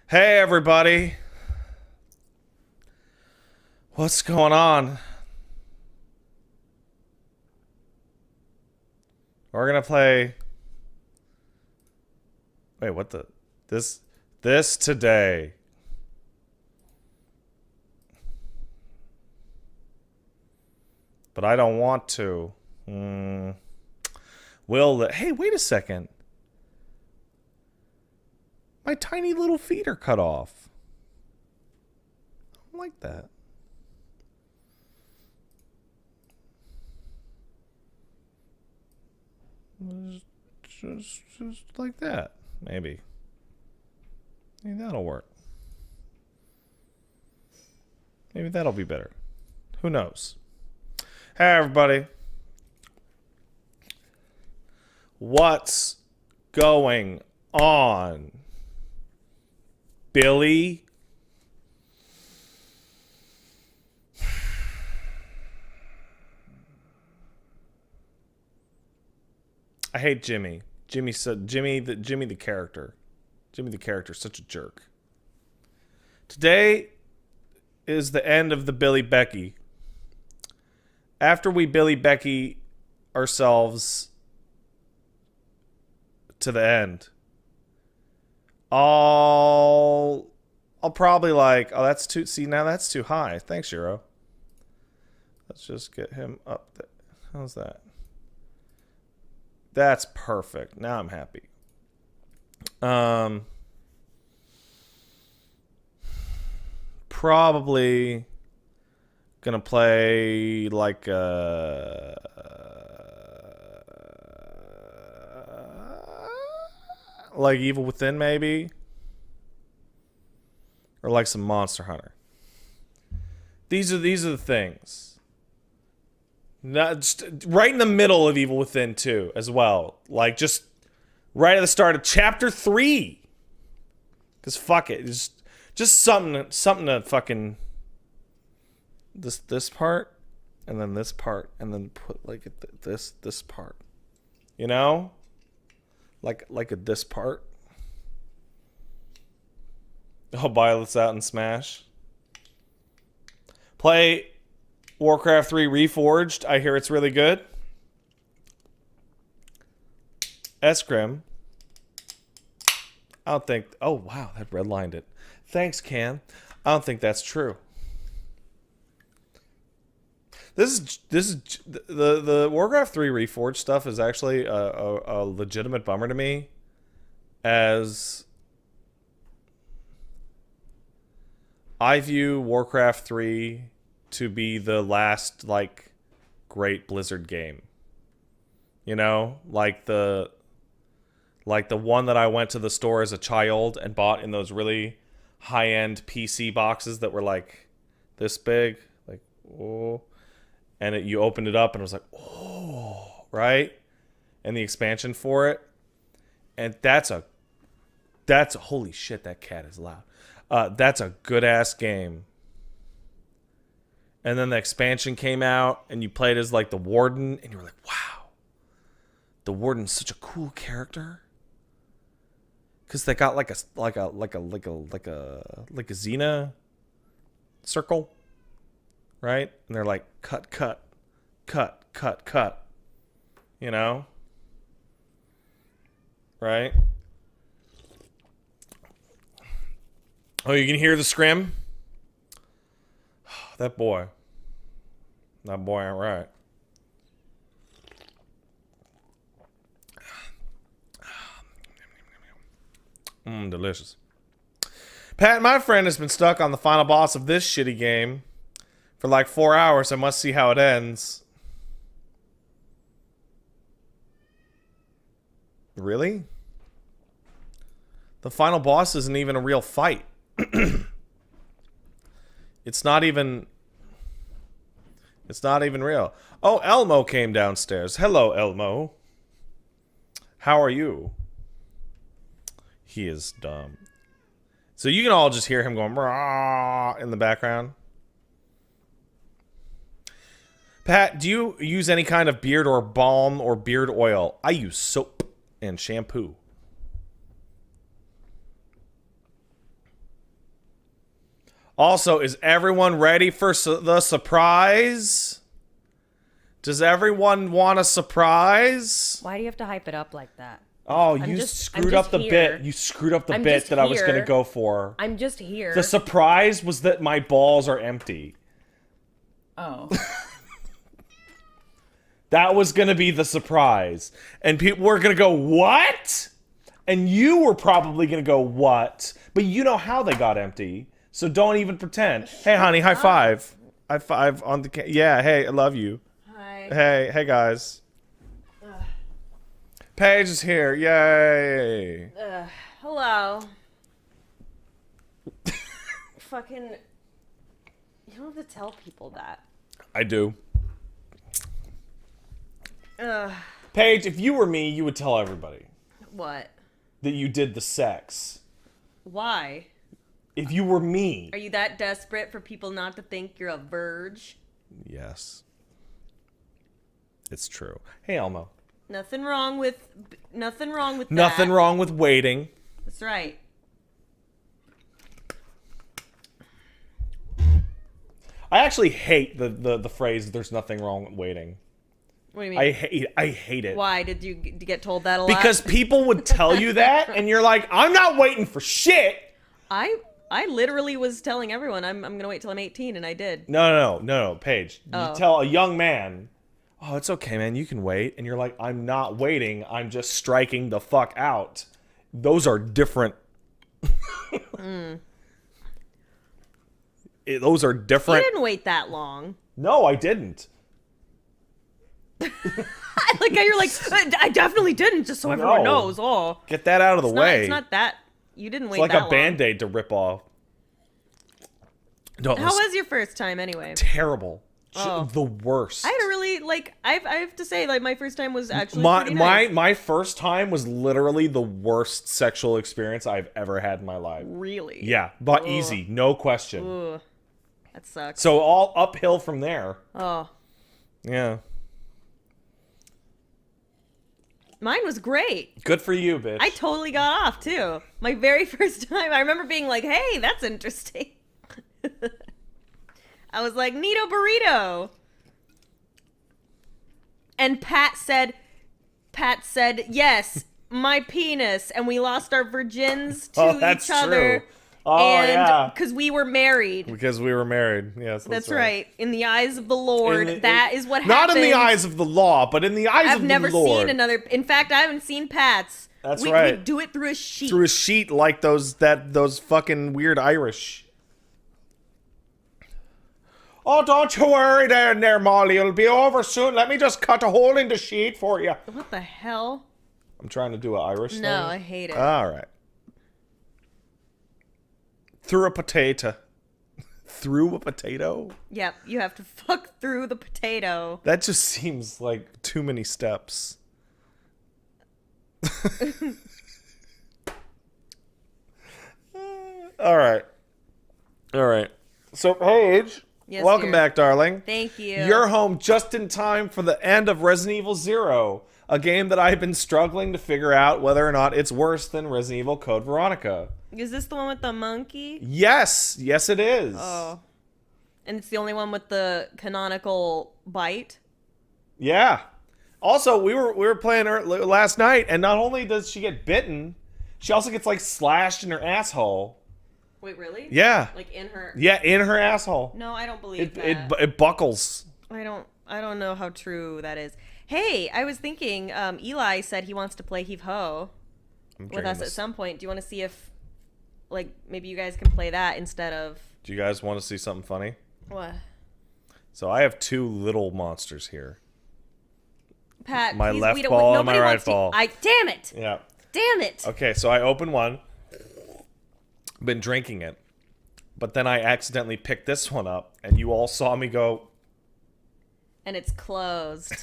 Hey everybody, what's going on? We're gonna play. Wait, what the? This this today. But I don't want to. Hey, wait a second. My tiny little feet are cut off. I don't like that. Just like that. Maybe that'll work. Maybe that'll be better. Who knows? Hey, everybody. What's going on? Billy? I hate Jimmy. Jimmy the character. Jimmy the character, such a jerk. Today is the end of the Billy Becky. After we Billy Becky ourselves to the end, I'll probably that's too. See, now that's too high. Thanks, Euro. Let's just get him up there. How's that? That's perfect. Now I'm happy. Probably gonna play like Evil Within, maybe, or like some Monster Hunter. These are the things. Not just right in the middle of Evil Within 2 as well. Like just right at the start of chapter 3. Cause fuck it. Just something to fucking this part and then this part and then put like this part. You know? Like this part. Oh, Violet's out in Smash. Play Warcraft 3 Reforged. I hear it's really good. Escrim. I don't think... Oh, wow. That redlined it. Thanks, Cam. I don't think that's true. This is the Warcraft 3 Reforged stuff is actually a legitimate bummer to me, as I view Warcraft 3 to be the last like great Blizzard game. You know, like the one that I went to the store as a child and bought in those really high-end PC boxes that were like this big, like oh, and you opened it up and it was like oh, right? And the expansion for it, and that's holy shit, that cat is loud. That's a good ass game. And then the expansion came out, and you played as like the Warden, and you were like, "Wow, the Warden's such a cool character." Because they got like a Xena circle, right? And they're like cut, cut, cut, cut, cut. You know, right? Oh, you can hear the scrim. That boy ain't right. Delicious. Pat, my friend, has been stuck on the final boss of this shitty game for like 4 hours. I must see how it ends. Really? The final boss isn't even a real fight. It's not even real. Oh, Elmo came downstairs. Hello, Elmo. How are you? He is dumb. So you can all just hear him going "Rah" in the background. Pat, do you use any kind of beard or balm or beard oil? I use soap and shampoo. Also, is everyone ready for the surprise? Does everyone want a surprise? Why do you have to hype it up like that? Oh, you screwed up the bit. You screwed up the bit that I was going to go for. I'm just here. The surprise was that my balls are empty. Oh. That was going to be the surprise. And people were going to go, what? And you were probably going to go, what? But you know how they got empty. So don't even pretend. Hey, honey, high five. High five on the... Yeah, hey, I love you. Hi. Hey guys. Paige is here. Yay. Hello. Fucking... You don't have to tell people that. I do. Paige, if you were me, you would tell everybody. What? That you did the sex. Why? If you were me. Are you that desperate for people not to think you're a verge? Yes. It's true. Hey, Elmo. Nothing wrong with that. Nothing wrong with waiting. That's right. I actually hate the phrase "there's nothing wrong with waiting." What do you mean? I hate it. Why did you get told that a lot? Because people would tell you that, and you're like, I'm not waiting for shit. I literally was telling everyone I'm gonna wait till I'm 18, and I did. No, Paige. Oh. You tell a young man, oh, it's okay, man, you can wait, and you're like, I'm not waiting, I'm just striking the fuck out. Those are different. Those are different. You didn't wait that long. No, I didn't. Like you're like, I definitely didn't, just so everyone knows. Oh, get that out of the way. It's not that. You didn't wait that long. It's like a long. Band-Aid to rip off. No, How was your first time anyway? Terrible. Oh. The worst. I had a really I have to say my first time was actually pretty nice. My first time was literally the worst sexual experience I've ever had in my life. Really? Yeah, but easy, no question. Ugh. That sucks. So all uphill from there. Oh. Yeah. Mine was great. Good for you, bitch. I totally got off too. My very first time, I remember being like, "Hey, that's interesting." I was like, "Neato burrito." And Pat said, "Yes, my penis." And we lost our virgins to each other. True. Oh, and because we were married. Because we were married. Yes, that's right. In the eyes of the Lord, that is what happened. Not in the eyes of the law, but in the eyes of the Lord. I've never seen another. In fact, I haven't seen Pat's. That's right. We do it through a sheet. Through a sheet like those fucking weird Irish. Oh, don't you worry there, Molly. It'll be over soon. Let me just cut a hole in the sheet for you. What the hell? I'm trying to do an Irish thing. No, I hate it. All right. Through a potato. Through a potato? Yep, you have to fuck through the potato. That just seems like too many steps. All right. So, Paige, yes, welcome back, darling. Thank you. You're home just in time for the end of Resident Evil 0, a game that I've been struggling to figure out whether or not it's worse than Resident Evil Code Veronica. Is this the one with the monkey? Yes, it is. Oh. And it's the only one with the canonical bite? Yeah. Also, we were playing her last night, and not only does she get bitten, she also gets like slashed in her asshole. Wait, really? Yeah. Like in her? Yeah, in her asshole. No, I don't believe that. It buckles. I don't know how true that is. Hey, I was thinking, Eli said he wants to play Heave Ho with us at some point. Do you want to see if, like, maybe you guys can play that instead of... Do you guys want to see something funny? What? So I have two little monsters here. Pat, my please, left ball and my right ball. Damn it! Yeah. Damn it! Okay, so I open one. Been drinking it. But then I accidentally picked this one up, and you all saw me go... And it's closed.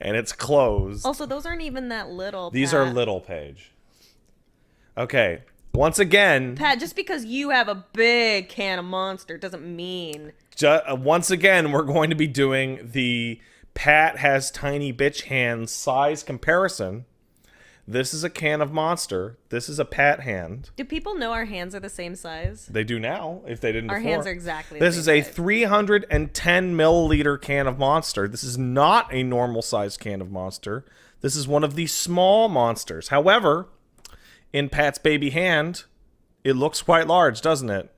And it's closed. Also, those aren't even that little, These Pat. are little, Paige. Okay, once again... Pat, just because you have a big can of Monster doesn't mean... once again, we're going to be doing the Pat has tiny bitch hands size comparison. This is a can of Monster. This is a Pat hand. Do people know our hands are the same size? They do now, if they didn't Our before. hands are exactly the This same is a size. 310 milliliter can of Monster. This is not a normal sized can of Monster. This is one of the small Monsters. However, in Pat's baby hand, it looks quite large, doesn't it?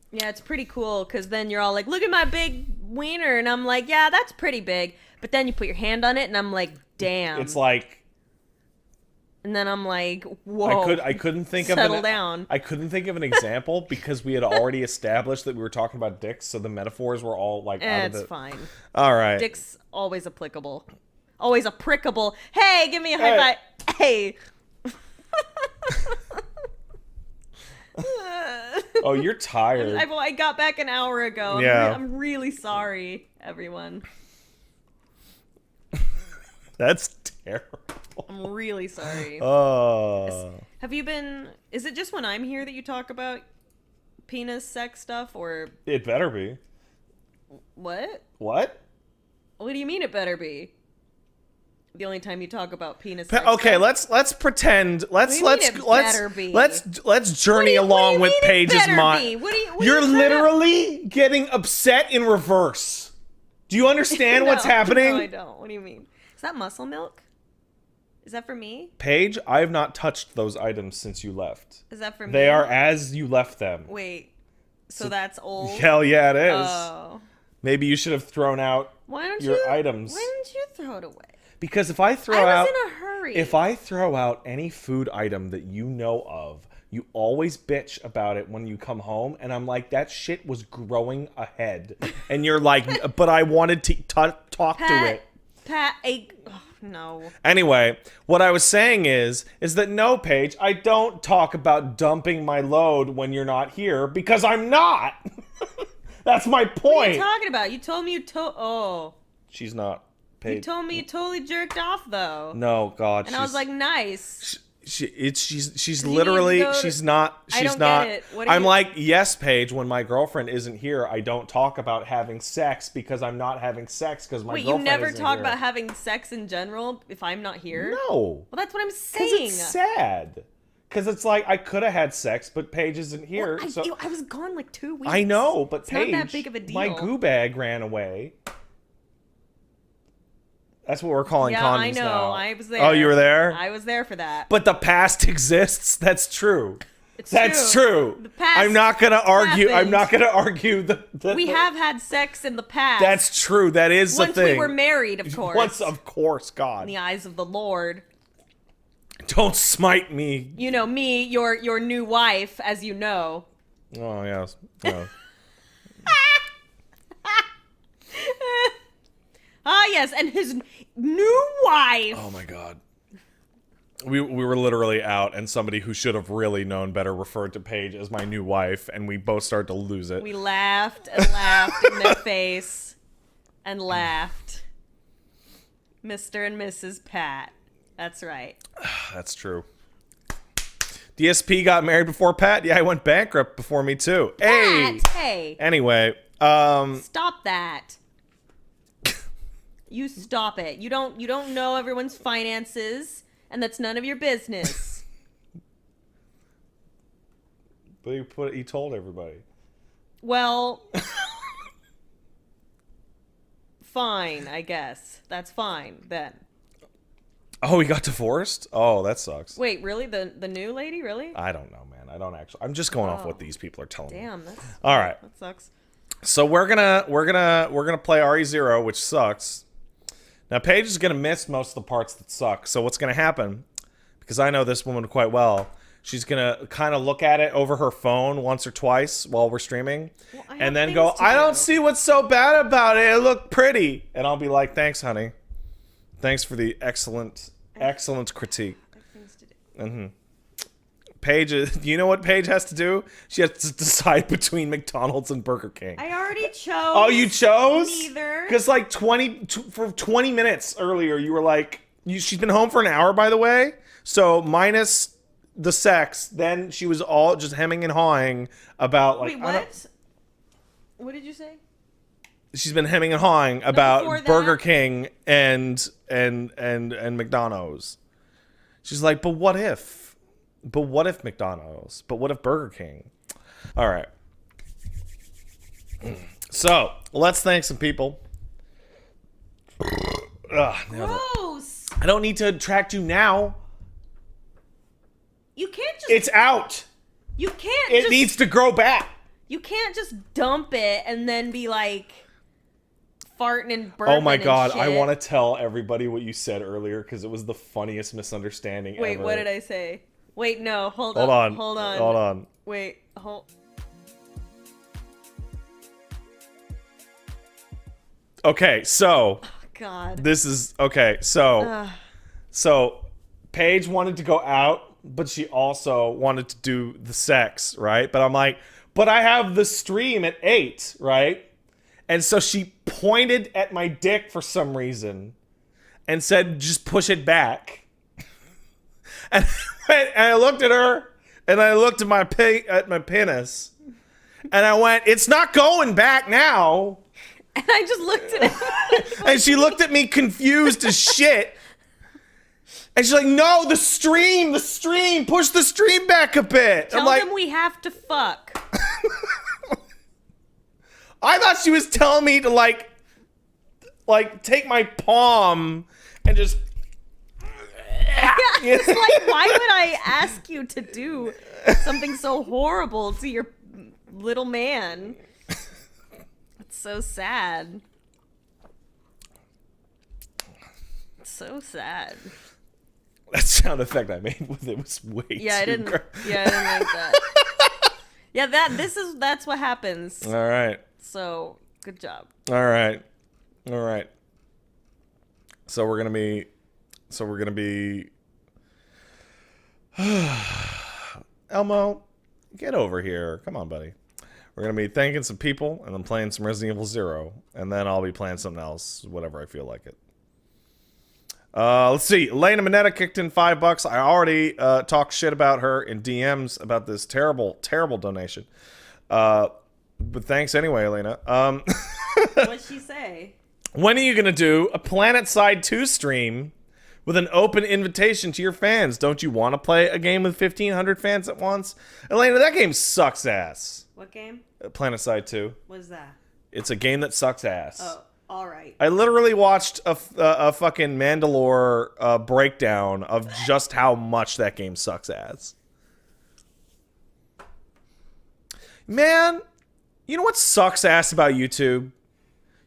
Yeah, it's pretty cool because then you're all like, look at my big wiener. And I'm like, yeah, that's pretty big. But then you put your hand on it and I'm like, damn. It's like... And then I'm like, whoa. I couldn't think Settle down. I couldn't think of an example because we had already established that we were talking about dicks, so the metaphors were all like out of It's the... fine. All right. Dick's always applicable. Always applicable. Hey, give me a high five. Hey. Oh, you're tired. I got back an hour ago. Yeah. I'm really sorry, everyone. That's terrible. I'm really sorry. Have you been... Is it just when I'm here that you talk about penis sex stuff, or... It better be. What? What? What do you mean it better be? The only time you talk about penis. Okay, let's pretend. Let's journey along with Paige's mind. You're literally getting upset in reverse. Do you understand what's happening? No, I don't. What do you mean? Is that muscle milk? Is that for me? Paige, I have not touched those items since you left. Is that for me? They are as you left them. Wait. So that's old? Hell yeah, it is. Oh. Maybe you should have thrown out your items. Why didn't you throw it away? Because if I throw I out... was in a hurry. If I throw out any food item that you know of, you always bitch about it when you come home, and I'm like, that shit was growing ahead. And you're like, but I wanted to talk to it. No. Anyway, what I was saying is that no, Paige, I don't talk about dumping my load when you're not here, because I'm not. That's my point. What are you talking about? You told me Oh. She's not. Paige. You told me you totally jerked off, though. No, God. And I was like, nice. She's literally she's not. I don't get it. I'm like, yes, Paige. When my girlfriend isn't here, I don't talk about having sex because I'm not having sex because my girlfriend isn't here. Wait, you never talk about having sex in general if I'm not here? No. Well, that's what I'm saying. Because it's sad. Because it's like I could have had sex, but Paige isn't here. Well, I was gone like 2 weeks. I know, but it's Paige, not that big of a deal. My goo bag ran away. That's what we're calling condoms now. Yeah, I know. I was there. Oh, you were there? I was there for that. But the past exists. That's true. That's true. The past I'm not gonna argue. happened. I'm not gonna argue we have had sex in the past. That's true. That is the thing. Once we were married, of course. Once, of course, God. In the eyes of the Lord. Don't smite me. You know me, your new wife, as you know. Oh yes. Oh. Ah, yes, and his new wife. Oh my God. We were literally out, and somebody who should have really known better referred to Paige as my new wife, and we both started to lose it. We laughed and laughed in their face and laughed. Mr. and Mrs. Pat. That's right. That's true. DSP got married before Pat. Yeah, he went bankrupt before me too. Hey. Pat, hey. Anyway, stop that. You stop it. You don't know everyone's finances, and that's none of your business. But he told everybody. Well, fine, I guess. That's fine then. Oh, he got divorced? Oh, that sucks. Wait, really? The new lady? Really? I don't know, man. I don't actually. I'm just going off what these people are telling me. Damn, that's all right. That sucks. So we're gonna play RE0, which sucks. Now Paige is gonna miss most of the parts that suck. So what's gonna happen? Because I know this woman quite well. She's gonna kind of look at it over her phone once or twice while we're streaming, and then go, "I don't see what's so bad about it. It looked pretty," and I'll be like, "Thanks, honey. Thanks for the excellent critique." Mm-hmm. Paige, you know what Paige has to do? She has to decide between McDonald's and Burger King. I already chose. Oh, you chose? Neither. Because like 20 minutes earlier, you were like, she's been home for an hour, by the way. So minus the sex, then she was all just hemming and hawing about like. Wait, what? What did you say? she's been hemming and hawing before about that- Burger King and McDonald's. She's like, but what if? But what if McDonald's? But what if Burger King? All right. So let's thank some people. Gross. I don't need to attract you now. You can't just. It's out. You can't. It just, needs to grow back. You can't just dump it and then be like farting and burping. Oh my god, and I shit. want to tell everybody what you said earlier because it was the funniest misunderstanding Wait, ever. what did I say? Wait, no, hold Hold on. on. Hold on. Hold on. Wait, hold. Okay, so God. this is okay. So Paige wanted to go out, but she also wanted to do the sex, right? But I'm like, but I have the stream at 8, right? And so she pointed at my dick for some reason and said, just push it back. And I looked at her and I looked at my penis and I went, it's not going back now. And I just looked at it. And she looked at me confused as shit. And she's like, no, the stream, push the stream back a bit. Tell I'm like, them we have to fuck. I thought she was telling me to like take my palm and just. It's like, why would I ask you to do something so horrible to your little man? It's so sad. It's so sad. That sound effect I made with it was way Yeah, I too didn't. Yeah, I didn't like that. Yeah, that's what happens. All right. So good job. All right. So we're gonna be. Elmo, get over here. Come on, buddy. We're gonna be thanking some people and then playing some Resident Evil 0, and then I'll be playing something else, whatever I feel like it. Let's see. Elena Minetta kicked in $5. I already talked shit about her in DMs about this terrible, terrible donation. But thanks anyway, Elena. What'd she say? When are you gonna do a Planet Side 2 stream with an open invitation to your fans? Don't you want to play a game with 1,500 fans at once? Elena, that game sucks ass. What game? Planet Side 2. What is that? It's a game that sucks ass. Oh, all right. I literally watched a fucking Mandalore breakdown of just how much that game sucks ass. Man, you know what sucks ass about YouTube?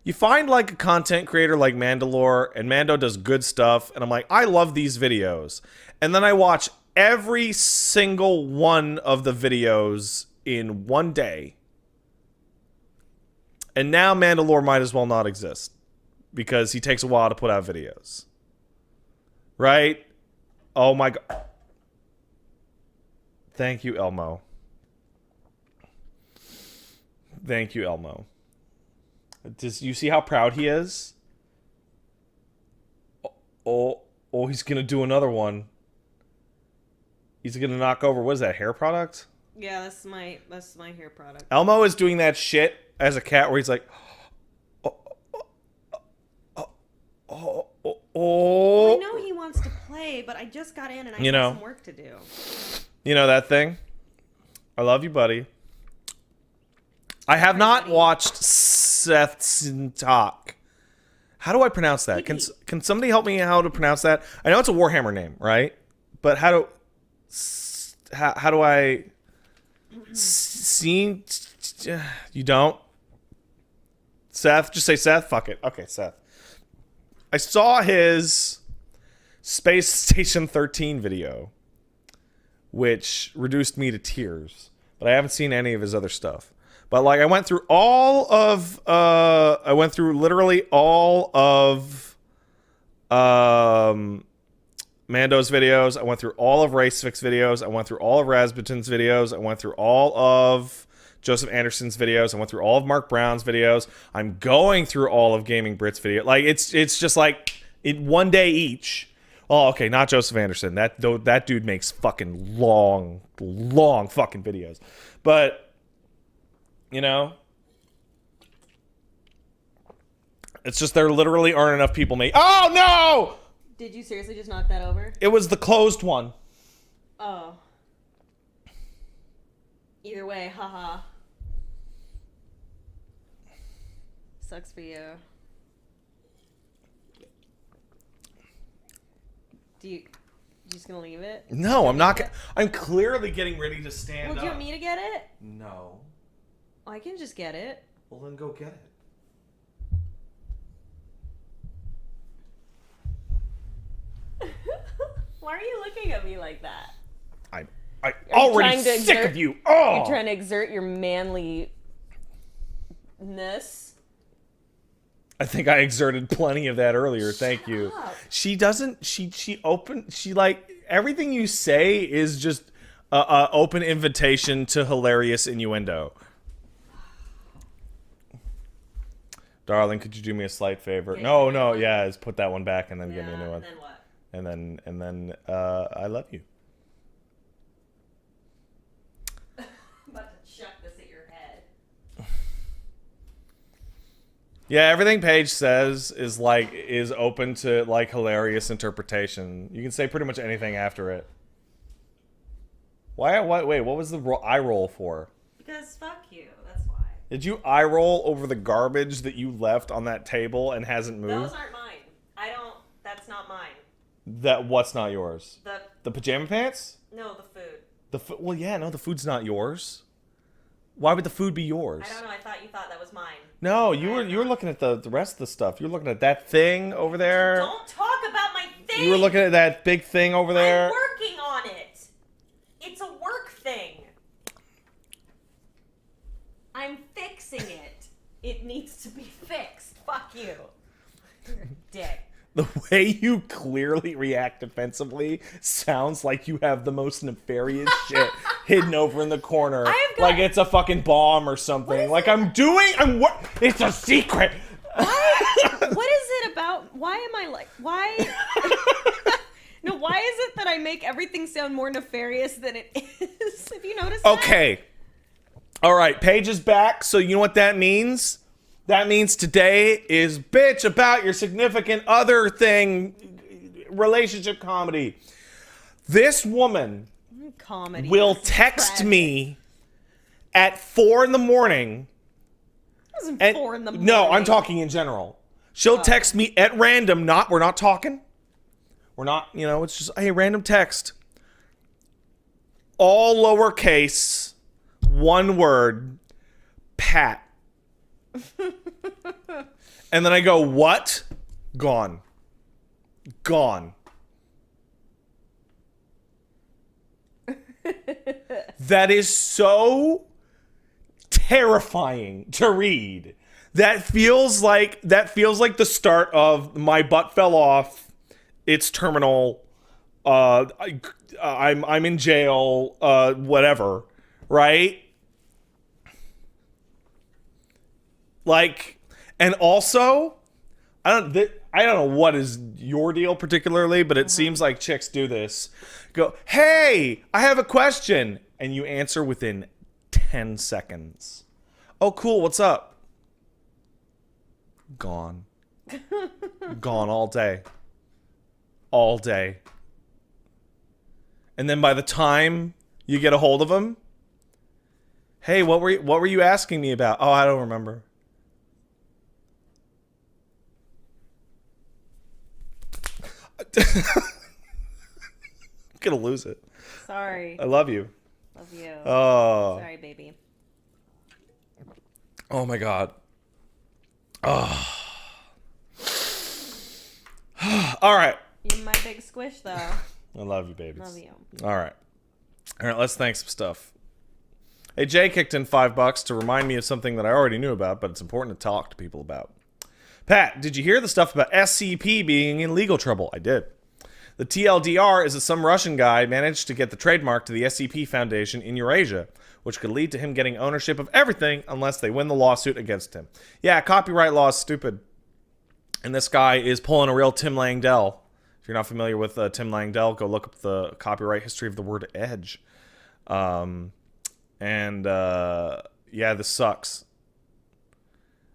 You find like a content creator like Mandalore, and Mando does good stuff, and I'm like, I love these videos. And then I watch every single one of the videos in one day. And now Mandalore might as well not exist because he takes a while to put out videos. Right? Oh my god. Thank you, Elmo. Thank you, Elmo. Does you see how proud he is? Oh, he's gonna do another one. He's gonna knock over. What is that? Hair product? Yeah, that's my hair product. Elmo is doing that shit as a cat where he's like, I know he wants to play, but I just got in and I have some work to do. You know that thing? I love you, buddy. I have not watched Seth's talk. How do I pronounce that? Can somebody help me how to pronounce that? I know it's a Warhammer name, right? But how do I see? You don't? Seth? Just say Seth? Fuck it. Okay, Seth. I saw his Space Station 13 video, which reduced me to tears. But I haven't seen any of his other stuff. But like I went through literally all of Mando's videos. I went through all of Racefix videos. I went through all of Rasputin's videos. I went through all of Joseph Anderson's videos. I went through all of Mark Brown's videos. I'm going through all of Gaming Brit's video. Like it's just like in one day each. Oh, okay, not Joseph Anderson. That dude makes fucking long fucking videos. But you know, It's just there literally aren't enough people make. Oh no! Did you seriously just knock that over? It was the closed one. Oh. Either way, haha. Sucks for you. You just gonna leave it? No, I'm not. I'm clearly getting ready to stand Well, up. do you want me to get it? No. I can just get it. Well, then go get it. Why are you looking at me like that? I'm already sick of you. Oh! You're trying to exert your manliness. I think I exerted plenty of that earlier. Thank you. Up. She doesn't. She like everything you say is just a open invitation to hilarious innuendo. Darling, could you do me a slight favor? No, yeah, just put that one back and then give me a new one. And then what? And then I love you. I'm about to chuck this at your head. Yeah, everything Paige says is open to like hilarious interpretation. You can say pretty much anything after it. Why? Wait, what was the eye roll for? Because fuck you. That's why. Did you eye roll over the garbage that you left on that table and hasn't moved? Those aren't mine. That's not mine. What's not yours? The pajama pants? No, the food. Well, yeah, no, the food's not yours. Why would the food be yours? I don't know. I thought you thought that was mine. No, you were looking at the rest of the stuff. You were looking at that thing over there. Don't talk about my thing. You were looking at that big thing over there. I'm working on it. It's a work thing. I'm fixing it. It needs to be fixed. Fuck you. You're a dick. The way you clearly react defensively sounds like you have the most nefarious shit hidden over in the corner. Like it's a fucking bomb or something. Like it's a secret. What is it about? Why am I like, why? No, why is it that I make everything sound more nefarious than it is? Have you noticed that? Okay. All right, Paige is back, so you know what that means? That means today is bitch about your significant other thing, relationship comedy. This woman will text me at 4 in the morning. It wasn't 4 in the morning. No, I'm talking in general. She'll text me at random. We're not talking. We're not, it's just, hey, random text. All lowercase, one word, Pat. And then I go, what? Gone. That is so terrifying to read. That feels like the start of my butt fell off. It's terminal. I'm in jail. Whatever. Right? Like, and also, I don't know what is your deal particularly, but it seems like chicks do this. Go, hey, I have a question. And you answer within 10 seconds. Oh, cool. What's up? Gone. Gone all day. All day. And then by the time you get a hold of them, hey, what were you asking me about? Oh, I don't remember. I'm gonna lose it. Sorry. I love you. Love you. Oh. Sorry, baby. Oh my god. Oh. All right. You're my big squish, though. I love you, babies. Love you. All right. Let's thank some stuff. Hey, Jay kicked in $5 to remind me of something that I already knew about, but it's important to talk to people about. Pat, did you hear the stuff about SCP being in legal trouble? I did. The TLDR is that some Russian guy managed to get the trademark to the SCP Foundation in Eurasia, which could lead to him getting ownership of everything unless they win the lawsuit against him. Yeah, copyright law is stupid. And this guy is pulling a real Tim Langdell. If you're not familiar with Tim Langdell, go look up the copyright history of the word edge. Yeah, this sucks.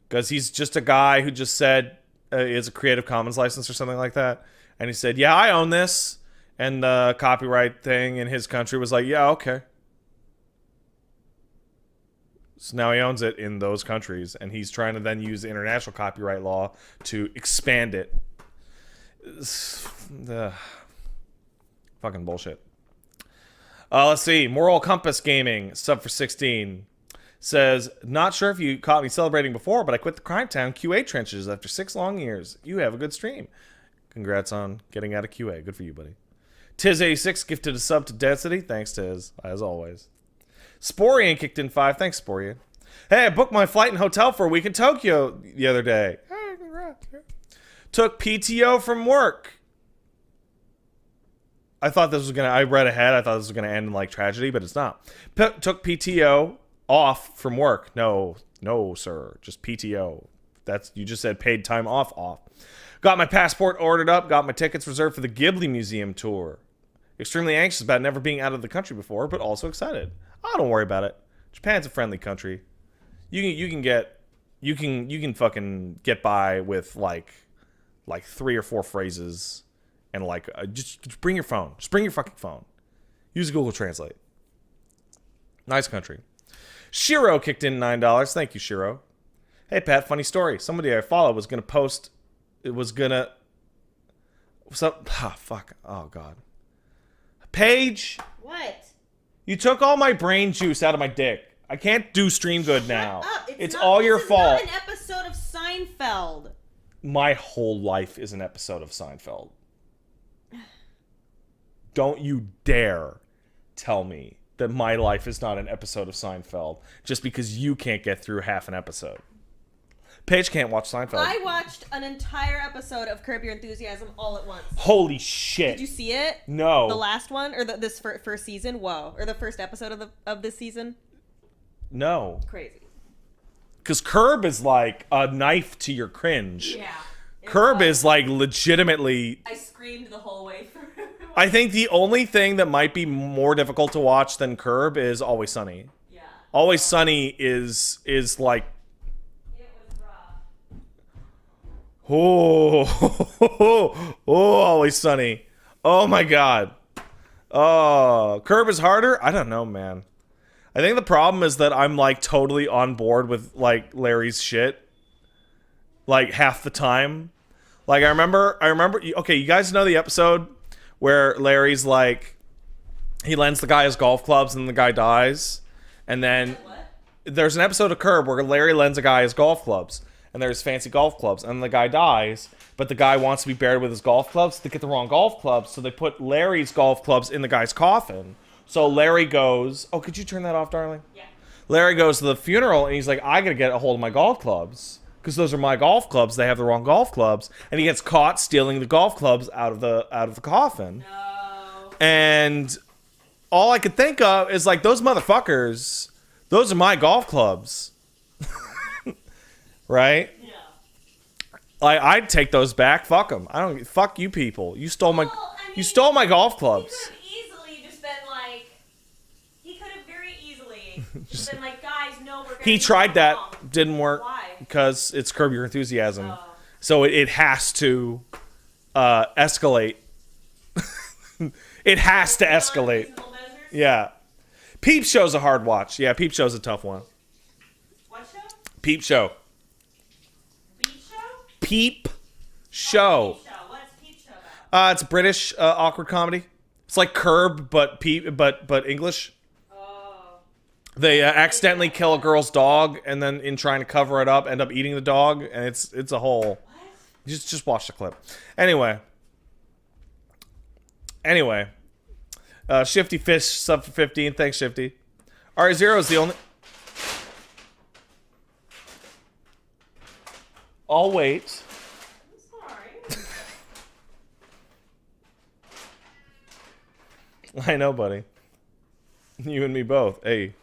because he's just a guy who just said is a Creative Commons license or something like that, and he said, "Yeah, I own this," and the copyright thing in his country was like, "Yeah, okay." So now he owns it in those countries, and he's trying to then use the international copyright law to expand it. Fucking bullshit. Let's see. Moral Compass Gaming, sub for 16, says, not sure if you caught me celebrating before, but I quit the Crime Town QA trenches after 6 long years. You have a good stream. Congrats on getting out of QA. Good for you, buddy. Tiz86 gifted a sub to Density. Thanks, Tiz, as always. Sporian kicked in 5. Thanks, Sporian. Hey, I booked my flight and hotel for a week in Tokyo the other day. Hey, congrats. Took PTO from work. I thought this was going to... I read ahead. I thought this was going to end in, like, tragedy, but it's not. Took PTO off from work. No, sir. Just PTO. You just said paid time off. Got my passport ordered up. Got my tickets reserved for the Ghibli Museum tour. Extremely anxious about never being out of the country before, but also excited. Oh, don't worry about it. Japan's a friendly country. You can fucking get by with like 3 or 4 phrases, and like just bring your phone. Just bring your fucking phone. Use Google Translate. Nice country. Shiro kicked in $9. Thank you, Shiro. Hey Pat, funny story. Somebody I follow was gonna post. It was gonna. Fuck. Oh god. Paige. What? You took all my brain juice out of my dick. I can't do stream good now. Shut up. It's all your fault. This is not an episode of Seinfeld. My whole life is an episode of Seinfeld. Don't you dare tell me that my life is not an episode of Seinfeld just because you can't get through half an episode. Paige can't watch Seinfeld. I watched an entire episode of Curb Your Enthusiasm all at once. Holy shit. Did you see it? No. The last one? Or this first season? Whoa. Or the first episode of this season? No. Crazy. Because Curb is like a knife to your cringe. Yeah. Curb is like legitimately... I screamed the whole way through. I think the only thing that might be more difficult to watch than Curb is Always Sunny. Yeah. Always Sunny is like... Oh, Always Sunny. Oh my god. Oh, Curb is harder? I don't know, man. I think the problem is that I'm like totally on board with like Larry's shit. Like half the time. Like I remember, okay, you guys know the episode where Larry's like, he lends the guy his golf clubs and the guy dies. And then there's an episode of Curb where Larry lends a guy his golf clubs. And there's fancy golf clubs, and the guy dies, but the guy wants to be buried with his golf clubs. They get the wrong golf clubs, so they put Larry's golf clubs in the guy's coffin. So Larry goes, oh, could you turn that off, darling? Yeah. Larry goes to the funeral, and he's like, I gotta get a hold of my golf clubs, because those are my golf clubs. They have the wrong golf clubs, and he gets caught stealing the golf clubs out of the coffin. No. And all I could think of is like, those motherfuckers, those are my golf clubs. Right? Yeah. I'd take those back. Fuck them. I don't. Fuck you people. You stole my. You stole my golf clubs. He could have easily just been like. He could have very easily just been like, guys, no, we're. He tried that. Wrong. Didn't work. Why? Because it's Curb Your Enthusiasm. Oh. So it has to escalate. It has to escalate. Yeah. Peep Show's a hard watch. Yeah, Peep Show's a tough one. What show? Peep Show. Peep Show. What's Peep Show about? It's a British awkward comedy. It's like Curb, but English. Oh. They accidentally kill a girl's dog, and then in trying to cover it up, end up eating the dog, and it's a whole. What? Just watch the clip. Anyway. Shifty Fish sub for 15. Thanks, Shifty. R0 is the only. I'll wait. I'm sorry. I know, buddy. You and me both. Hey.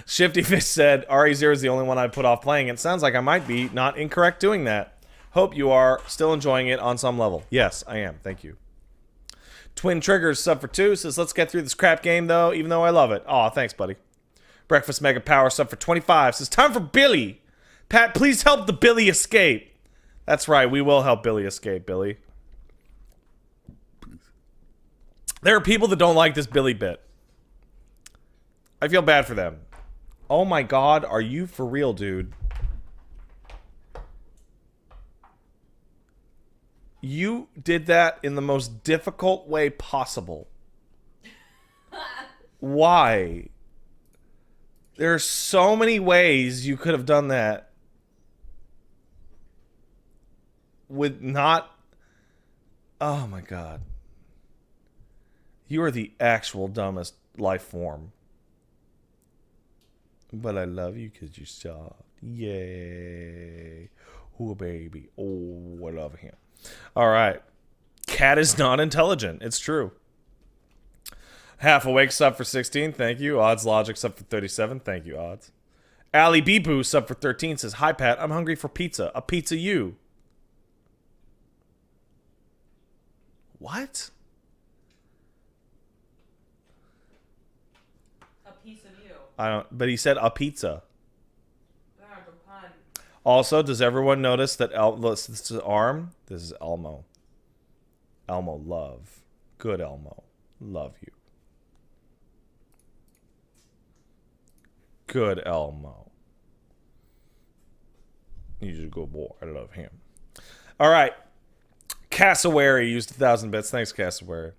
Shifty Fish said, RE0 is the only one I put off playing. It sounds like I might be not incorrect doing that. Hope you are still enjoying it on some level. Yes, I am. Thank you. Twin Triggers sub for 2 says, let's get through this crap game, though, even though I love it. Aw, thanks, buddy. Breakfast Mega Power sub for 25 says, time for Billy. Pat, please help the Billy escape. That's right. We will help Billy escape, Billy. There are people that don't like this Billy bit. I feel bad for them. Oh my God. Are you for real, dude? You did that in the most difficult way possible. Why? There are so many ways you could have done that with not... Oh my God. You are the actual dumbest life form. But I love you because you're soft. Yay. Oh, baby. Oh, I love him. All right. Cat is not intelligent. It's true. Half Awake sub for 16. Thank you. Odds Logic sub for 37. Thank you, Odds. Ali Boo sub for 13 says, hi, Pat. I'm hungry for pizza. A pizza you. What? A piece of you. I don't. But he said a pizza. Also, does everyone notice that this is arm? This is Elmo. Elmo, love. Good Elmo. Love you. Good Elmo. He's a good boy. I love him. All right. Cassowary used 1,000 bits. Thanks, Cassowary.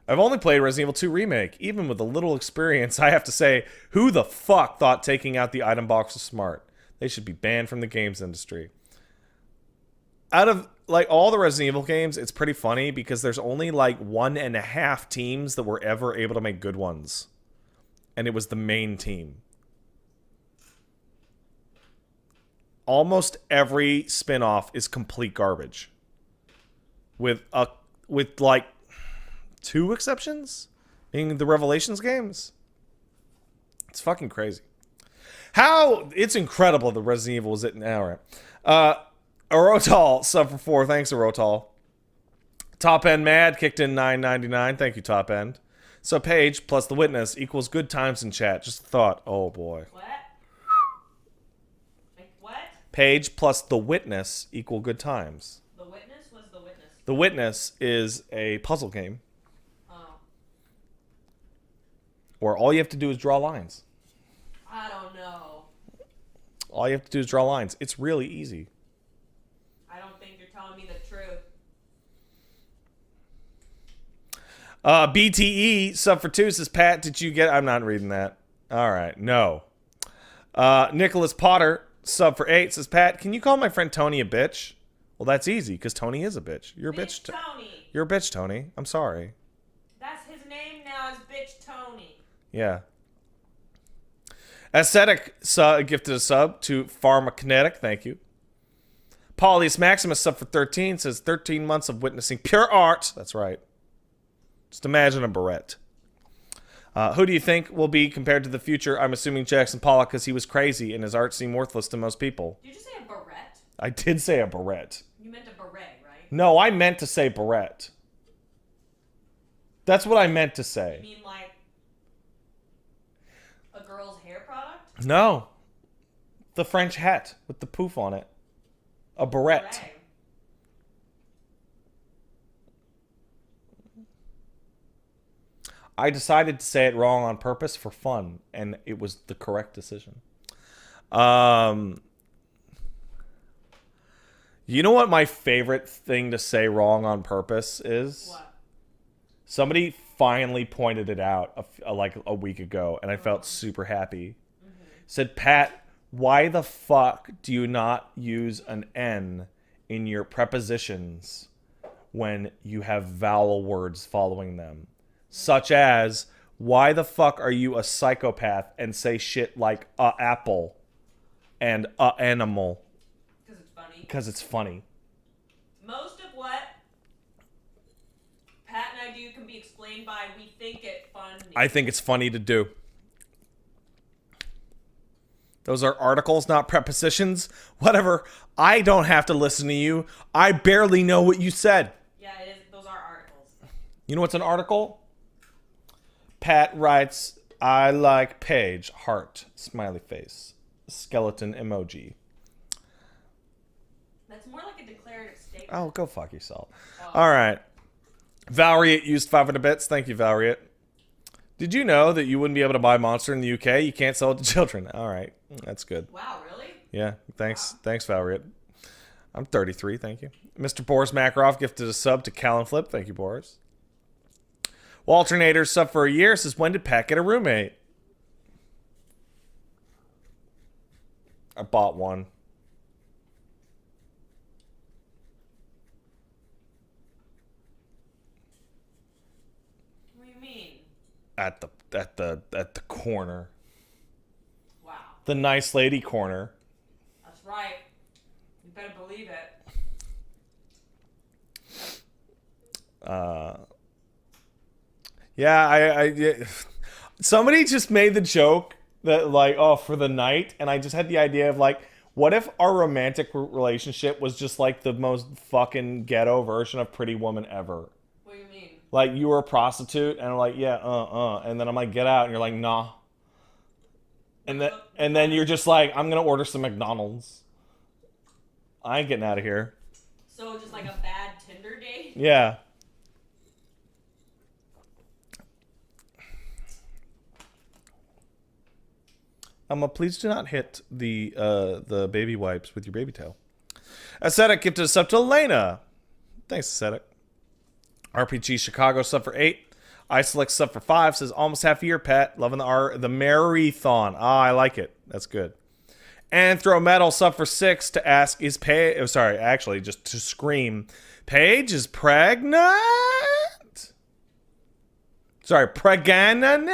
I've only played Resident Evil 2 Remake. Even with a little experience, I have to say, who the fuck thought taking out the item box was smart? They should be banned from the games industry. Out of like all the Resident Evil games, it's pretty funny because there's only like 1.5 teams that were ever able to make good ones. And it was the main team. Almost every spin-off is complete garbage. With like 2 exceptions, being the Revelations games. It's fucking crazy. How it's incredible the Resident Evil was it an hour. Arotal sub for 4. Thanks, Arotal. Top End Mad kicked in $9.99. Thank you, Top End. So Paige plus the witness equals good times in chat. Just a thought. Oh boy. What? Like what? Paige plus the witness equal good times. The witness was the witness. The Witness is a puzzle game. Oh. Where all you have to do is draw lines. I don't know. All you have to do is draw lines. It's really easy. I don't think you're telling me the truth. BTE sub for 2 says, Pat, did you get... I'm not reading that. All right. No. Nicholas Potter sub for 8 says, Pat, can you call my friend Tony a bitch? Well, that's easy because Tony is a bitch. You're a bitch. Tony. You're a bitch, Tony. I'm sorry. That's his name now is Bitch Tony. Yeah. Aesthetic gifted a sub to Pharmakinetic. Thank you. Paulius Maximus sub for 13 says 13 months of witnessing pure art. That's right. Just imagine a barrette. Who do you think will be compared to the future? I'm assuming Jackson Pollock because he was crazy and his art seemed worthless to most people. Did you say a barrette? I did say a barrette. You meant a beret, right? No, I meant to say barrette. That's what I meant to say. You mean like a girl's hair product? No. The French hat with the poof on it. A barrette. Beret. I decided to say it wrong on purpose for fun, and it was the correct decision. You know what my favorite thing to say wrong on purpose is? What? Somebody finally pointed it out like a week ago, and I felt super happy. Mm-hmm. Said, Pat, why the fuck do you not use an N in your prepositions when you have vowel words following them? Such as, why the fuck are you a psychopath and say shit like a apple and a animal? Because it's funny. Because it's funny. Most of what Pat and I do can be explained by we think it funny. I think it's funny to do. Those are articles, not prepositions. Whatever. I don't have to listen to you. I barely know what you said. Yeah, it is. Those are articles. You know what's an article? Pat writes, I like Paige. Heart. Smiley face. Skeleton emoji. That's more like a declarative statement. Oh, go fuck yourself. All right. Valriet used 500 bits. Thank you, Valriet. Did you know that you wouldn't be able to buy Monster in the UK? You can't sell it to children. All right. That's good. Wow, really? Yeah. Thanks. Wow. Thanks, Valriet. I'm 33. Thank you. Mr. Boris Makarov gifted a sub to Callan Flip. Thank you, Boris. Walternator sub for a year. Says, when did Pat get a roommate? I bought one. What do you mean? At the corner. Wow. The nice lady corner. That's right. You better believe it. Yeah, somebody just made the joke that, like, oh, for the night, and I just had the idea of, like, what if our romantic relationship was just, like, the most fucking ghetto version of Pretty Woman ever? What do you mean? Like, you were a prostitute, and I'm like, yeah, and then I'm like, get out, and you're like, nah. And then you're just like, I'm gonna order some McDonald's. I ain't getting out of here. So just like a bad Tinder date? Yeah. Please do not hit the baby wipes with your baby tail. Ascetic gifted a sub to Elena. Thanks, Ascetic. RPG Chicago sub for 8. Isolix sub for 5. Says almost half a year, Pat. Loving the marathon. Ah, I like it. That's good. Anthro Metal sub for 6 to ask is Paige. Oh, sorry, actually, just to scream. Paige is pregnant. Sorry, pregnant.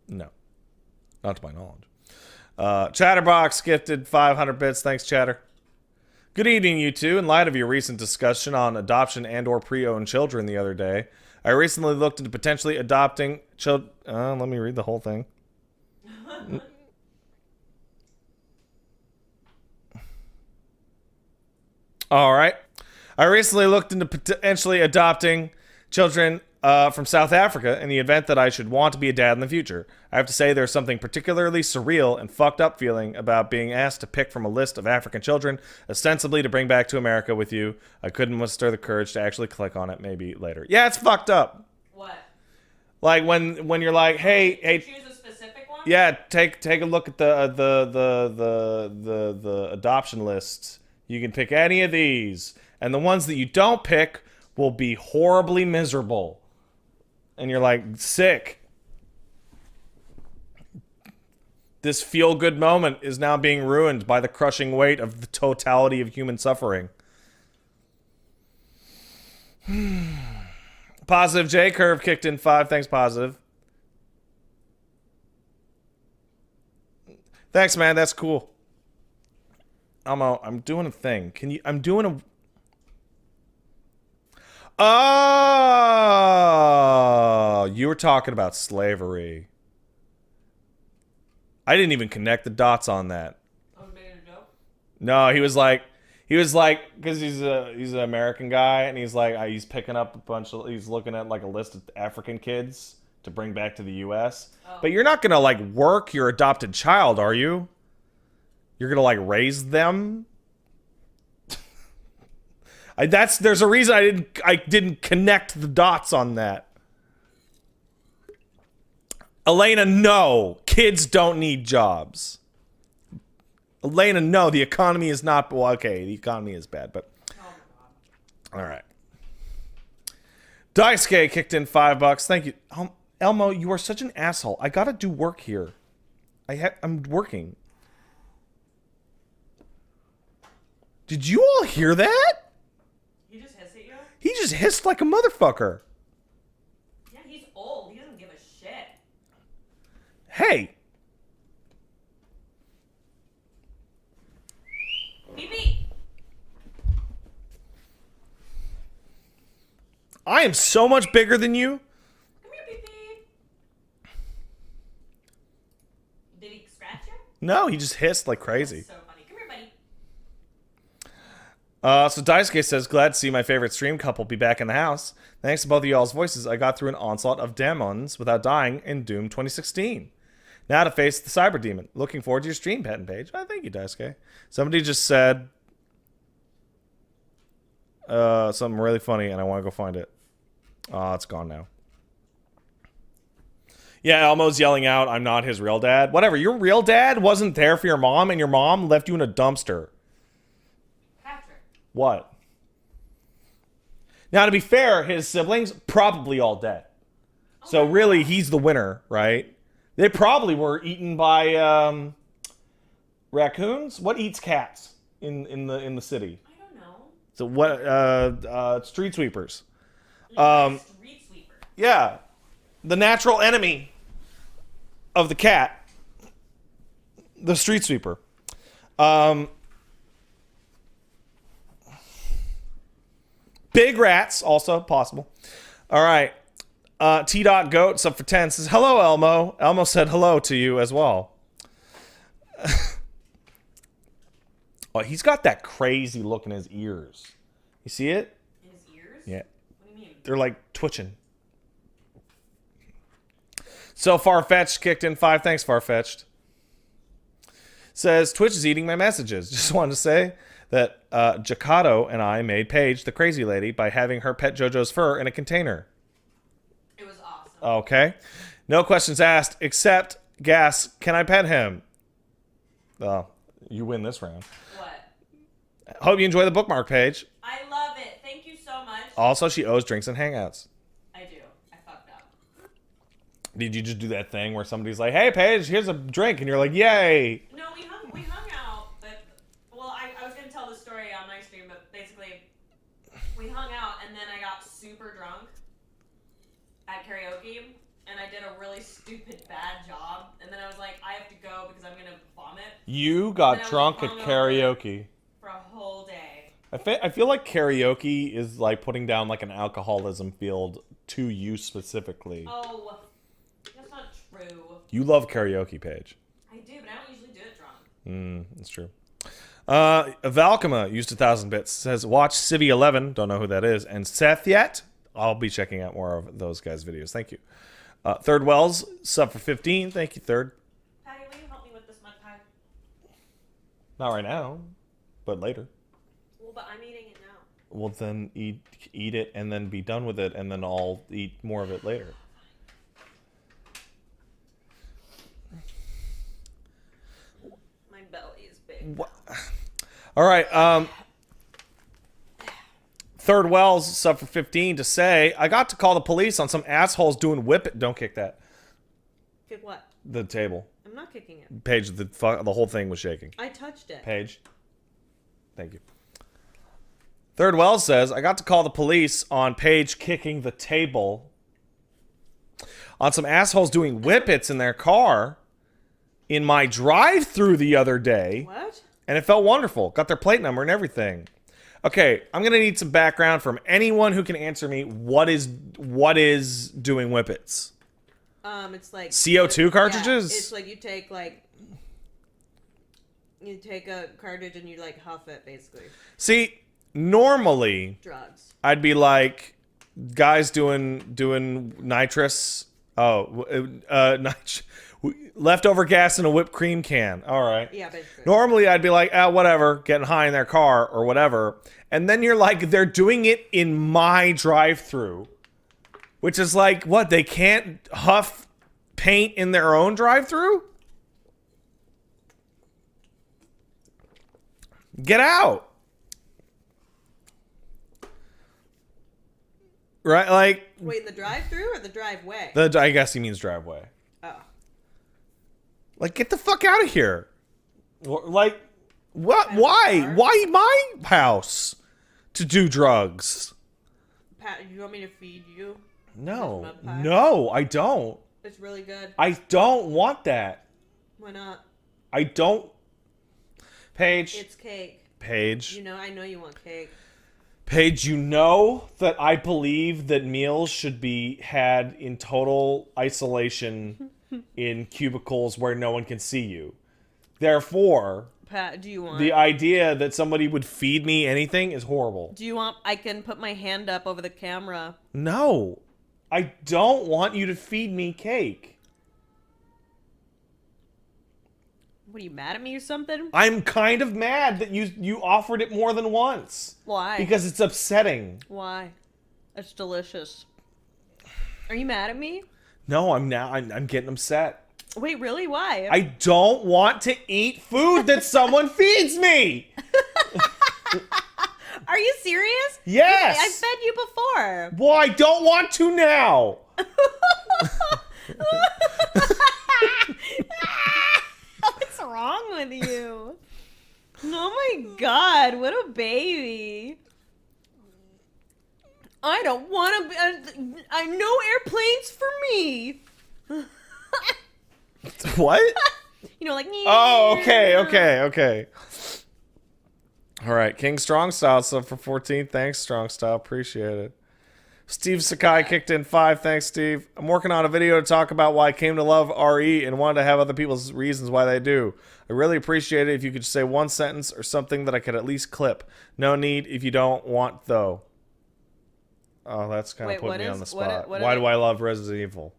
No, not to my knowledge. Chatterbox gifted 500 bits. Thanks, Chatter. Good evening, you two. In light of your recent discussion on adoption and/or pre-owned children the other day, I recently looked into potentially adopting children. Let me read the whole thing. All right. I recently looked into potentially adopting children from South Africa in the event that I should want to be a dad in the future. I have to say there's something particularly surreal and fucked up feeling about being asked to pick from a list of African children, ostensibly to bring back to America with you. I couldn't muster the courage to actually click on it, maybe later. Yeah, it's fucked up. What? Like when you're like, hey, choose a specific one? Yeah, take a look at the adoption lists. You can pick any of these, and the ones that you don't pick will be horribly miserable. And you're like, sick. This feel-good moment is now being ruined by the crushing weight of the totality of human suffering. Positive J Curve kicked in 5. Thanks, Positive. Thanks, man. That's cool. I'm doing a thing. I'm doing a... Oh, you were talking about slavery. I didn't even connect the dots on that. Oh, made a joke? No, he was like, because he's an American guy, and he's like, he's picking up he's looking at like a list of African kids to bring back to the U.S. Oh. But you're not gonna like work your adopted child, are you? You're gonna like raise them. There's a reason I didn't connect the dots on that. Elena, no. Kids don't need jobs. Elena, no. The economy is not... Well, okay, the economy is bad, but... Oh my God. All right. Daisuke kicked in $5. Thank you. Elmo, you are such an asshole. I gotta do work here. I'm working. Did you all hear that? He just hissed at you? He just hissed like a motherfucker. Yeah, he's old. He doesn't give a shit. Hey. Beep beep. I am so much bigger than you. Come here, beep beep. Did he scratch you? No, he just hissed like crazy. That's so funny. Come here, buddy. So Daisuke says, glad to see my favorite stream couple be back in the house. Thanks to both of y'all's voices, I got through an onslaught of demons without dying in Doom 2016. Now to face the cyber demon. Looking forward to your stream, Patton Page. Oh, thank you, Daisuke. Somebody just said something really funny, and I want to go find it. Oh, it's gone now. Yeah, Elmo's yelling out, I'm not his real dad. Whatever, your real dad wasn't there for your mom, and your mom left you in a dumpster. Patrick. What? Now, to be fair, his siblings probably all dead. So really, he's the winner, right? They probably were eaten by raccoons. What eats cats in the city? I don't know. So what? Street sweepers. Street sweeper. Yeah, the natural enemy of the cat, the street sweeper. Big rats, also possible. All right. T.Goat, sub for 10, says, hello, Elmo. Elmo said hello to you as well. Oh, he's got that crazy look in his ears. You see it? In his ears? Yeah. What do you mean? They're like twitching. So Farfetched kicked in 5. Thanks, Farfetched. Says, Twitch is eating my messages. Just wanted to say that Jacato and I made Paige the crazy lady by having her pet JoJo's fur in a container. It was awesome. Okay. No questions asked, except, Gas, can I pet him? Oh, you win this round. What? Hope you enjoy the bookmark page. I love it. Thank you so much. Also, she owes drinks and hangouts. I do. I fucked up. Did you just do that thing where somebody's like, hey, Paige, here's a drink, and you're like, yay. No, we hung out, but, well, I was going to tell the story on my stream, but basically, we hung out, and then I got super drunk at karaoke, and I did a really stupid bad job, and then I was like, I have to go because I'm going to vomit. You got drunk at karaoke. For a whole day. I feel like karaoke is like putting down like an alcoholism field to you specifically. Oh, that's not true. You love karaoke, Paige. I do, but I don't usually do it drunk. That's true. Valkama used 1,000 bits. Says, watch Civi 11. Don't know who that is. And Seth yet? I'll be checking out more of those guys' videos. Thank you. Third Wells, sub for 15. Thank you, Third. Patty, will you help me with this mud pie? Not right now, but later. Well, but I'm eating it now. Well, then eat it and then be done with it, and then I'll eat more of it later. My belly is big. What? All right. Third Wells, sub for 15, to say, I got to call the police on some assholes doing whip it. Don't kick that. Kick what? The table. I'm not kicking it. Paige, the whole thing was shaking. I touched it. Paige. Thank you. Third Wells says, I got to call the police on Paige kicking the table on some assholes doing whippets in their car in my drive-through the other day. What? And it felt wonderful. Got their plate number and everything. Okay, I'm going to need some background from anyone who can answer me what is doing whippets. It's like CO2 cartridges? Yeah, it's like you take a cartridge and you like huff it basically. See, normally Drugs. I'd be like guys doing nitrous. Leftover gas in a whipped cream can. All right. Yeah, basically. Normally I'd be like, whatever, getting high in their car or whatever. And then you're like, they're doing it in my drive-through. Which is like, what, they can't huff paint in their own drive-through? Get out. Right, like... Wait, in the drive-through or the driveway? I guess he means driveway. Oh. Like, get the fuck out of here. Like, what? Kind of Why? bizarre. Why my house to do drugs? Pat, you want me to feed you? No. This mud pie? No, I don't. It's really good. I don't want that. Why not? I don't. Paige. It's cake. Paige. I know you want cake. Paige, you know that I believe that meals should be had in total isolation in cubicles where no one can see you. Therefore, Pat, do you want? The idea that somebody would feed me anything is horrible. Do you want? I can put my hand up over the camera. No. I don't want you to feed me cake. What, are you mad at me or something? I'm kind of mad that you offered it more than once. Why? Because it's upsetting. Why? It's delicious. Are you mad at me? No, I'm getting upset. Wait, really? Why? I don't want to eat food that someone feeds me. Are you serious? Yes. I fed you before. Well, I don't want to now. What's wrong with you? Oh my god, what a baby. I don't want to. I no airplanes for me. What? You know, like. Oh, okay. All right, King Strong Style sub for 14. Thanks, Strong Style. Appreciate it. Steve Sakai kicked in 5. Thanks, Steve. I'm working on a video to talk about why I came to love RE and wanted to have other people's reasons why they do. I really appreciate it if you could just say one sentence or something that I could at least clip. No need if you don't want, though. Oh, that's kind of put me on the spot. Why do I love Resident Evil?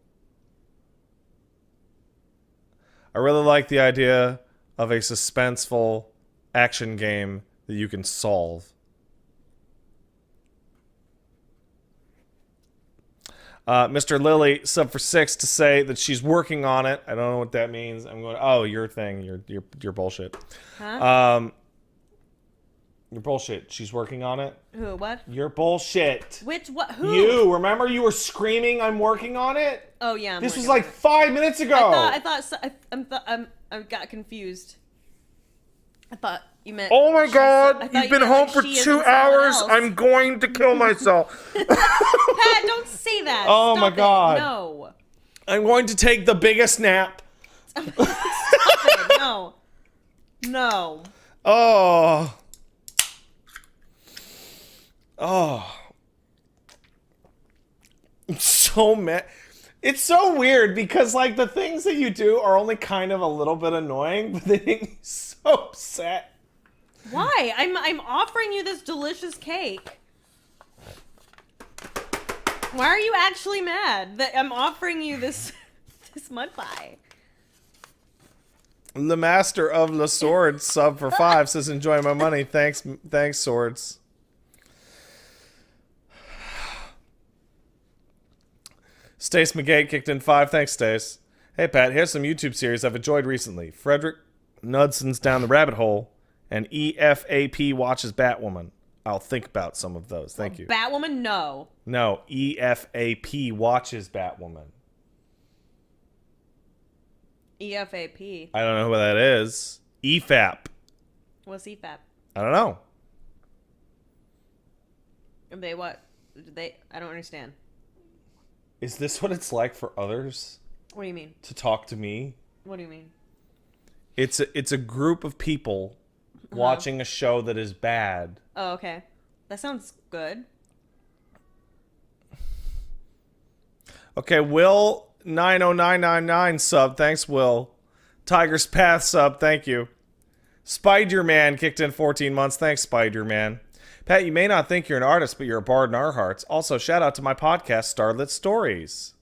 I really like the idea of a suspenseful action game that you can solve. Mr. Lily sub for 6 to say that she's working on it. I don't know what that means. I'm going, oh, your thing. Your bullshit. Huh? Your bullshit. She's working on it. Who? What? Your bullshit. Which? What? Who? You. Remember you were screaming, I'm working on it? Oh, yeah. This was like 5 minutes ago. I got confused. I thought you meant. Oh my god, you've been home for 2 hours. I'm going to kill myself. Pat, don't say that. Oh Stop my god. it. No. I'm going to take the biggest nap. Stop it. No. No. Oh. I'm so mad. It's so weird because, like, the things that you do are only kind of a little bit annoying, but they make me so upset. Why? I'm offering you this delicious cake. Why are you actually mad that I'm offering you this mud pie? The master of the swords sub for 5 says, enjoy my money. Thanks, swords. Stace McGate kicked in 5. Thanks, Stace. Hey, Pat, here's some YouTube series I've enjoyed recently. Frederick Nudson's Down the Rabbit Hole and EFAP Watches Batwoman. I'll think about some of those. Thank you. Batwoman? No. No, EFAP Watches Batwoman. EFAP. I don't know who that is. EFAP. What's EFAP? I don't know. They what? I don't understand. Is this what it's like for others? What do you mean? To talk to me? What do you mean? It's a group of people watching a show that is bad. Oh, okay. That sounds good. Okay, Will 90999 sub. Thanks, Will. Tiger's Path sub. Thank you. Spider-Man kicked in 14 months. Thanks, Spider-Man. Pat, you may not think you're an artist, but you're a bard in our hearts. Also, shout out to my podcast, Starlit Stories.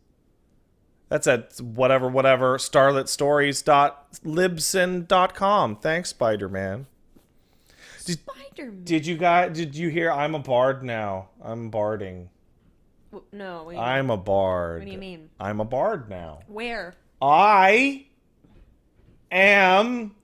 That's at whatever, starlitstories.libsyn.com. Thanks, Spider-Man. Spider-Man. Did you hear I'm a bard now? I'm barding. No, wait. I'm a bard. What do you mean? I'm a bard now. Where? I am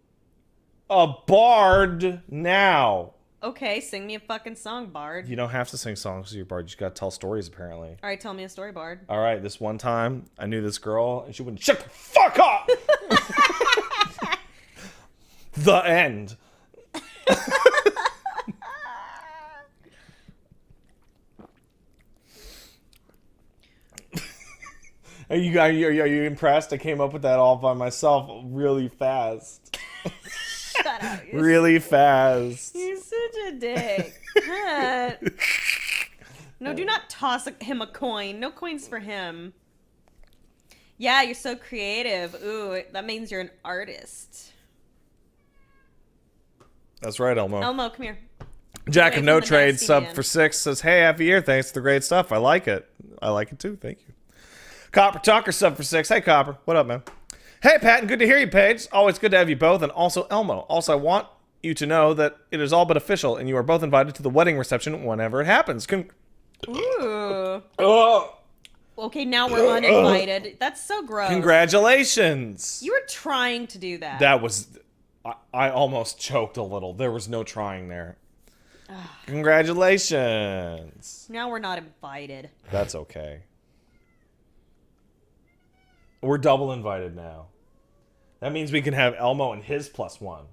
a bard now. Okay, sing me a fucking song, Bard. You don't have to sing songs to your bard. You just gotta tell stories, apparently. All right, tell me a story, Bard. All right, this one time, I knew this girl, and she wouldn't shut the fuck up! The end. Are you impressed? I came up with that all by myself really fast. Shut up. Really fast. You're such a dick. No, do not toss him a coin. No coins for him. Yeah, you're so creative. Ooh, that means you're an artist. That's right, Elmo. Elmo, come here. Jack Away of No from the Trade nasty sub man. for 6 says, "Hey, happy year. Thanks for the great stuff. I like it. I like it too. Thank you." Copper Talker sub for 6. Hey, Copper. What up, man? Hey, Pat, and good to hear you, Paige. Always good to have you both, and also Elmo. Also, I want you to know that it is all but official, and you are both invited to the wedding reception whenever it happens. Ooh. Oh, Okay, now we're uninvited. That's so gross. congratulations. You were trying to do that. That was... I almost choked a little. There was no trying there. Congratulations. Now we're not invited. That's okay. We're double invited now. That means we can have Elmo and his +1.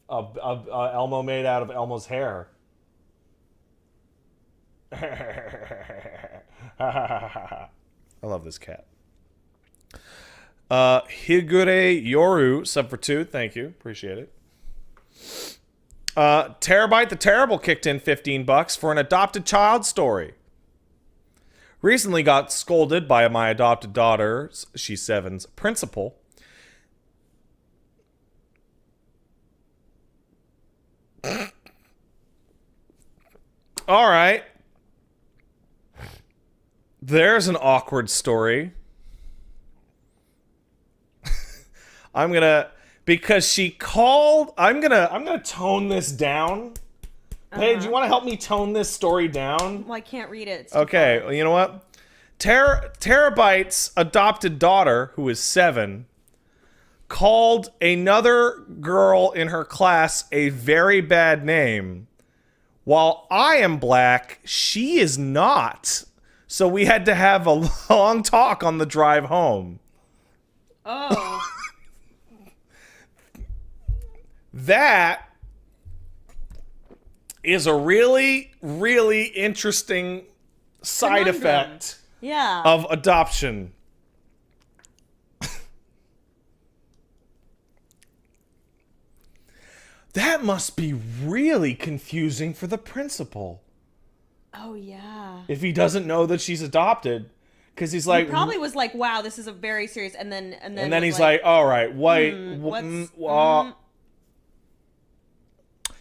Elmo made out of Elmo's hair. I love this cat. Higure Yoru, sub for 2. Thank you. Appreciate it. Terabyte the Terrible kicked in $15 for an adopted child story. Recently got scolded by my adopted daughter's, she's 7's, principal. All right. There's an awkward story. Because she called, I'm gonna tone this down. Paige, you want to help me tone this story down? Well, I can't read it. It's too Okay, far. well, you know what? Terabyte's adopted daughter, who is 7, called another girl in her class a very bad name. While I am black, she is not. So we had to have a long talk on the drive home. Oh. That is a really, really interesting side Conundrum. effect Yeah. of adoption. That must be really confusing for the principal Oh yeah. if he doesn't know that she's adopted, because he's like, He probably was like, "Wow, this is a very serious." And then and then was he's like, "All right, wait,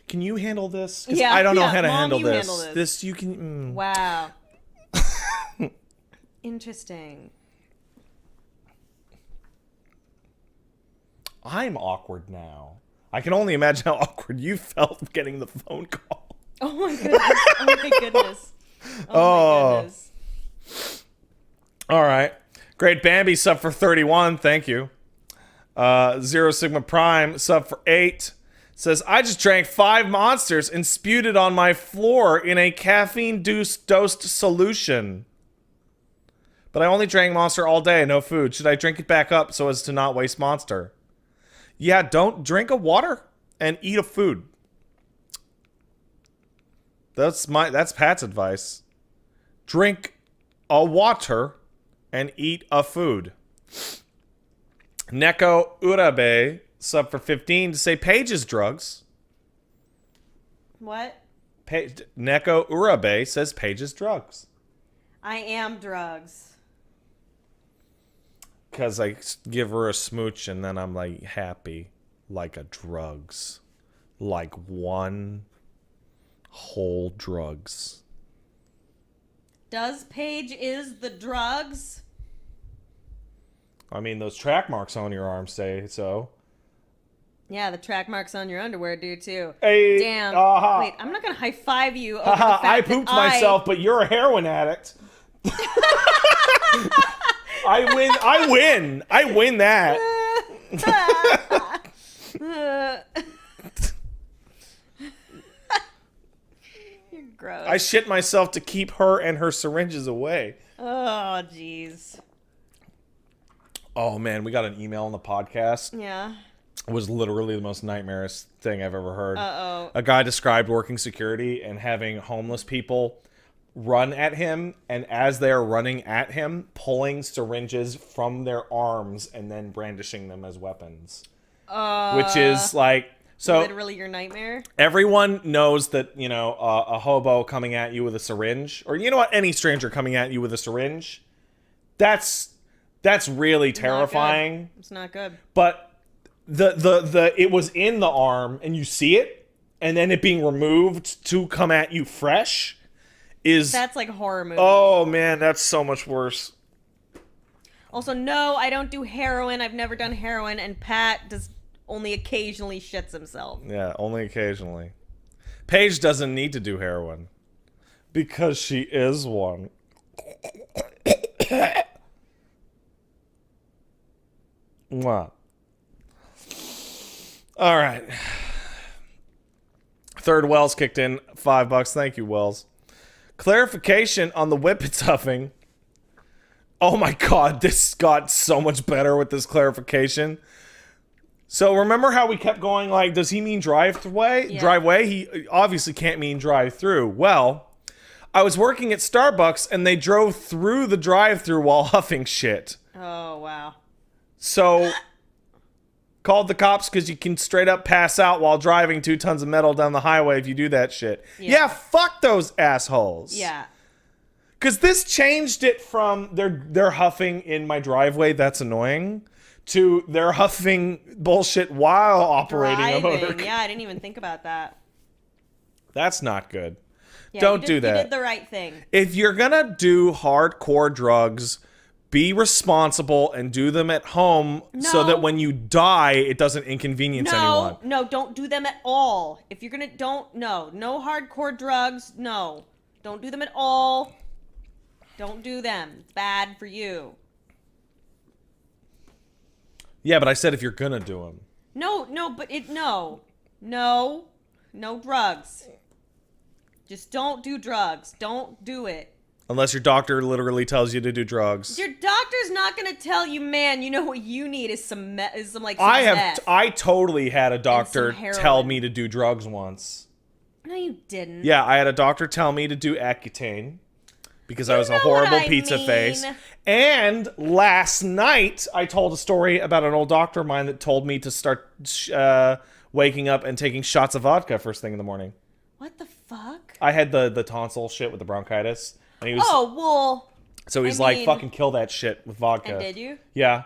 can you handle this? 'Cause Yeah, I don't know yeah, how to Mom, handle you this. handle this. This you can." Wow. Interesting. I'm awkward now. I can only imagine how awkward you felt getting the phone call. Oh my goodness. Oh my goodness. Oh. My goodness. All right. Great Bambi sub for 31. Thank you. Zero Sigma Prime sub for 8. Says, I just drank 5 monsters and spewed it on my floor in a caffeine-dosed solution. But I only drank Monster all day, no food. Should I drink it back up so as to not waste Monster? Yeah, don't drink a water and eat a food. That's Pat's advice. Drink a water and eat a food. Neko Urabe sub for 15 to say Paige's drugs. What? Neko Urabe says Paige's drugs. I am drugs. Because I give her a smooch and then I'm like happy. Like a drugs. Like one whole drugs. Does Paige is the drugs? I mean, those track marks on your arm say so. Yeah, the track marks on your underwear do too. Hey, Damn. Wait, I'm not gonna high five you over the fact I that pooped myself, but you're a heroin addict. I win that. You're gross. I shit myself to keep her and her syringes away. Oh, jeez. Oh man, we got an email on the podcast. Yeah. It was literally the most nightmarish thing I've ever heard. Uh-oh. A guy described working security and having homeless people run at him, and as they are running at him, pulling syringes from their arms and then brandishing them as weapons. Which is like, so literally your nightmare. everyone knows that, you know, a hobo coming at you with a syringe, or you know what, any stranger coming at you with a syringe, that's really terrifying. It's not good. But the it was in the arm and you see it, and then it being removed to come at you fresh is That's like horror movie. oh man, that's so much worse. Also, no, I don't do heroin. I've never done heroin, and Pat does only occasionally shits himself. Yeah, only occasionally. Paige doesn't need to do heroin because she is one. Mwah. All right. Third Wells kicked in $5. Thank you, Wells. Clarification on the whippets huffing. Oh my god, this got so much better with this clarification. So remember how we kept going like, does he mean driveway? Yeah. Driveway? He obviously can't mean drive-through. Well, I was working at Starbucks and they drove through the drive-through while huffing shit. Oh, wow. So called the cops because you can straight up pass out while driving 2 tons of metal down the highway if you do that shit. Yeah, fuck those assholes. Yeah. Because this changed it from they're huffing in my driveway, that's annoying, to they're huffing bullshit while operating a motor. Yeah, I didn't even think about that. That's not good. Yeah, Don't do that. You did the right thing. If you're gonna do hardcore drugs, be responsible and do them at home so that when you die, it doesn't inconvenience anyone. No, don't do them at all. If you're gonna, no hardcore drugs, no. Don't do them at all. Don't do them. It's bad for you. Yeah, but I said if you're gonna do them. No drugs. Just don't do drugs. Don't do it. Unless your doctor literally tells you to do drugs. Your doctor's not gonna tell you, man. You know what you need is some meth. I totally had a doctor heroin. tell me to do drugs once. No, you didn't. Yeah, I had a doctor tell me to do Accutane because I was a know horrible what I pizza mean. face. And last night, I told a story about an old doctor of mine that told me to start waking up and taking shots of vodka first thing in the morning. What the fuck? I had the tonsil shit with the bronchitis. And he was, Oh, well. so he's like, fucking kill that shit with vodka. And did you? Yeah.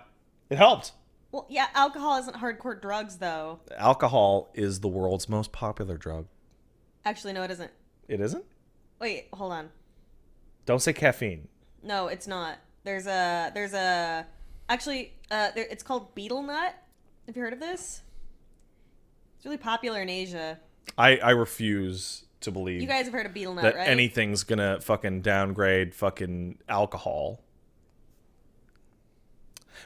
It helped. Well, yeah, alcohol isn't hardcore drugs, though. Alcohol is the world's most popular drug. Actually, no, it isn't. It isn't? Wait, hold on. Don't say caffeine. No, it's not. It's called betel nut. Have you heard of this? It's really popular in Asia. I refuse to believe You guys have heard of betel nut, that right? anything's gonna fucking downgrade fucking alcohol.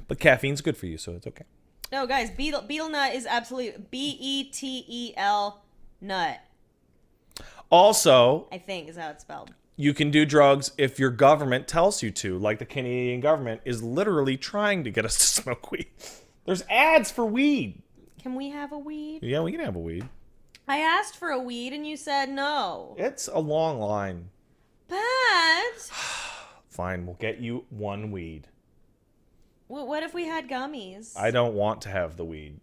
But caffeine's good for you, so it's okay. No, guys, betel nut is absolutely betel nut. Also, I think is how it's spelled. you can do drugs if your government tells you to, like the Canadian government is literally trying to get us to smoke weed. There's ads for weed. Can we have a weed? Yeah, we can have a weed. I asked for a weed and you said no. It's a long line. Pat! Fine, we'll get you one weed. What if we had gummies? I don't want to have the weed.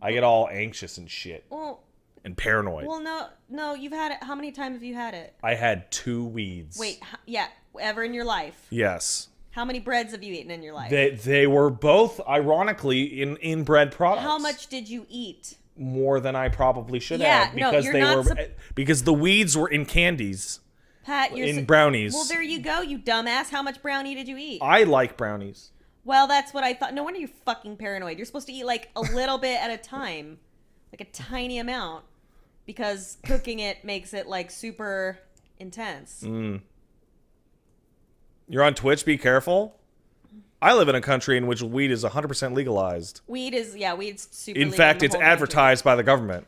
I get all anxious and shit. Well, And paranoid. well, no, you've had it. How many times have you had it? I had 2 weeds. Wait, yeah, ever in your life? Yes. How many breads have you eaten in your life? They were both, ironically, in bread products. How much did you eat? More than I probably should Yeah, have no, because you're they not were because the weeds were in candies, Pat, you're in brownies. Well, there you go, you dumbass. How much brownie did you eat? I like brownies. Well, that's what I thought. No wonder you're fucking paranoid. You're supposed to eat like a little bit at a time, like a tiny amount, because cooking it makes it like super intense. You're on Twitch. Be careful. I live in a country in which weed is 100% legalized. Weed's super. In legal fact, the it's whole country. advertised by the government.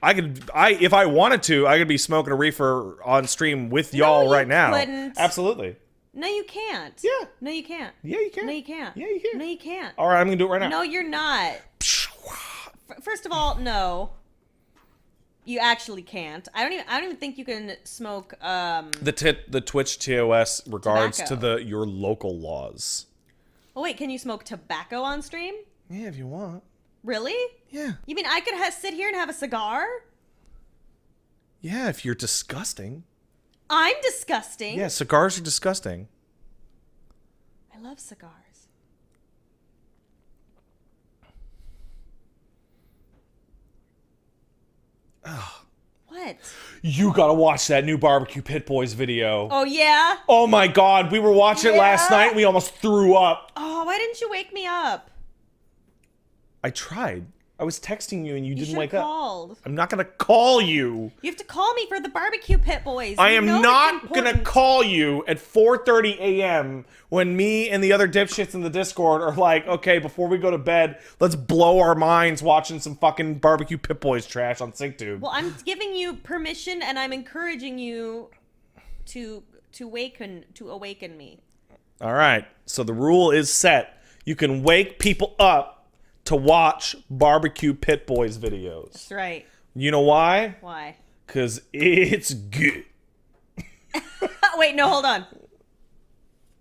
If I wanted to, I could be smoking a reefer on stream with y'all you right now. couldn't. Absolutely. No, you can't. Yeah. No, you can't. Yeah, you can. No, you can't. Yeah, you can. No, you can't. All right, I'm gonna do it right now. No, you're not. First of all, no. You actually can't. I don't even think you can smoke. The Twitch TOS regards Tobacco. to your local laws. Oh wait, can you smoke tobacco on stream? Yeah, if you want. Really? Yeah. You mean I could sit here and have a cigar? Yeah, if you're disgusting. I'm disgusting. Yeah, cigars are disgusting. I love cigars. What? You gotta watch that new Barbecue Pit Boys video. Oh, yeah? Oh my god, we were watching it last night and we almost threw up. Oh, why didn't you wake me up? I tried. I was texting you and you didn't wake called. up. I'm not gonna call you. You have to call me for the Barbecue Pit Boys. I am not gonna call you at 4:30 a.m. when me and the other dipshits in the Discord are like, okay, before we go to bed, let's blow our minds watching some fucking Barbecue Pit Boys trash on SyncTube. Well, I'm giving you permission and I'm encouraging you to awaken me. All right. So the rule is set. You can wake people up to watch Barbecue Pit Boys videos. That's right. You know why? Why? Because it's good. Wait, no, hold on.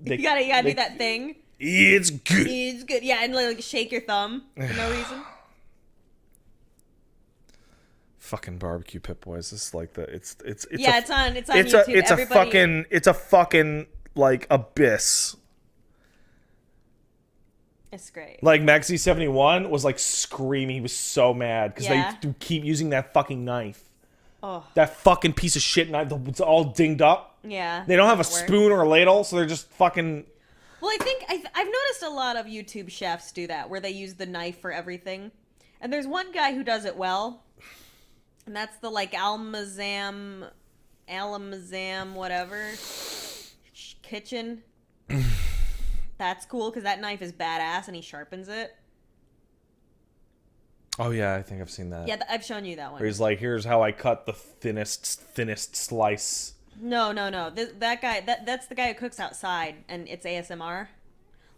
You gotta do that thing. It's good. It's good. Yeah, and like shake your thumb for no reason. Fucking Barbecue Pit Boys. This is like the it's yeah, it's on YouTube. It's a fucking like abyss. It's great. Like Maxi71 was like screaming. He was so mad because they keep using that fucking knife. Oh. That fucking piece of shit knife. It's all dinged up. Yeah. They don't have a spoon or a ladle, so they're just fucking. Well, I think I've noticed a lot of YouTube chefs do that, where they use the knife for everything. And there's one guy who does it well, and that's the like Almazam, whatever kitchen. That's cool because that knife is badass and he sharpens it. Oh yeah, I think I've seen that. Yeah, I've shown you that one. Where he's like, "Here's how I cut the thinnest slice." No. That guy, that's the guy who cooks outside, and it's ASMR.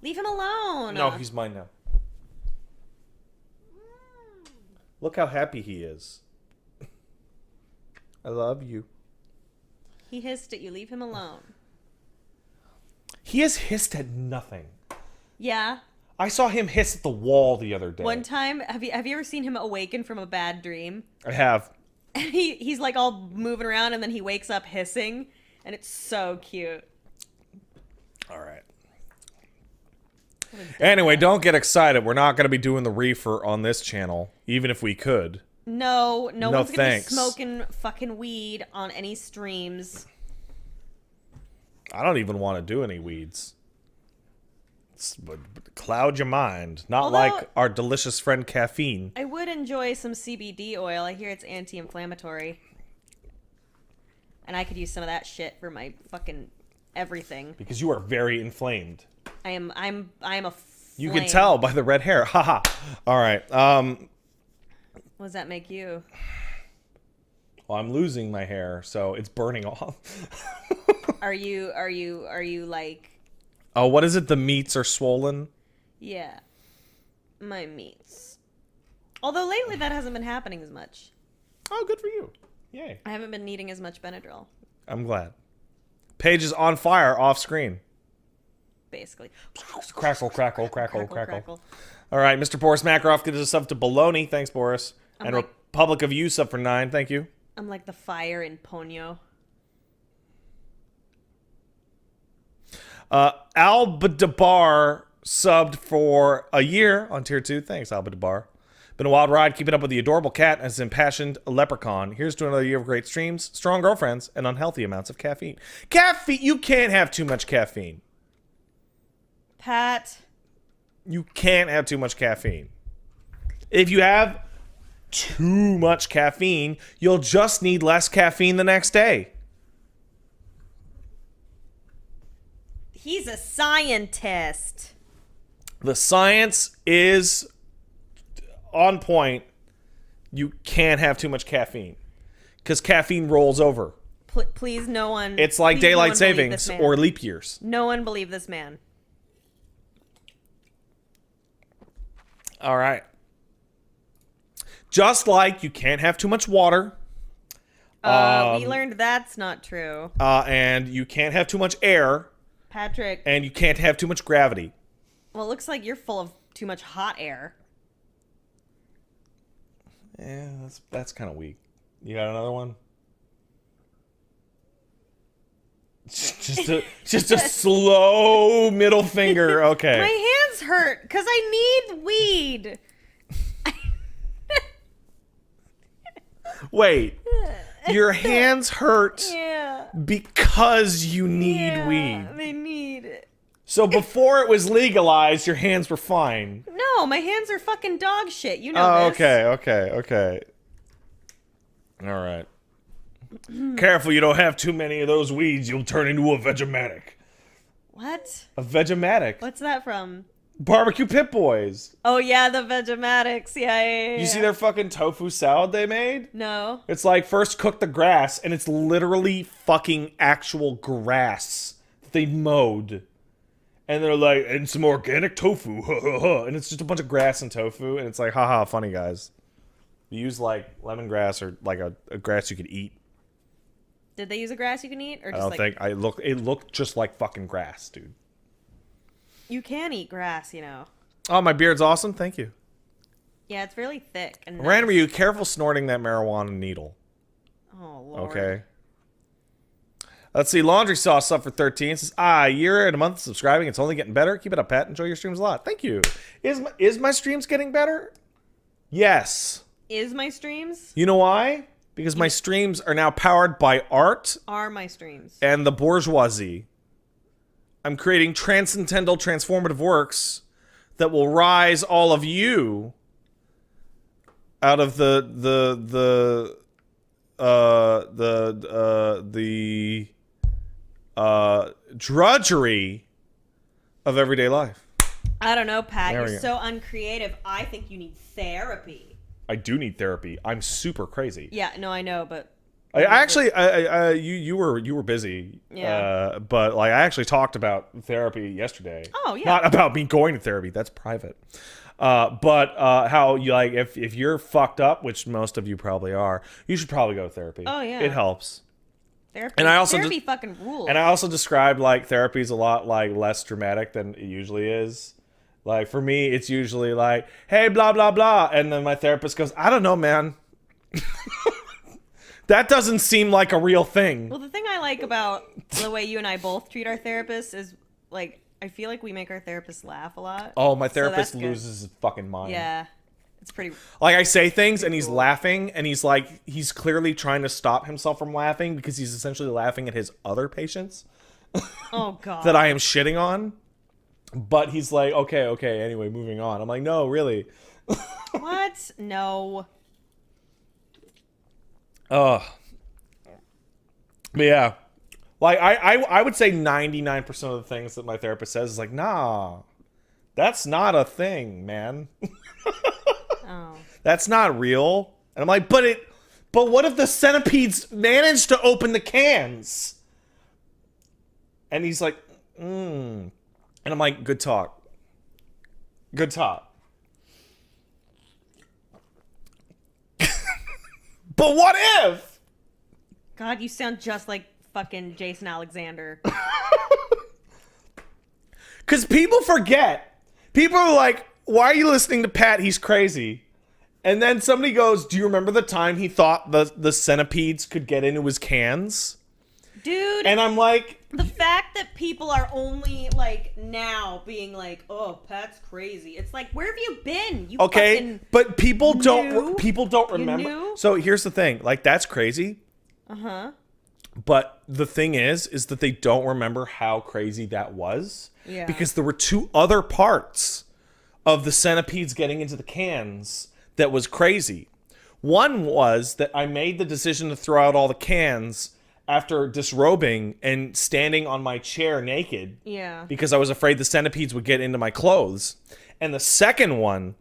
Leave him alone. No, he's mine now. Look how happy he is. I love you. He hissed at you. Leave him alone. He has hissed at nothing. Yeah. I saw him hiss at the wall the other day. One time, have you ever seen him awaken from a bad dream? I have. He's like all moving around and then he wakes up hissing, and it's so cute. All right. Anyway, don't get excited. We're not going to be doing the reefer on this channel, even if we could. No one's going to be thanks. smoking fucking weed on any streams. I don't even want to do any weeds. Cloud your mind. Not like our delicious friend caffeine. I would enjoy some CBD oil. I hear it's anti-inflammatory. And I could use some of that shit for my fucking everything. Because you are very inflamed. I'm a flame. You can tell by the red hair. Haha. All right. What does that make you? Well, I'm losing my hair, so it's burning off. Are you like? Oh, what is it? The meats are swollen? Yeah. My meats. Although lately that hasn't been happening as much. Oh, good for you. Yay. I haven't been needing as much Benadryl. I'm glad. Paige is on fire off screen. Basically. Crackle, crackle, crackle, crackle. All right, Mr. Boris Makaroff gives us up to baloney. Thanks, Boris. And like, Republic of You sub for 9. Thank you. I'm like the fire in Ponyo. Alba subbed for a year on tier 2. Thanks, Alba Debar. Been a wild ride keeping up with the adorable cat and his impassioned leprechaun. Here's to another year of great streams, strong girlfriends, and unhealthy amounts of caffeine. Caffeine! You can't have too much caffeine. Pat. You can't have too much caffeine. If you have too much caffeine, you'll just need less caffeine the next day. He's a scientist. The science is on point. You can't have too much caffeine because caffeine rolls over. Please, no one. It's like daylight savings or leap years. No one believe this man. All right. Just like you can't have too much water. We learned that's not true. And you can't have too much air. Patrick. And you can't have too much gravity. Well, it looks like you're full of too much hot air. Yeah, that's kind of weak. You got another one? Just a slow middle finger. Okay. My hands hurt because I need weed. Wait. Your hands hurt Yeah. because you need weed. They need it. So before it was legalized, your hands were fine. No, my hands are fucking dog shit. You know Oh, this. okay. All right. Careful you don't have too many of those weeds. You'll turn into a Vegematic. What? A Vegematic. What's that from? Barbecue Pit Boys. Oh, yeah, the Vegematics. Yeah. You see their fucking tofu salad they made? No. It's like first cook the grass, and it's literally fucking actual grass that they mowed. And they're like, and some organic tofu, and it's just a bunch of grass and tofu, and it's like, haha, funny guys. You use like lemongrass or like a grass you could eat. Did they use a grass you can eat, or I just don't like think it looked just like fucking grass, dude. you can eat grass, you know? Oh, my beard's awesome. Thank you. Yeah, it's really thick and nice. Random, are you careful snorting that marijuana needle? Oh Lord. Okay. Let's see. Laundry Sauce up for 13. Says, year and a month subscribing. It's only getting better. Keep it up, Pat. Enjoy your streams a lot. Thank you. Is my streams getting better? Yes. Is my streams? You know why? Because my streams are now powered by art Are my streams? and the bourgeoisie. I'm creating transcendental, transformative works that will rise all of you out of the drudgery of everyday life. I don't know, Pat. There we You're go. so uncreative. I think you need therapy. I do need therapy. I'm super crazy. Yeah, no, I know, but I actually, you were busy. Yeah. But like, I actually talked about therapy yesterday. Oh, yeah. Not about me going to therapy. That's private. But how you like if you're fucked up, which most of you probably are, you should probably go to therapy. Oh, yeah. It helps. therapy. And I also therapy fucking rules. And I also described like therapy is a lot like less dramatic than it usually is. Like for me, it's usually like, hey, blah, blah, blah. And then my therapist goes, I don't know, man. That doesn't seem like a real thing. Well, the thing I like about the way you and I both treat our therapists is like I feel like we make our therapists laugh a lot. Oh, my So therapist that's good. loses his fucking mind. Yeah. It's pretty Like I say things and he's cool. laughing and he's like, he's clearly trying to stop himself from laughing because he's essentially laughing at his other patients Oh god. that I am shitting on. But he's like, okay, anyway, moving on. I'm like, no, really. What? No. Ugh. But yeah. Like, I would say 99% of the things that my therapist says is like, nah, that's not a thing, man. Oh. That's not real. And I'm like, but what if the centipedes manage to open the cans? And he's like, And I'm like, good talk. Good talk. But what if? God, you sound just like fucking Jason Alexander. Because people forget. People are like, why are you listening to Pat? He's crazy. And then somebody goes, do you remember the time he thought the centipedes could get into his cans? Dude, And I'm like, the fact that people are only like now being like, "Oh, Pat's crazy." It's like, where have you been? You okay, fucking but people knew? don't remember. knew? So here's the thing, like that's crazy. Uh-huh. But the thing is that they don't remember how crazy that was. Yeah. Because there were two other parts of the centipedes getting into the cans that was crazy. One was that I made the decision to throw out all the cans after disrobing and standing on my chair naked. Yeah. Because I was afraid the centipedes would get into my clothes. And the second one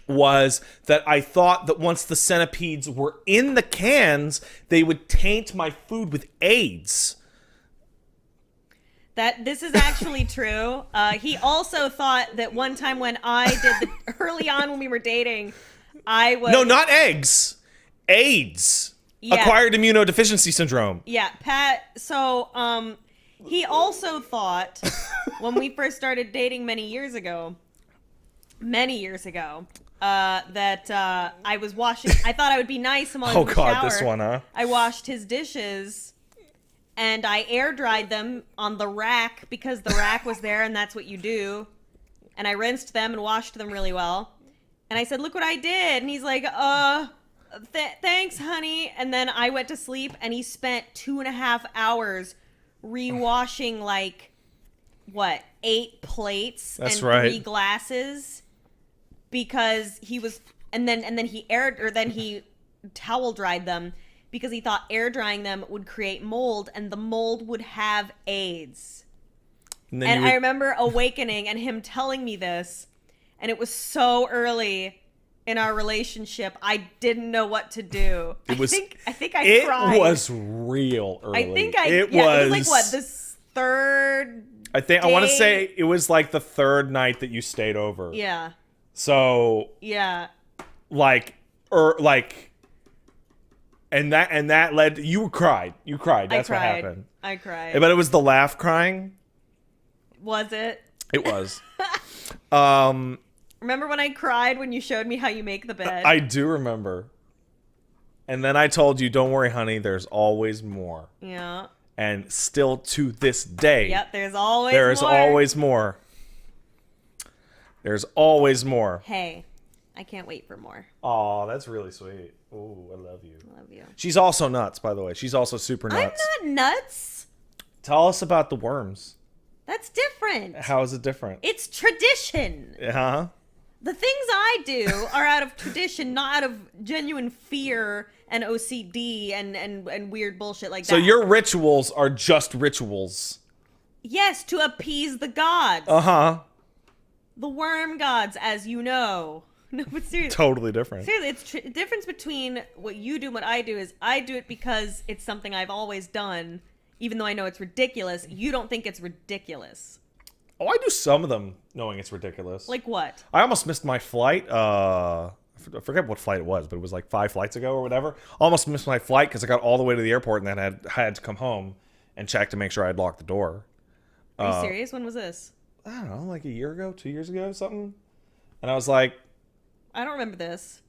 was that I thought that once the centipedes were in the cans, they would taint my food with AIDS. That this is actually true. He also thought that one time when I did the early on when we were dating, I was No, not eggs. AIDS. Yeah. Acquired immunodeficiency syndrome. Yeah, Pat. So, he also thought when we first started dating many years ago, that I was washing. I thought I would be nice and while I Oh was in the god, shower, this one, huh? I washed his dishes, and I air dried them on the rack because the rack was there, and that's what you do. And I rinsed them and washed them really well. And I said, "Look what I did." And he's like, Thanks, honey. And then I went to sleep, and he spent 2.5 hours rewashing like what 8 plates That's and right. 3 glasses because he was, and then he aired or then he towel dried them because he thought air drying them would create mold, and the mold would have AIDS. And And I remember awakening and him telling me this, and it was so early in our relationship, I didn't know what to do. I think I cried. It was real early. It was like what, this third I want to say it was like the third night that you stayed over. Yeah. So Yeah. And that led, you cried. That's what happened. I cried. But it was the laugh crying. Was it? It was. Remember when I cried when you showed me how you make the bed? I do remember. And then I told you, don't worry, honey, there's always more. Yeah. And still to this day. Yep, there's always more. There's always more. Hey, I can't wait for more. Aw, that's really sweet. Ooh, I love you. I love you. She's also nuts, by the way. She's also super nuts. I'm not nuts. Tell us about the worms. That's different. How is it different? It's tradition. Huh? The things I do are out of tradition, not out of genuine fear and OCD and weird bullshit like that. So your rituals are just rituals. Yes, to appease the gods. Uh-huh. The worm gods, as you know. No, but seriously. Totally different. Seriously, it's the difference between what you do and what I do is I do it because it's something I've always done, even though I know it's ridiculous. You don't think it's ridiculous. Oh, I do some of them knowing it's ridiculous. Like what? I almost missed my flight. I forget what flight it was, but it was like 5 flights ago or whatever. Almost missed my flight because I got all the way to the airport and then had to come home and check to make sure I'd locked the door. Are you serious? When was this? I don't know, like a year ago, 2 years ago, something. And I was like, I don't remember this.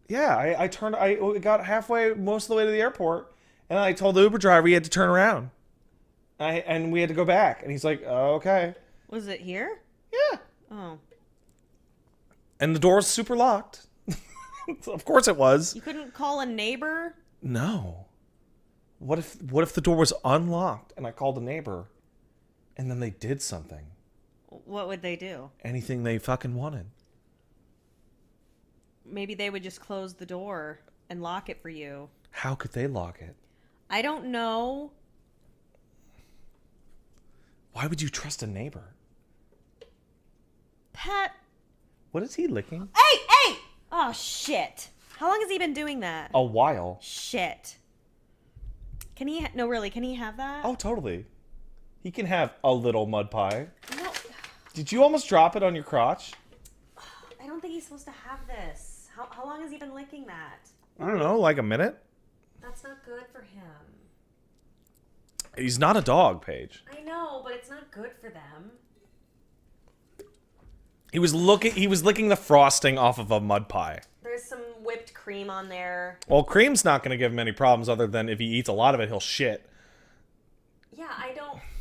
yeah, I got halfway, most of the way to the airport, and I told the Uber driver he had to turn around. And we had to go back. And he's like, oh, okay. Was it here? Yeah. Oh. And the door was super locked. Of course it was. You couldn't call a neighbor? No. What if the door was unlocked and I called a neighbor and then they did something? What would they do? Anything they fucking wanted. Maybe they would just close the door and lock it for you. How could they lock it? I don't know. Why would you trust a neighbor? Pat. What is he licking? Hey! Oh, shit. How long has he been doing that? A while. Shit. Can he... No, really, can he have that? Oh, totally. He can have a little mud pie. No. Did you almost drop it on your crotch? I don't think he's supposed to have this. How long has he been licking that? I don't know, like a minute? That's not good for him. He's not a dog, Paige. I know, but it's not good for them. He was licking the frosting off of a mud pie. There's some whipped cream on there. Well, cream's not going to give him any problems other than if he eats a lot of it, he'll shit. Yeah,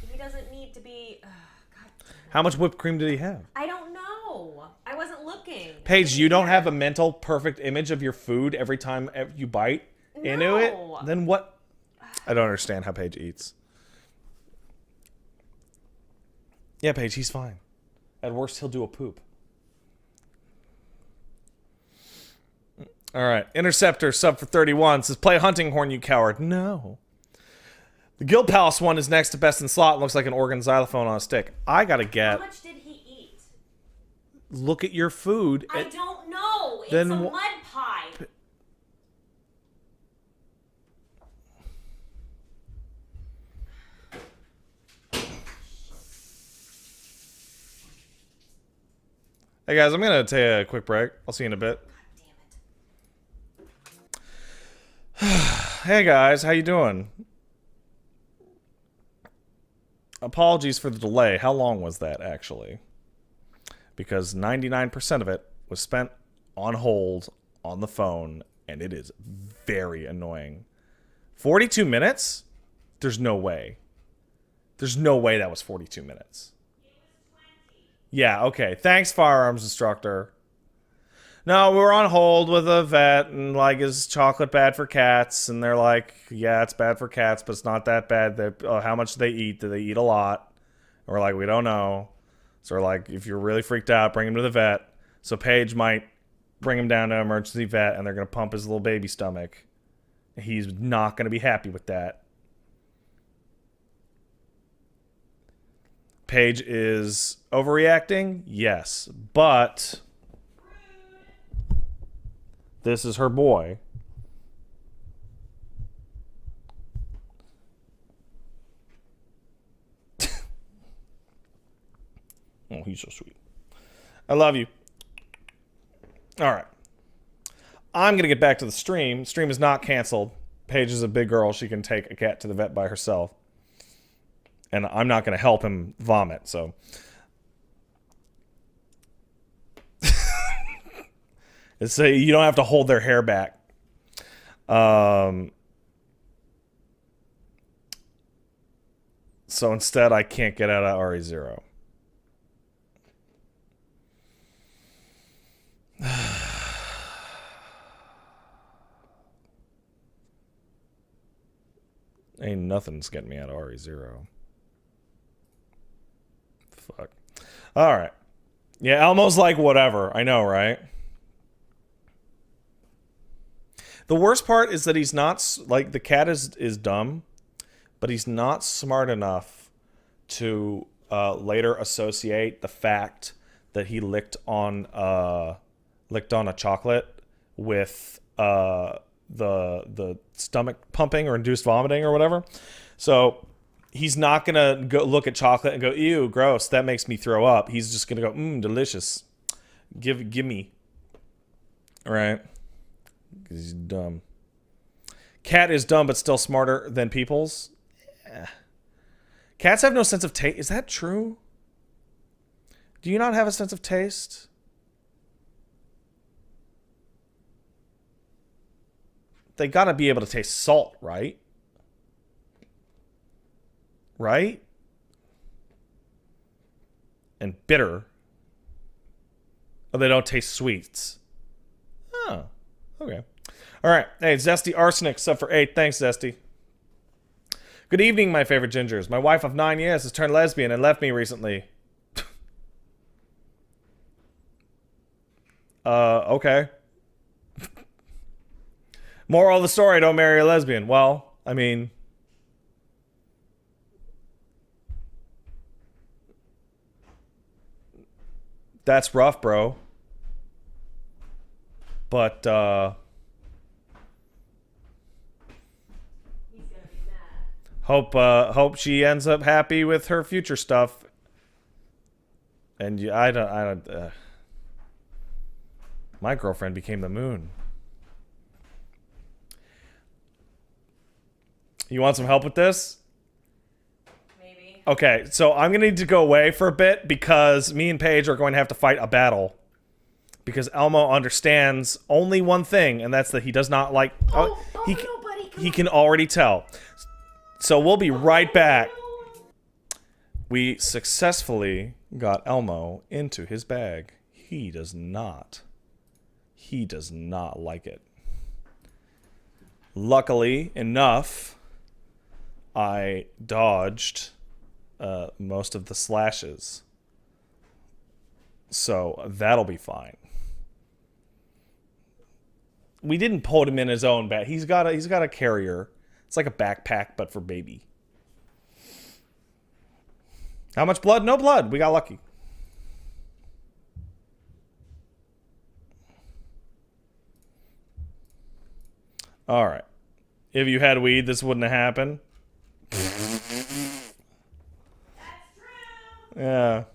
he doesn't need to be... God. How much whipped cream did he have? I don't know. I wasn't looking. Paige, you don't have a mental perfect image of your food every time you bite into it? Then what? I don't understand how Paige eats. Yeah, Paige, he's fine. At worst, he'll do a poop. All right. Interceptor, sub for 31, says, play Hunting Horn, you coward. No. The Guild Palace one is next to Best in Slot. It looks like an organ xylophone on a stick. I gotta get... How much did he eat? Look at your food. I don't know. It's Then a mud pie. Hey guys, I'm gonna take a quick break. I'll see you in a bit. Hey guys, how you doing? Apologies for the delay. How long was that actually? Because 99% of it was spent on hold on the phone, and it is very annoying. 42 minutes? There's no way. There's no way that was 42 minutes. Yeah, okay. Thanks, firearms instructor. No, we were on hold with a vet, and like, is chocolate bad for cats? And they're like, yeah, it's bad for cats, but it's not that bad. How much do they eat? Do they eat a lot? And we're like, we don't know. So we're like, if you're really freaked out, bring him to the vet. So Paige might bring him down to an emergency vet, and they're going to pump his little baby stomach. He's not going to be happy with that. Paige is overreacting? Yes. But this is her boy. Oh, he's so sweet. I love you. All right. I'm going to get back to the stream. Stream is not canceled. Paige is a big girl. She can take a cat to the vet by herself. And I'm not going to help him vomit, so. It's you don't have to hold their hair back. So instead, I can't get out of RE0. Ain't nothing's getting me out of RE0. Fuck. All right. Yeah, Elmo's like, whatever. I know, right? The worst part is that he's not, like, the cat is dumb, but he's not smart enough to later associate the fact that he licked on a chocolate with the stomach pumping or induced vomiting or whatever. So he's not gonna go look at chocolate and go, ew, gross, that makes me throw up. He's just gonna go, delicious. Give me. All right. Because he's dumb. Cat is dumb but still smarter than people's. Yeah. Cats have no sense of taste. Is that true? Do you not have a sense of taste? They gotta be able to taste salt, right? Right? And bitter. Oh, they don't taste sweets. Oh, okay. All right. Hey, Zesty Arsenic, sub for 8. Thanks, Zesty. Good evening, my favorite gingers. My wife of 9 years has turned lesbian and left me recently. Okay. Moral of the story, don't marry a lesbian. Well, I mean, that's rough, bro. But, He's gonna be mad. hope she ends up happy with her future stuff. And I don't, my girlfriend became the moon. You want some help with this? Maybe. Okay, so I'm going to need to go away for a bit because me and Paige are going to have to fight a battle. Because Elmo understands only one thing, and that's that he does not like... No, buddy, he can already tell. So we'll be right back. We successfully got Elmo into his bag. He does not. He does not like it. Luckily enough, I dodged most of the slashes. So that'll be fine. We didn't put him in his own bag. He's got a carrier. It's like a backpack, but for baby. How much blood? No blood. We got lucky. All right. If you had weed, this wouldn't have happened. That's true. Yeah.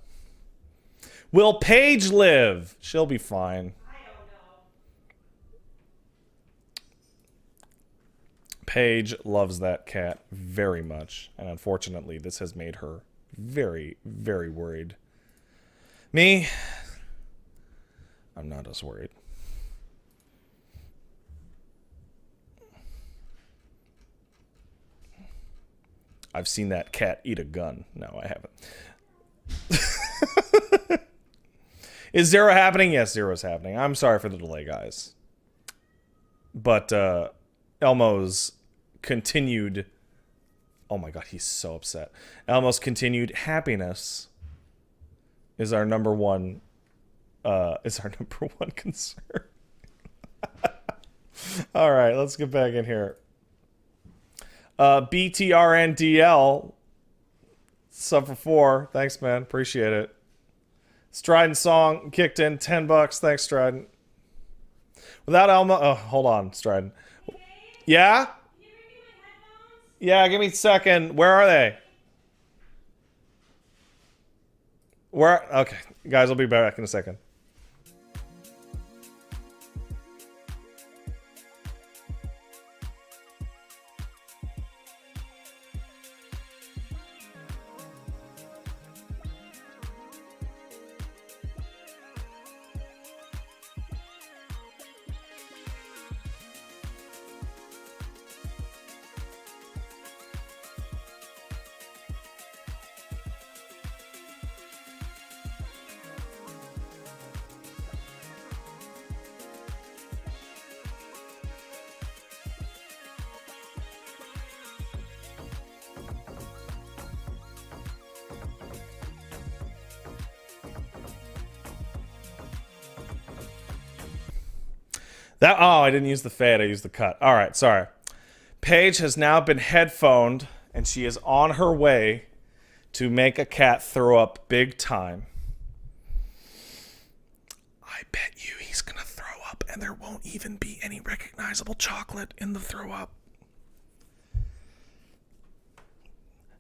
Will Paige live? She'll be fine. I don't know. Paige loves that cat very much, and unfortunately, this has made her very, very worried. Me, I'm not as worried. I've seen that cat eat a gun. No, I haven't. Is zero happening? Yes, zero's happening. I'm sorry for the delay, guys. But Elmo's continued... Oh my god, he's so upset. Elmo's continued happiness is our number one concern. All right, let's get back in here. BTRNDL sub for 4. Thanks, man. Appreciate it. Strident Song kicked in $10. Thanks, Strident. Without Elmo... Oh, hold on, Strident. Yeah? Yeah, give me a second. Where are they? Where? Okay, guys, I'll be back in a second. I didn't use the fade, I used the cut. All right, sorry. Paige has now been headphoned, and she is on her way to make a cat throw up big time. I bet you he's gonna throw up, and there won't even be any recognizable chocolate in the throw up.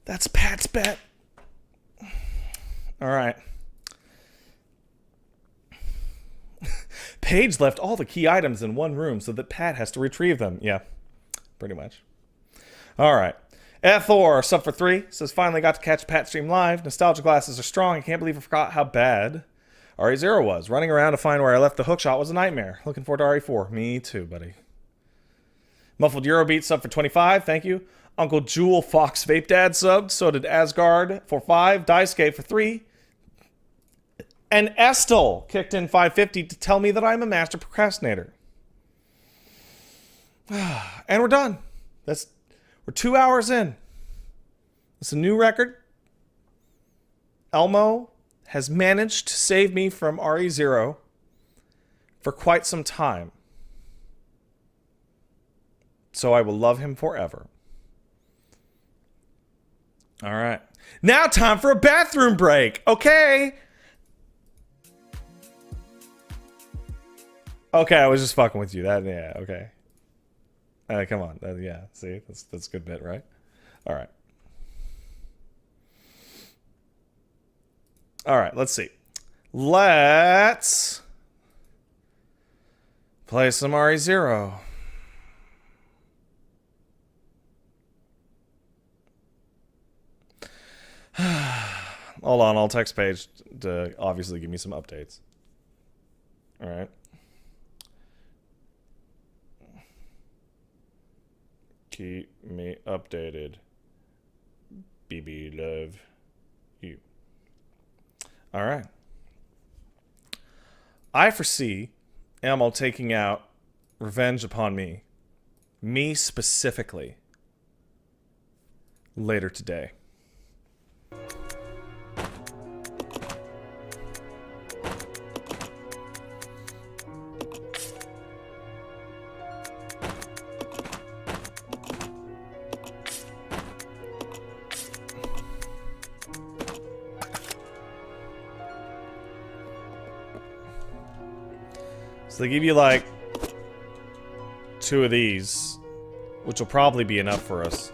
That's Pat's bet. All right. Paige left all the key items in one room so that Pat has to retrieve them. Yeah, pretty much. All right. Ethor, sub for 3, says, finally got to catch Pat stream live. Nostalgia glasses are strong. I can't believe I forgot how bad RE0 was. Running around to find where I left the hookshot was a nightmare. Looking forward to RE4. Me too, buddy. Muffled Eurobeat, sub for 25. Thank you. Uncle Jewel Fox Vape Dad subbed. So did Asgard for 5. Dicecape for 3. And Estel kicked in 550 to tell me that I'm a master procrastinator. And we're done. We're 2 hours in. It's a new record. Elmo has managed to save me from RE0 for quite some time. So I will love him forever. All right. Now time for a bathroom break. Okay. Okay, I was just fucking with you. Yeah, okay. Come on. Yeah, see? That's a good bit, right? All right. All right, let's see. Let's play some RE0. Hold on, I'll text Paige to obviously give me some updates. All right. Keep me updated. BB love you. All right. I foresee Elmo taking out revenge upon me. Me specifically. Later today. So they give you like 2 of these, which will probably be enough for us.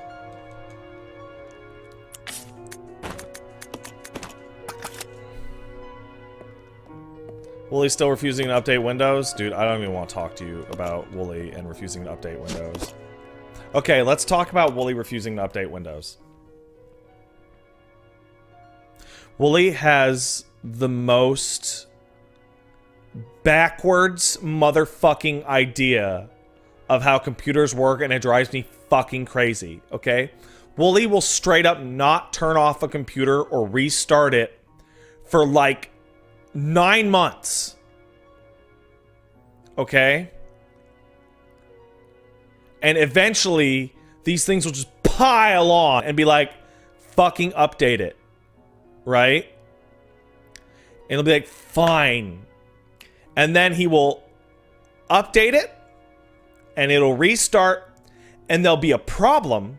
Woolie's still refusing to update Windows? Dude, I don't even want to talk to you about Woolie and refusing to update Windows. Okay, let's talk about Woolie refusing to update Windows. Woolie has the most backwards motherfucking idea of how computers work, and it drives me fucking crazy, okay? Woolie will straight up not turn off a computer or restart it for like 9 months. Okay? And eventually, these things will just pile on and be like, fucking update it. Right? And it'll be like, fine. And then he will update it, and it'll restart, and there'll be a problem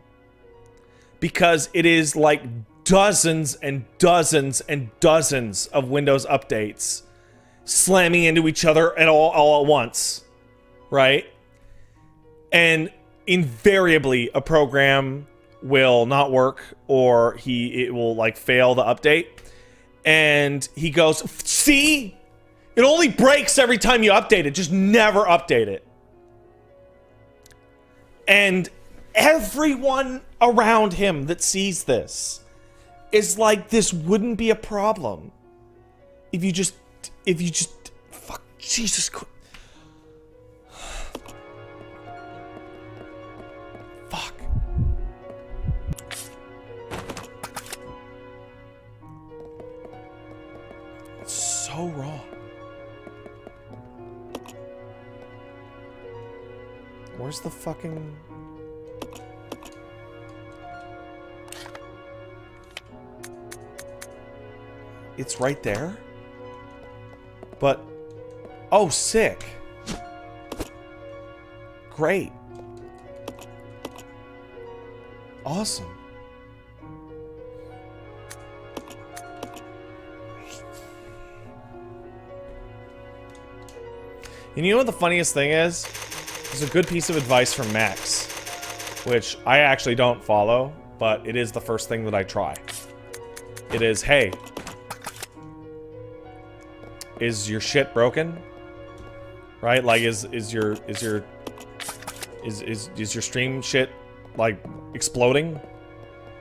because it is like dozens and dozens and dozens of Windows updates slamming into each other all at once, right? And invariably a program will not work, or it will like fail the update, and he goes, see? It only breaks every time you update it. Just never update it. And everyone around him that sees this is like, this wouldn't be a problem if you just fuck, Jesus Christ. Fuck. It's so wrong. Where's the fucking... It's right there? But... Oh, sick. Great. Awesome. And you know what the funniest thing is? It's a good piece of advice from Max, which I actually don't follow, but it is the first thing that I try. It is, hey, is your shit broken? Right? Like, is your stream shit like exploding?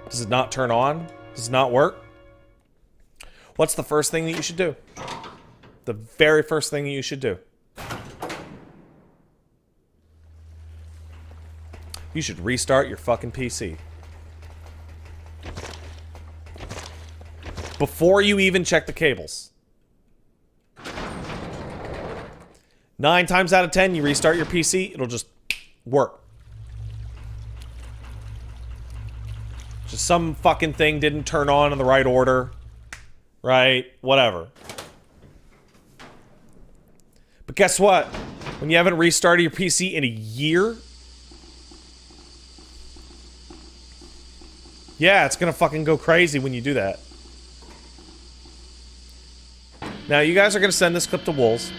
Does it not turn on? Does it not work? What's the first thing that you should do? The very first thing that you should do. You should restart your fucking PC. Before you even check the cables. 9 times out of 10, you restart your PC, it'll just work. Just some fucking thing didn't turn on in the right order. Right? Whatever. But guess what? When you haven't restarted your PC in a year... Yeah, it's gonna fucking go crazy when you do that. Now, you guys are gonna send this clip to Wolves.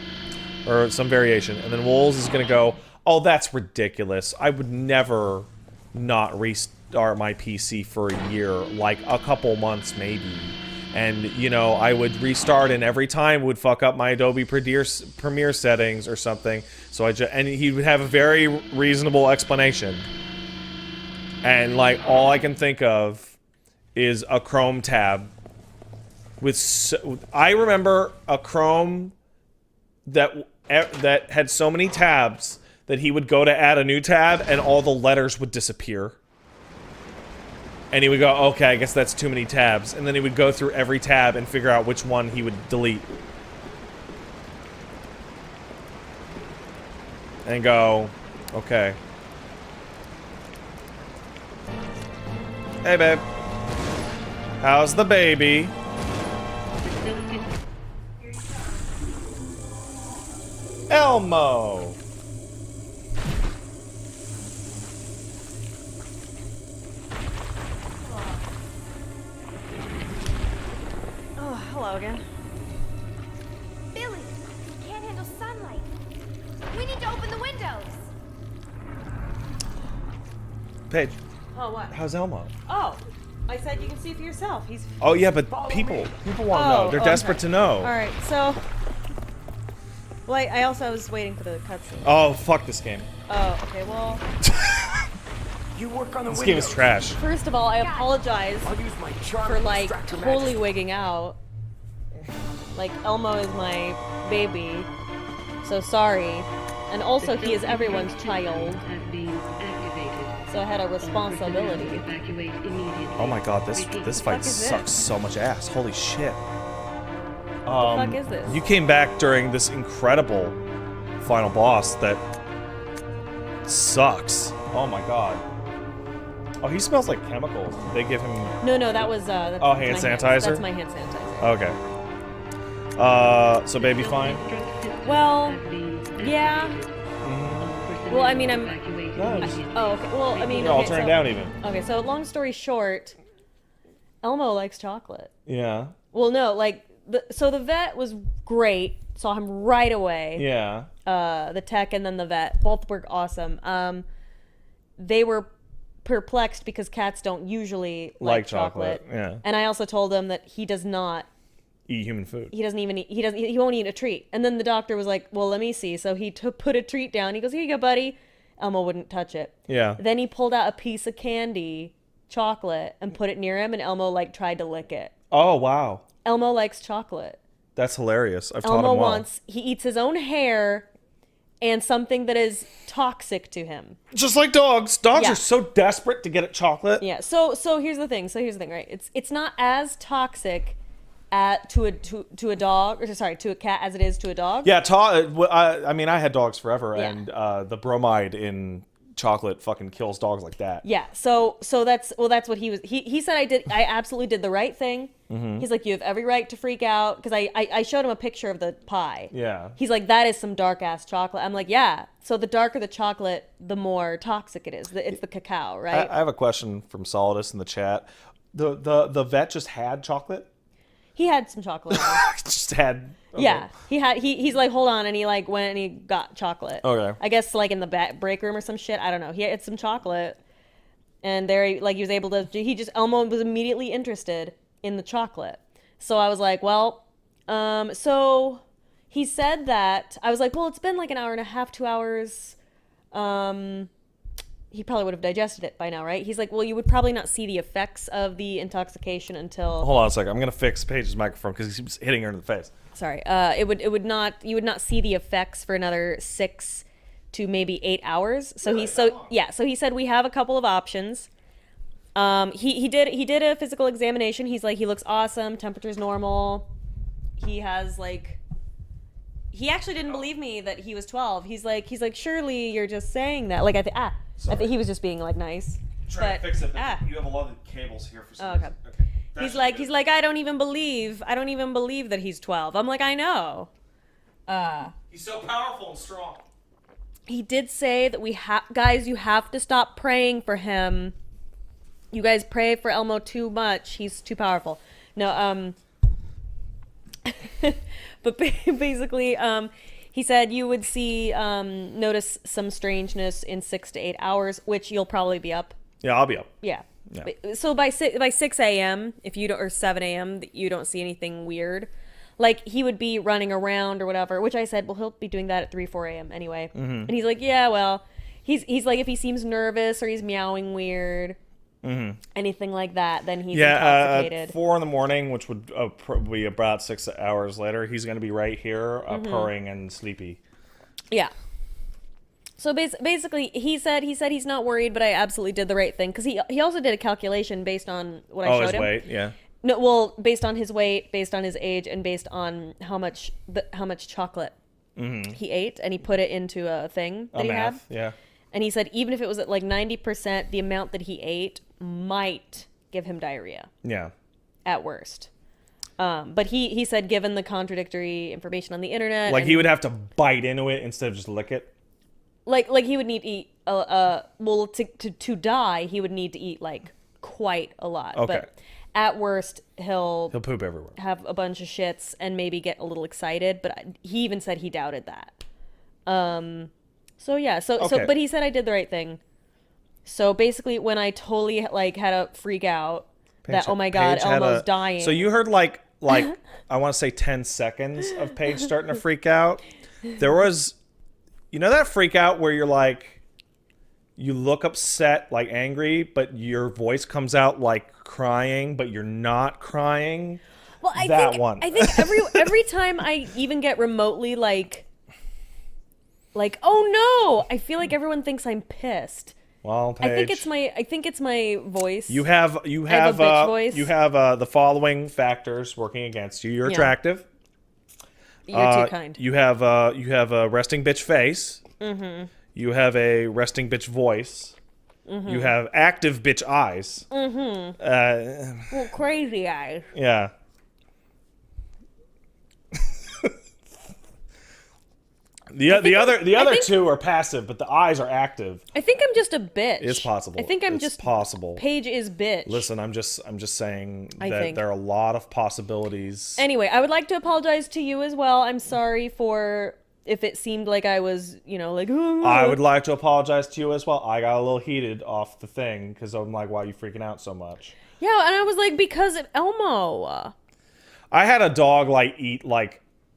Or some variation. And then Wolves is gonna go, oh, that's ridiculous. I would never not restart my PC for a year. Like, a couple months, maybe. And, you know, I would restart, and every time would fuck up my Adobe Premiere settings or something. So and he would have a very reasonable explanation. And, like, all I can think of is a Chrome tab. I remember a Chrome that had so many tabs that he would go to add a new tab and all the letters would disappear. And he would go, okay, I guess that's too many tabs. And then he would go through every tab and figure out which one he would delete. And go, okay. Hey, babe. How's the baby? Elmo! Oh, hello again. Billy, we can't handle sunlight. We need to open the windows. Paige, Oh, what? how's Elmo? Oh, I said you can see for yourself. He's... Oh, yeah, but people want to know. They're desperate to know. Alright, so... Well, I also was waiting for the cutscene. Oh, fuck this game. Oh, okay, well... You work on the This game is trash. First of all, I apologize I'll use my charm for, to like, distract Her totally Majesty. wigging out. Like, Elmo is my baby. So sorry. And also, he is everyone's child. So I had a responsibility. Oh my god, this fight is sucks this? so much ass. Holy shit. What the fuck is this? You came back during this incredible final boss that sucks. Oh my god. Oh, he smells like chemicals. Did they give him... No, that was that's Oh, hand my sanitizer? That's my hand sanitizer. Okay. So baby fine? Well, yeah. Well, I mean, Nice. oh, okay. Well, I mean, Yeah, I'll okay, turn it so- down even. Okay, so long story short, Elmo likes chocolate. Yeah. Well, no, like, so the vet was great. Saw him right away. Yeah. The tech and then the vet, both were awesome. They were perplexed because cats don't usually like chocolate. Yeah. And I also told them that he does not. Eat human food. He doesn't even eat. He won't eat a treat. And then the doctor was like, "Well, let me see." So he put a treat down. He goes, "Here you go, buddy." Elmo wouldn't touch it. Yeah. Then he pulled out a piece of candy, chocolate, and put it near him, and Elmo like tried to lick it. Oh, wow. Elmo likes chocolate. That's hilarious. I've taught Elmo him well. he eats his own hair and something that is toxic to him. Just like dogs. Dogs Yeah. are so desperate to get at chocolate. Yeah. So here's the thing. Right? It's not as toxic to a dog, or sorry, to a cat as it is to a dog. Yeah, I mean, I had dogs forever, Yeah. and the bromide in chocolate fucking kills dogs like that. Yeah. So that's what he was. He said I absolutely did the right thing. Mm-hmm. He's like, you have every right to freak out, because I showed him a picture of the pie. Yeah. He's like, that is some dark ass chocolate. I'm like, yeah. So the darker the chocolate, the more toxic it is. It's the cacao, right? I have a question from Solidus in the chat. The vet just had chocolate? He had some chocolate. Just had... Okay. Yeah, he's like, hold on, and he like went and he got chocolate. Okay. I guess like in the break room or some shit. I don't know. He had some chocolate, and there like he was able to. Elmo was immediately interested in the chocolate. So I was like, well, so he said that. I was like, well, it's been like an hour and a half, 2 hours. He probably would have digested it by now, right? He's like, well, you would probably not see the effects of the intoxication until. Hold on a second. I'm going to fix Paige's microphone because he keeps hitting her in the face. Sorry. You would not see the effects for another 6 to maybe 8 hours. So he said we have a couple of options. He did a physical examination. He's like, he looks awesome. Temperature's normal. He has like. He actually didn't believe me that he was 12. He's like, surely you're just saying that. Like I think he was just being like nice. Try to fix it, but ah. you have a lot of cables here for some Oh, okay. reason. Okay. He's like, I don't even believe that he's 12. I'm like, I know. He's so powerful and strong. He did say that guys, you have to stop praying for him. You guys pray for Elmo too much. He's too powerful. No, but basically, he said you would notice some strangeness in 6 to 8 hours, which you'll probably be up. Yeah, I'll be up. Yeah. Yeah. So by 6 a.m., if you don't, or 7 a.m., you don't see anything weird. Like, he would be running around or whatever, which I said, well, he'll be doing that at 3, 4 a.m. anyway. Mm-hmm. And he's like, yeah, well, he's like, if he seems nervous or he's meowing weird, anything like that, then he's intoxicated. 4 in the morning, which would be about 6 hours later, he's going to be right here, purring and sleepy. Yeah. So basically, he said he's not worried, but I absolutely did the right thing, because he also did a calculation based on what I showed him. Weight, yeah. No, well, based on his weight, based on his age, and based on how much chocolate he ate, and he put it into a thing that he had. Yeah. And he said even if it was at like 90%, the amount that he ate might give him diarrhea. Yeah. At worst. But he said, given the contradictory information on the internet, Like, he would have to bite into it instead of just lick it. Like he would need to eat to die, he would need to eat like quite a lot. Okay. But at worst, he'll poop everywhere. Have a bunch of shits and maybe get a little excited, but he even said he doubted that. So yeah, Okay. but he said I did the right thing. So basically, when I totally like had a freak out that, oh my god, Elmo's dying. So you heard like I want to say 10 seconds of Paige starting to freak out. There was, you know, that freak out where you're like, you look upset, like angry, but your voice comes out like crying, but you're not crying. Well, I think every time I even get remotely like, oh no, I feel like everyone thinks I'm pissed. Well, Paige, I think it's my voice. You have I have a bitch voice. You have the following factors working against you. You're attractive. You're too kind. You have a resting bitch face. Mm-hmm. You have a resting bitch voice. Mm-hmm. You have active bitch eyes. Mm-hmm. Well, crazy eyes. Yeah. The other two are passive, but the eyes are active. I think I'm just a bitch. It's possible. I think I'm it's just possible. Paige is bitch. Listen, I'm just saying that there are a lot of possibilities. Anyway, I would like to apologize to you as well. I'm sorry for if it seemed like I was, like. I would like to apologize to you as well. I got a little heated off the thing because I'm like, why are you freaking out so much? Yeah, and I was like, because of Elmo. I had a dog eat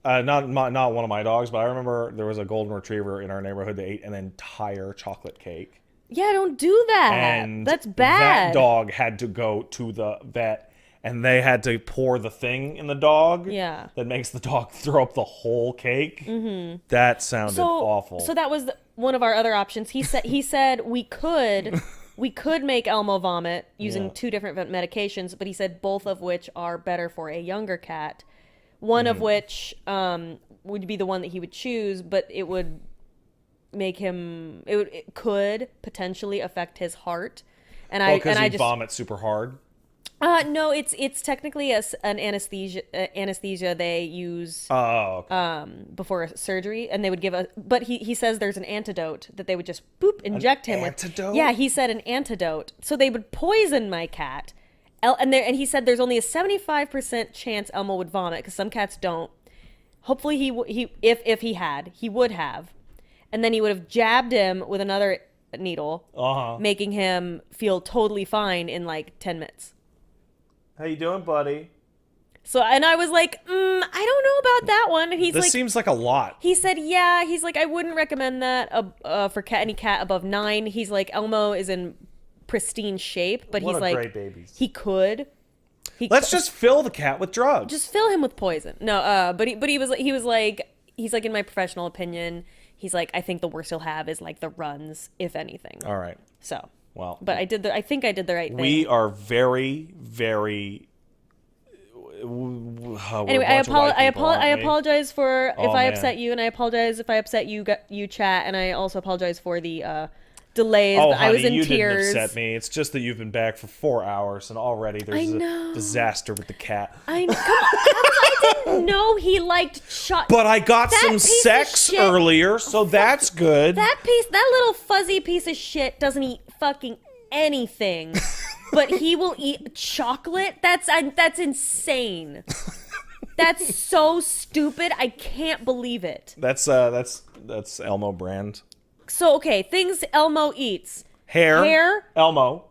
not one of my dogs, but I remember there was a golden retriever in our neighborhood that ate an entire chocolate cake. Yeah, don't do that. And that's bad. That dog had to go to the vet, and they had to pour the thing in the dog. Yeah. That makes the dog throw up the whole cake. Mm-hmm. That sounded awful. So that was one of our other options. He said we could make Elmo vomit using 2 different medications, but he said both of which are better for a younger cat. One of which would be the one that he would choose, but it would make him. It could potentially affect his heart, and because he vomits super hard. No, it's technically an anesthesia they use before surgery, and they would give But he says there's an antidote that they would just inject him with. Antidote? Yeah, he said an antidote. So they would poison my cat. And he said there's only a 75% chance Elmo would vomit because some cats don't. Hopefully if he had, he would have. And then he would have jabbed him with another needle, making him feel totally fine in 10 minutes. How you doing, buddy? So, and I was like, I don't know about that one. And he's this seems like a lot. He said, yeah. He's like, I wouldn't recommend that for any cat above 9. He's like, Elmo is in pristine shape, but he's like, great babies. He could. Let's just fill the cat with drugs. Just fill him with poison. No, but he was like, in my professional opinion, he's like, I think the worst he'll have is the runs, if anything. All right. So. Well. But I think I did the right thing. We are very, very. Anyway, I apologize for if I upset you, and I apologize if I upset you chat, and I also apologize for the delays. Oh, but honey, I was in you tears. Didn't upset me. It's just that you've been back for 4 hours, and already there's a disaster with the cat. I know. I didn't know he liked But I got some sex earlier, so that's good. That little fuzzy piece of shit doesn't eat fucking anything, but he will eat chocolate. That's insane. That's so stupid. I can't believe it. That's Elmo brand. So, okay, things Elmo eats. Hair. Elmo.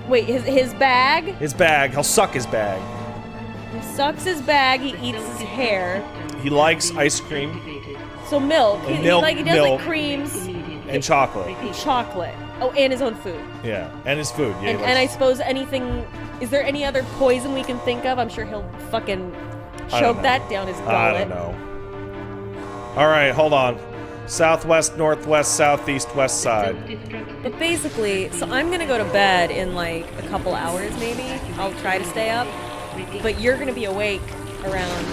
Wait, his bag? His bag. He'll suck his bag. He sucks his bag. He eats his hair. He likes ice cream. So milk. He does milk, creams. And chocolate. Chocolate. Oh, and his own food. Yeah, and his food. Yeah, and I suppose anything... Is there any other poison we can think of? I'm sure he'll fucking choke that down his gullet. I don't know. All right, hold on. Southwest, northwest, southeast, west side. But basically, so I'm going to go to bed in a couple hours maybe. I'll try to stay up. But you're going to be awake around,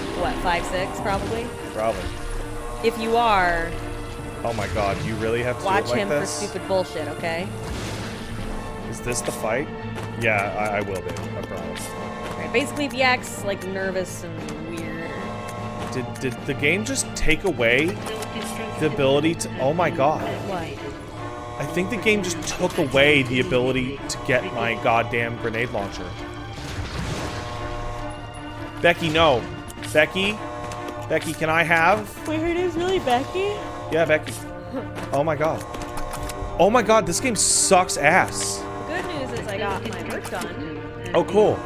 5, 6 probably? Probably. If you are... Oh my god, you really have to watch do it like him this? for stupid bullshit, okay? Is this the fight? Yeah, I will be. I promise. Right, basically, if he acts nervous and weird. Did the game just take away the ability to... Oh my god. What? I think the game just took away the ability to get my goddamn grenade launcher. Becky, no. Becky, can I have... Wait, her name's really Becky? Yeah, Becky. Oh my god. Oh my god, this game sucks ass. The good news is I got my work done. Oh, cool.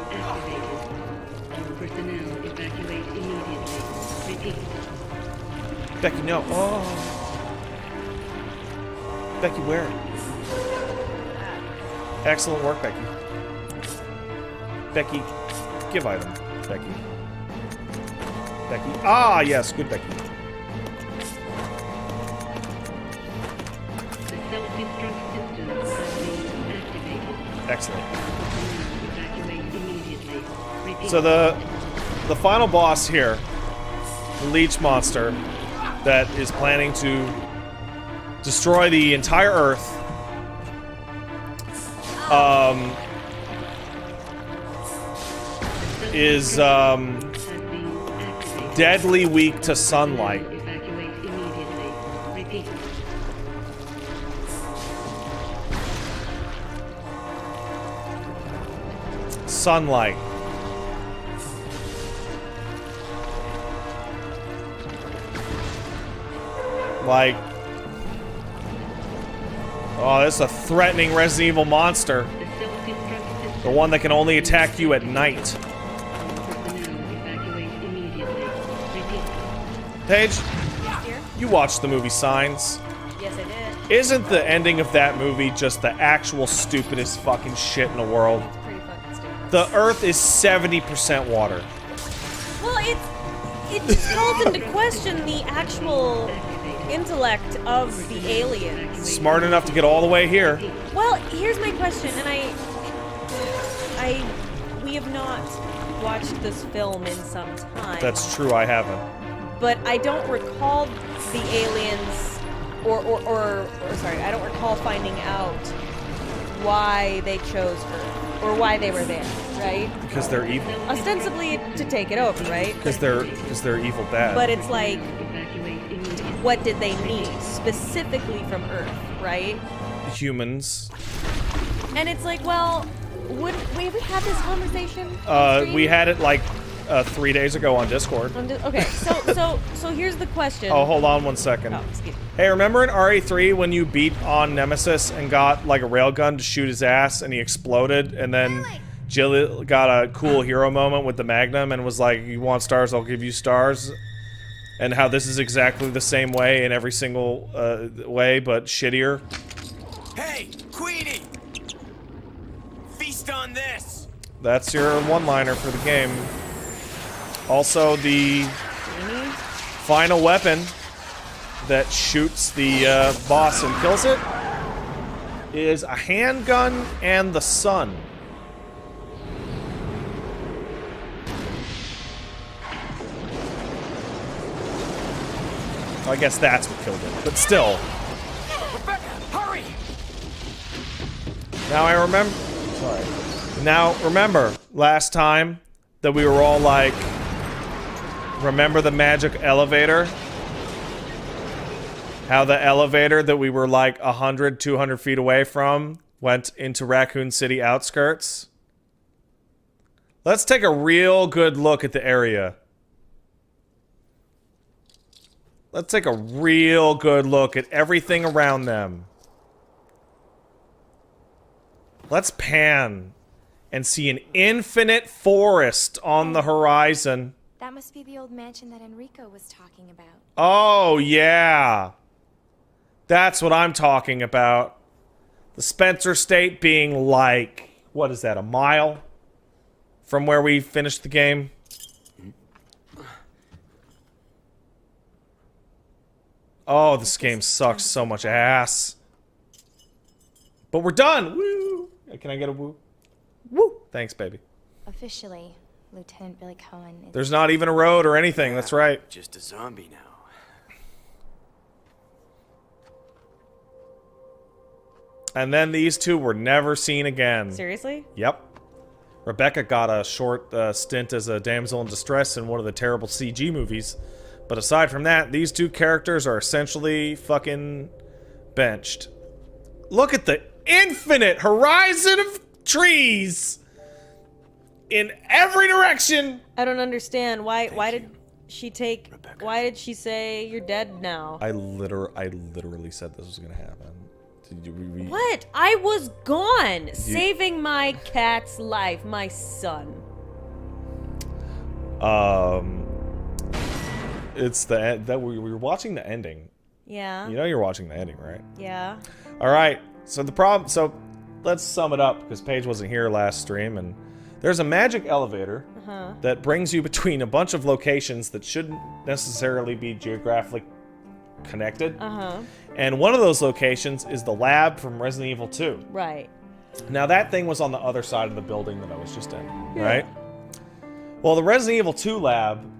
Becky, no. Oh. Becky, where? Excellent work, Becky. Becky, give item. Becky. Becky. Ah, yes, good, Becky. Excellent. So the final boss here, the leech monster that is planning to destroy the entire Earth, is deadly weak to sunlight. Sunlight. Like, oh, this is a threatening Resident Evil monster. The one that can only attack you at night. Paige, you watched the movie Signs. Yes, I did. Isn't the ending of that movie just the actual stupidest fucking shit in the world? It's pretty fucking stupid. The Earth is 70% water. Well, it just calls into question the actual intellect of the aliens. Smart enough to get all the way here. Well, here's my question, and we have not watched this film in some time. That's true, I haven't. But I don't recall the aliens, or sorry, I don't recall finding out why they chose Earth or why they were there, right? Because they're evil. Ostensibly to take it over, right? Because they're evil bad. But it's like, what did they need specifically from Earth, right? Humans. And it's like, well, would we ever have this conversation? We had it like 3 days ago on Discord. Okay, so here's the question. Oh, hold on 1 second. Oh, excuse me. Hey, remember in RE3 when you beat on Nemesis and got like a railgun to shoot his ass and he exploded, and then Jill got a cool hero moment with the Magnum and was like, "You want stars? I'll give you stars." And how this is exactly the same way in every single way, but shittier. Hey, Queenie! Feast on this! That's your one-liner for the game. Also, the final weapon that shoots the boss and kills it is a handgun and the sun. I guess that's what killed it, but still. Rebecca, hurry! Now I remember. Sorry. Now remember last time that we were all like, remember the magic elevator? How the elevator that we were like 100, 200 feet away from went into Raccoon City outskirts? Let's take a real good look at the area. Let's take a real good look at everything around them. Let's pan and see an infinite forest on the horizon. That must be the old mansion that Enrico was talking about. Oh, yeah. That's what I'm talking about. The Spencer State being like, what is that, a mile from where we finished the game? Oh, this game sucks so much ass. But we're done! Woo! Can I get a woo? Woo! Thanks, baby. Officially, Lieutenant Billy Cohen is... There's not even a road or anything, that's right. Just a zombie now. And then these two were never seen again. Seriously? Yep. Rebecca got a short stint as a damsel in distress in one of the terrible CG movies. But aside from that, these two characters are essentially fucking benched. Look at the infinite horizon of trees in every direction. I don't understand. Why Thank did you, she take... Rebecca. Why did she say you're dead now? I literally said this was gonna happen. Did you read? What? I was gone, saving my cat's life, my son. It's that we were watching the ending. Yeah. You know you're watching the ending, right? Yeah. All right. So the problem. So let's sum it up because Paige wasn't here last stream, and there's a magic elevator that brings you between a bunch of locations that shouldn't necessarily be geographically connected. And one of those locations is the lab from Resident Evil 2. Right. Now that thing was on the other side of the building that I was just in, right? Well, the Resident Evil 2 lab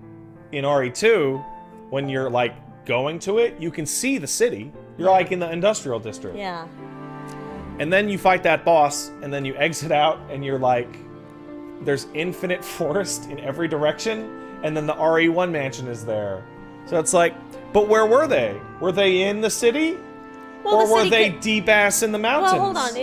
in RE2, when you're like going to it, you can see the city. You're like in the industrial district. Yeah. And then you fight that boss, and then you exit out, and you're like, there's infinite forest in every direction, and then the RE1 mansion is there. So it's like, but where were they? Were they in the city? Well, or the were city they could- deep ass in the mountains? Well, hold on.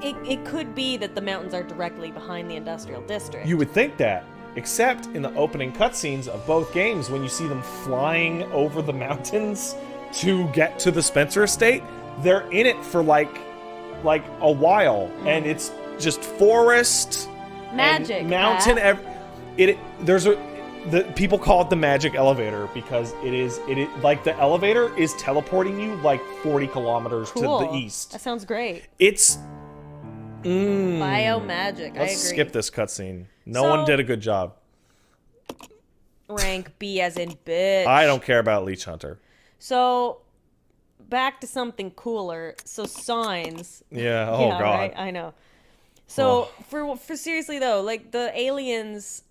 It could be that the mountains are directly behind the industrial district. You would think that. Except in the opening cutscenes of both games, when you see them flying over the mountains to get to the Spencer estate, they're in it for like a while, and it's just forest, Magic, and mountain. The people call it the magic elevator because it is like the elevator is teleporting you like 40 kilometers Cool. to the east. That sounds great. It's Bio magic. I agree. Let's skip this cutscene. No So- one did a good job. Rank B as in bitch. I don't care about Leech Hunter. So, back to something cooler. So signs. Yeah. Oh Yeah, god. right? I know. So for seriously though, like the aliens.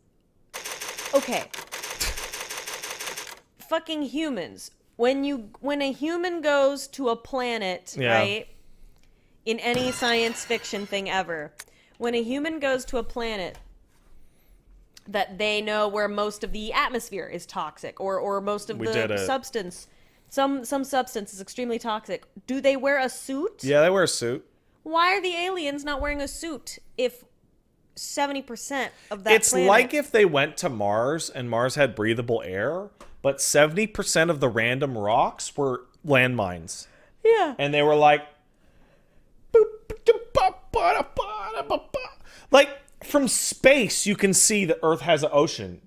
Okay. Fucking humans. When a human goes to a planet, Yeah. right? In any science fiction thing ever, when a human goes to a planet that they know where most of the atmosphere is toxic, or most of We did the it. substance, some substance is extremely toxic, do they wear a suit? Yeah, they wear a suit. Why are the aliens not wearing a suit if 70% of that It's planet... like if they went to Mars and Mars had breathable air, but 70% of the random rocks were landmines. Yeah. And they were like, like from space you can see the Earth has an ocean.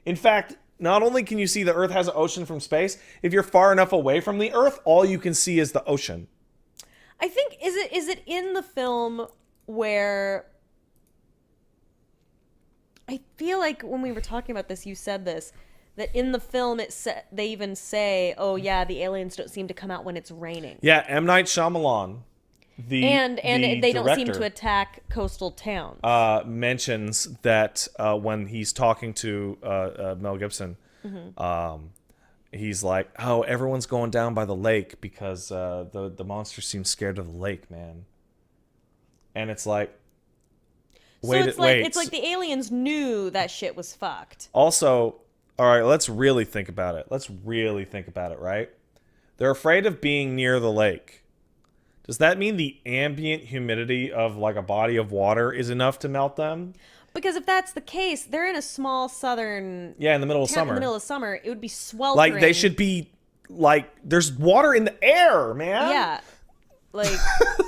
In fact, not only can you see the Earth has an ocean from space, if you're far enough away from the Earth, all you can see is the ocean. I think is it in the film where I feel like when we were talking about this, you said this, that in the film they even say, "Oh yeah, the aliens don't seem to come out when it's raining." Yeah, M. Night Shyamalan, And the they don't seem director, to attack coastal towns. mentions that when he's talking to Mel Gibson, he's like, "Oh, everyone's going down by the lake because the monsters seem scared of the lake, man." And it's like, wait, so it's like the aliens knew that shit was fucked. Also, all right, let's really think about it. Right? They're afraid of being near the lake. Does that mean the ambient humidity of like a body of water is enough to melt them? Because if that's the case, they're in a small southern Yeah, in the middle of town summer. in the middle of summer. It would be sweltering. Like they should be like there's water in the air, man. Yeah. Like,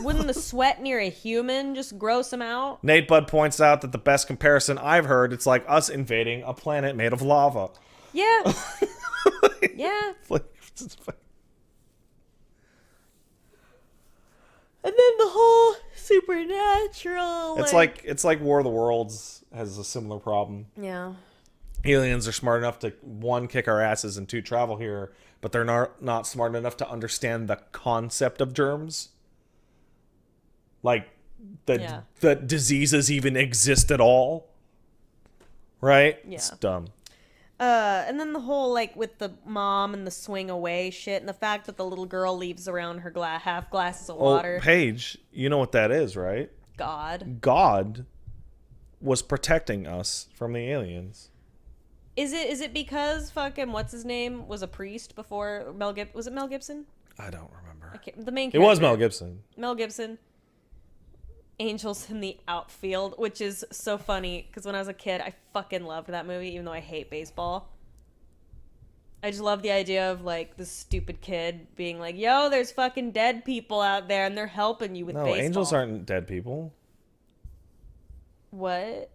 wouldn't the sweat near a human just gross them out? Nate Bud points out that the best comparison I've heard, it's like us invading a planet made of lava. Yeah. Yeah. It's like- And then the whole supernatural. It's like War of the Worlds has a similar problem. Yeah. Aliens are smart enough to one, kick our asses, and two, travel here, but they're not smart enough to understand the concept of germs. Like the diseases even exist at all. Right? Yeah. It's dumb. And then the whole, like, with the mom and the swing away shit, and the fact that the little girl leaves around her half glasses of water. Oh, Paige, you know what that is, right? God. God was protecting us from the aliens. Is it because fucking what's his name was a priest before Mel Gibson? Was it Mel Gibson? I don't remember. The main It character. was Mel Gibson. Mel Gibson. Angels in the Outfield, which is so funny because when I was a kid, I fucking loved that movie, even though I hate baseball. I just love the idea of like this stupid kid being like, "Yo, there's fucking dead people out there, and they're helping you with No, baseball." angels aren't dead people. What?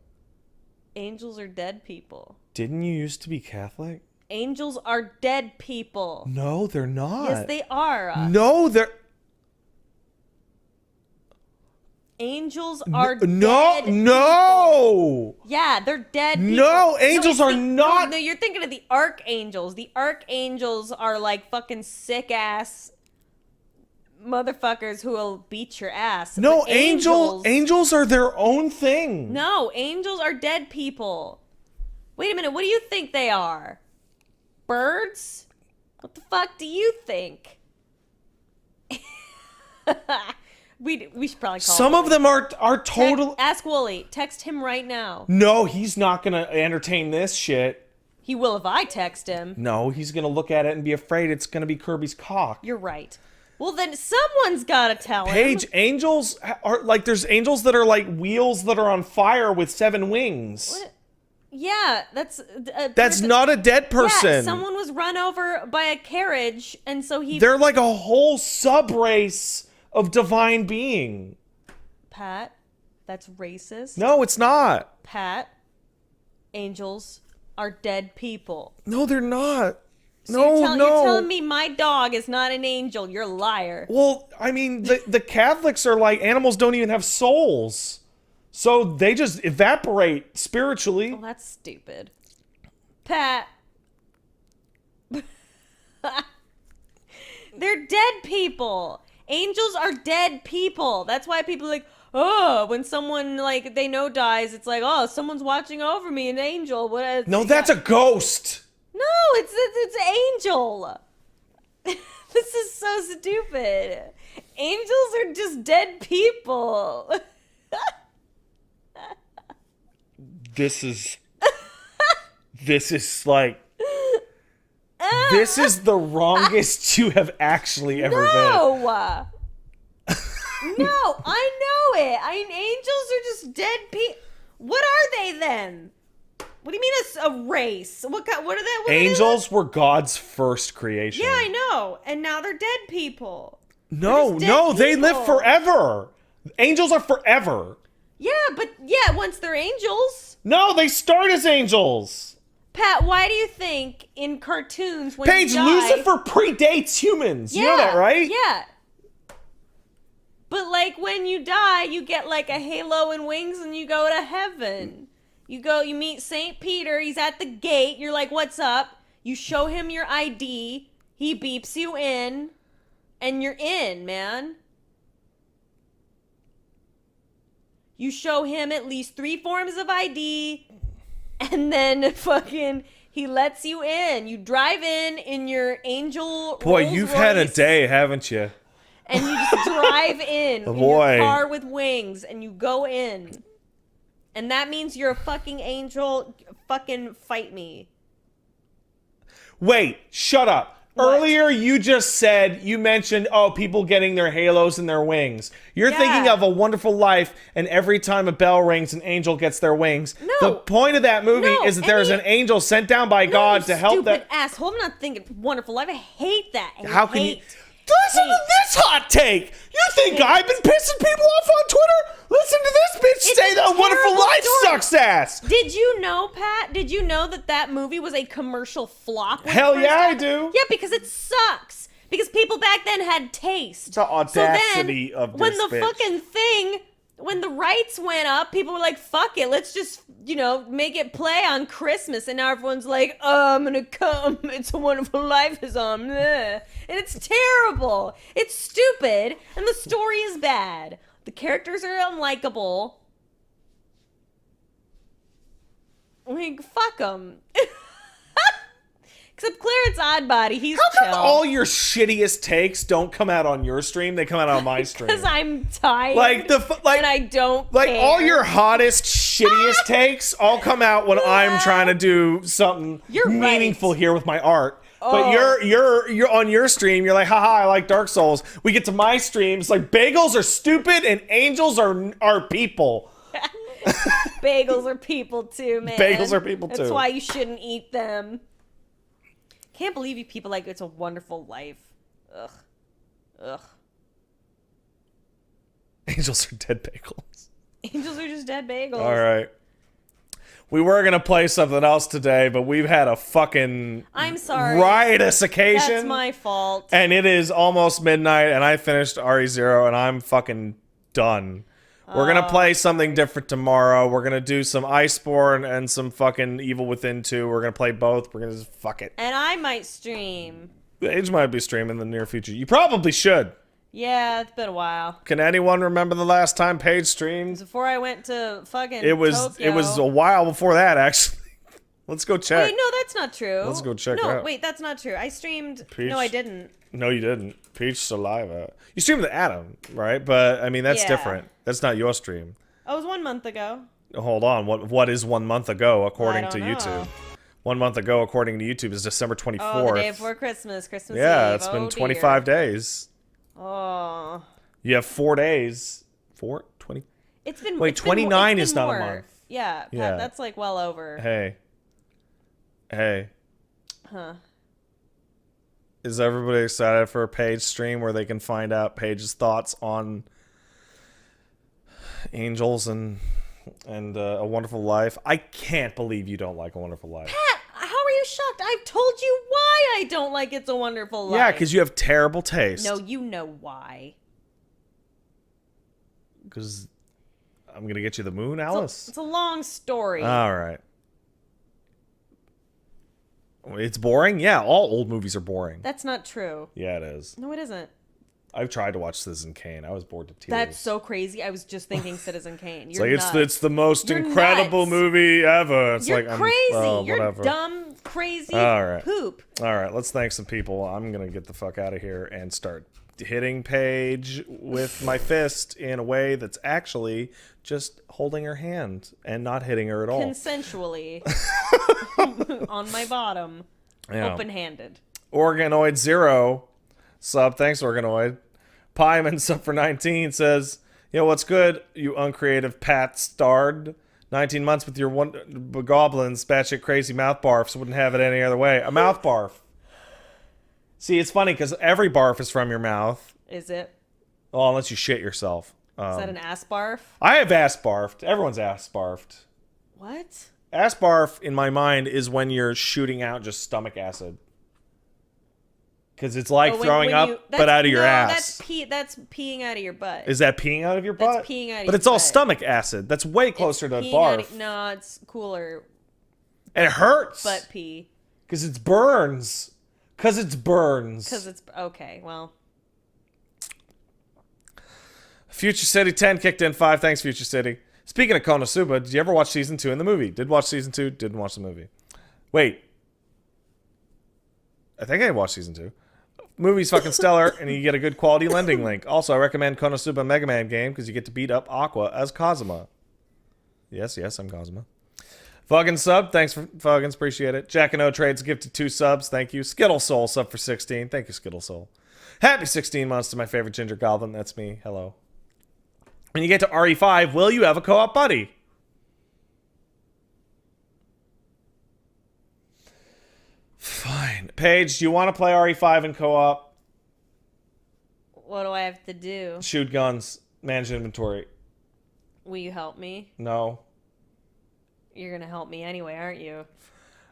Angels are dead people. Didn't you used to be Catholic? Angels are dead people. No, they're not. Yes, they are. No, they're Angels are no, dead. no. Yeah, they're dead people. No, angels it's are not- No, you're thinking of the archangels. The archangels are like fucking sick ass motherfuckers who will beat your ass. No, But angels are their own thing. No, angels are dead people. Wait a minute, what do you think they are? Birds? What the fuck do you think? we should probably call Some of them are total. Ask Wooly. Text him right now. No, he's not gonna entertain this shit. He will if I text him. No, he's gonna look at it and be afraid it's gonna be Kirby's cock. You're right. Well, then someone's gotta tell him. Paige, angels are like, there's angels that are like wheels that are on fire with 7 wings. What? Yeah, that's not a dead person. Yeah, someone was run over by a carriage, and so he. They're like a whole sub-race of divine being. Pat, that's racist. No, it's not. Pat, angels are dead people. No, they're not. So you're telling me my dog is not an angel. You're a liar. Well, I mean, the Catholics are like, animals don't even have souls. So they just evaporate spiritually. Well, that's stupid. Pat. They're dead people. Angels are dead people. That's why people are like, oh, when someone like they know dies, it's like, oh, someone's watching over me, an angel. What? No, that's a ghost. No, it's angel. This is so stupid. Angels are just dead people. This is like, this is the wrongest you have actually ever been. No, I know it. Angels are just dead people. What are they then? What do you mean a race? What are they? Angels were God's first creation. Yeah, I know. And now they're dead people. No, they live forever. Angels are forever. Yeah, but once they're angels. No, they start as angels. Pat, why do you think in cartoons when Paige, you die, Lucifer predates humans. Yeah, you know that, right? Yeah. But like when you die, you get like a halo and wings and you go to heaven. You meet St. Peter, he's at the gate, you're like, what's up? You show him your ID, he beeps you in, and you're in, man. You show him at least 3 forms of ID, and then fucking he lets you in. You drive in your angel Boy, Rolls you've had a Royce, day, haven't you? and you just drive in Boy. your car with wings, and you go in. And that means you're a fucking angel. Fucking fight me. Wait, shut up. What? Earlier, you mentioned, people getting their halos and their wings. You're Yeah. thinking of A Wonderful Life, and every time a bell rings, an angel gets their wings. No. The point of that movie No, is that there's an angel sent down by God to help stupid that. asshole. I'm not thinking Wonderful Life. I hate that. How can you? Listen to this hot take. You think I've been pissing people off on Twitter? Listen to this bitch It's say a that A Wonderful terrible Life story. sucks ass. Did you know, Pat? Did you know that movie was a commercial flop? when it Hell first yeah, I happened? do. Yeah, because it sucks. Because people back then had taste. The audacity so then, of this when the bitch. fucking thing, when the rights went up, people were like, fuck it, let's just, make it play on Christmas. And now everyone's like, I'm gonna come, It's a Wonderful Life is on. Bleh. And it's terrible. It's stupid. And the story is bad. The characters are unlikable. Like, fuck them. Except Clarence Oddbody, he's How come chill. all your shittiest takes don't come out on your stream? They come out on my stream. Because I'm tired. Like and I don't care. all your hottest, shittiest takes all come out when I'm trying to do something You're right. meaningful here with my art. But Oh. you're on your stream. You're like, haha, I like Dark Souls. We get to my stream. It's like bagels are stupid and angels are people. Bagels are people too, man. Bagels are people That's too. why you shouldn't eat them. Can't believe you people like It's a Wonderful Life. Ugh. Angels are dead bagels. Angels are just dead bagels. All right. We were gonna play something else today, but we've had a fucking I'm sorry. riotous occasion. That's my fault. And it is almost midnight, and I finished RE0, and I'm fucking done. We're gonna play something different tomorrow. We're gonna do some Iceborne and some fucking Evil Within 2. We're gonna play both. We're gonna just fuck it. And I might stream. Age might be streaming in the near future. You probably should. Yeah, it's been a while. Can anyone remember the last time Paige streamed? Before I went to fucking It was Tokyo. a while before that, actually. Let's go check. Wait, no, that's not true. Let's go check No, out. wait, that's not true. I streamed. Peach. No, I didn't. No, you didn't. Peach Saliva. You streamed the Adam, right? But I mean, that's Yeah. different. That's not your stream. Oh, it was 1 month ago. Hold on. What is 1 month ago I according don't to know. YouTube? 1 month ago according to YouTube is December 24th. Oh, the day before Christmas. Christmas Yeah, Eve. it's Oh, been dear. 25 days. Oh. You have 4 days. 20. It's been. Wait, it's been 29 it's is been not a more. month. Yeah, Yeah. that's like well over. Hey. Huh. Is everybody excited for a Paige stream where they can find out Paige's thoughts on Angels and A Wonderful Life? I can't believe you don't like A Wonderful Life. Pat, how are you shocked? I've told you why I don't like It's a Wonderful Life. Yeah, because you have terrible taste. No, you know why. Because I'm going to get you the moon, Alice. It's a long story. All right. It's boring? Yeah, all old movies are boring. That's not true. Yeah, it is. No, it isn't. I've tried to watch Citizen Kane. I was bored to tears. That's so crazy. I was just thinking Citizen Kane. It's You're like nuts. it's the most You're incredible nuts. movie ever. It's You're like crazy. You're whatever. dumb, crazy All right. poop. All right, let's thank some people. I'm gonna get the fuck out of here and start hitting Paige with my fist in a way that's actually just holding her hand and not hitting her at all. Consensually. On my bottom. Yeah. Open-handed. Organoid Zero sub. Thanks, Organoid. Pieman sub for 19 says, "Yo, what's good? You uncreative Pat Starred. 19 months with your goblins, batshit crazy mouth barfs. Wouldn't have it any other way. A mouth barf. See, it's funny because every barf is from your mouth. Is it? Well, unless you shit yourself. Is that an ass barf? I have ass barfed. Everyone's ass barfed. What? Ass barf, in my mind, is when you're shooting out just stomach acid. Because it's like Oh, throwing up, but out of your ass. That's peeing out of your butt. Is that peeing out of your butt? That's peeing out of But your it's all butt. stomach acid. That's way closer to Peeing out barf. no, it's cooler. And it hurts. Butt pee. Because it's burns. Because it's burns. Because it's okay. Well, Future City 10 kicked in 5. Thanks, Future City. Speaking of Konosuba, did you ever watch season 2 in the movie? Did watch season 2, didn't watch the movie. Wait. I think I watched season 2. Movie's fucking stellar, and you get a good quality lending link. Also, I recommend Konosuba Mega Man game because you get to beat up Aqua as Kazuma. Yes, I'm Kazuma. Fuggins sub, thanks for Fuggins, appreciate it. Jack and O Trades gifted 2 subs, thank you. Skittle Soul sub for 16, thank you Skittle Soul. Happy 16 months to my favorite ginger goblin, that's me, hello. When you get to RE5, will you have a co-op buddy? Fine. Paige, do you want to play RE5 in co-op? what do I have to do? Shoot guns, manage inventory. Will you help me? No. You're gonna help me anyway, aren't you?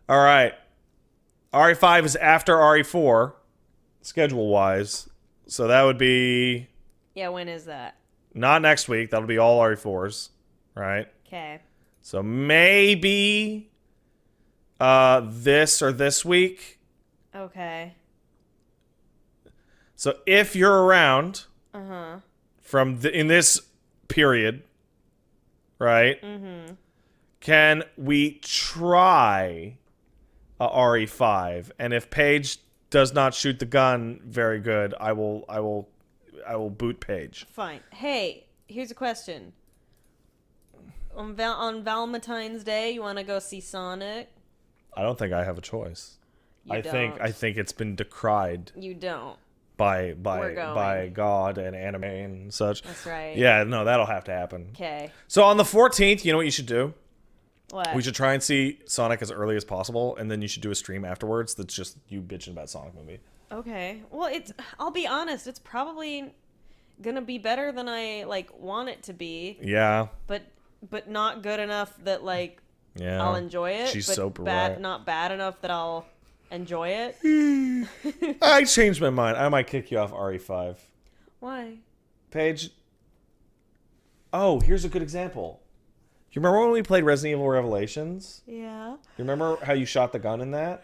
All right. RE5 is after RE4, schedule-wise. So that would be Yeah, when is that? not next week. That'll be all RE4s, right? Okay. So maybe this or this week. Okay. So if you're around Uh-huh. in this period, right? Mm-hmm. Can we try a RE5? And if Paige does not shoot the gun very good, I will boot Paige. Fine. Hey, here's a question. On Valentine's Day, you want to go see Sonic? I don't think I have a choice. You I don't. think it's been decried You don't. by We're going. by God and anime and such. That's right. Yeah, no, that'll have to happen. Okay. So on the 14th, you know what you should do? What? We should try and see Sonic as early as possible, and then you should do a stream afterwards that's just you bitching about Sonic movie. Okay. Well, I'll be honest, it's probably gonna be better than I want it to be, Yeah. but not good enough that Yeah. I'll enjoy it. She's but so bright. not bad enough that I'll enjoy it. I changed my mind. I might kick you off RE5. Why? Paige. Oh, here's a good example. You remember when we played Resident Evil Revelations? Yeah. You remember how you shot the gun in that?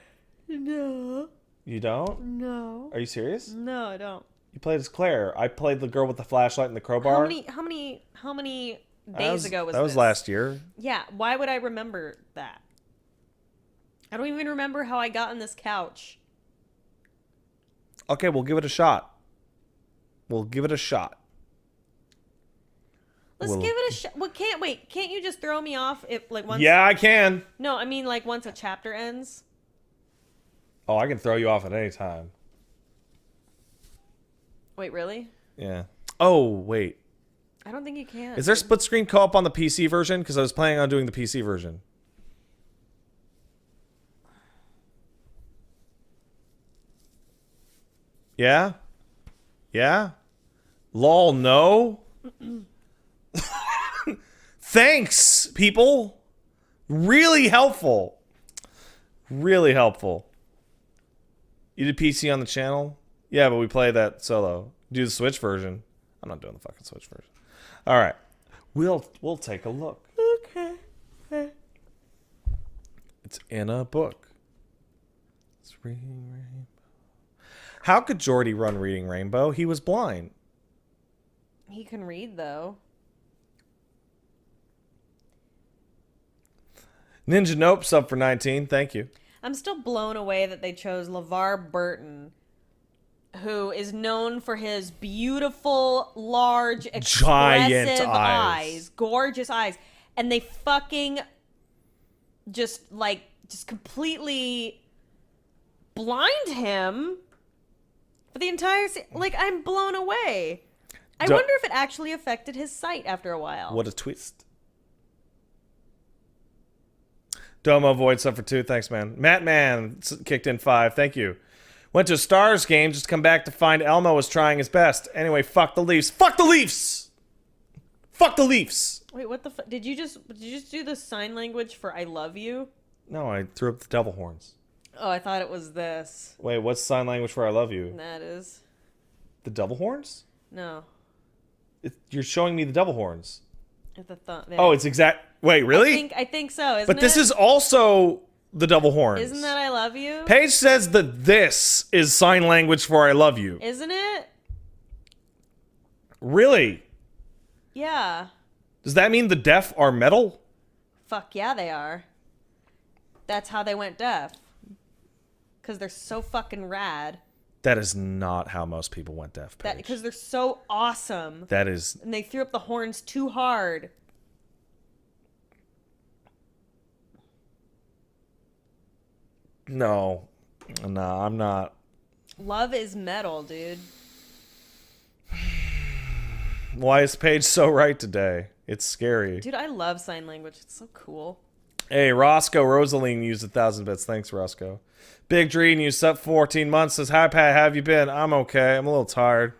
No. You don't? No. Are you serious? No, I don't. You played as Claire. I played the girl with the flashlight and the crowbar. How many days ago was that was this? last year. Yeah. Why would I remember that? I don't even remember how I got on this couch. Okay, we'll give it a shot. We'll give it a shot. Let's give it a shot. Well, can't you just throw me off if like once? Yeah, I can. No, I mean like once a chapter ends. Oh, I can throw you off at any time. Wait, really? Yeah. Oh, wait. I don't think you can. Is there split screen co-op on the PC version? Because I was planning on doing the PC version. Yeah? Yeah? Lol, no? Thanks, people. Really helpful. Really helpful. You did PC on the channel? Yeah, but we play that solo. Do the Switch version. I'm not doing the fucking Switch version. All right. We'll take a look. Okay. It's in a book. It's Reading Rainbow. How could Jordy run Reading Rainbow? He was blind. He can read though. Ninja Nope sub for 19. Thank you. I'm still blown away that they chose LeVar Burton, who is known for his beautiful, large, Giant expressive eyes. gorgeous eyes, and they fucking just completely blind him for the entire like I'm blown away. I wonder if it actually affected his sight after a while. What a twist. Domo Void sub for 2. Thanks, man. Matt Man kicked in 5. Thank you. Went to a Stars game just to come back to find Elmo was trying his best. Anyway, fuck the Leafs. Fuck the Leafs! Fuck the Leafs! Wait, what the did you just do the sign language for I love you? No, I threw up the devil horns. Oh, I thought it was this. Wait, what's sign language for I love you? That is. The devil horns? No. You're showing me the devil horns. At the thumb. Oh, it's exact. Wait, really? I think so. Isn't But this it? is also the devil horns. Isn't that I love you? Paige says that this is sign language for I love you. Isn't it? Really? Yeah. Does that mean the deaf are metal? Fuck yeah, they are. That's how they went deaf. Because they're so fucking rad. That is not how most people went deaf, Paige. Because they're so awesome. That is... And they threw up the horns too hard. No, I'm not. Love is metal, dude. Why is Paige so right today? It's scary. Dude, I love sign language. It's so cool. Hey, Roscoe Rosaline used 1,000 bits. Thanks, Roscoe. Big Dream used up 14 months. Says, hi, Pat. How have you been? I'm okay. I'm a little tired.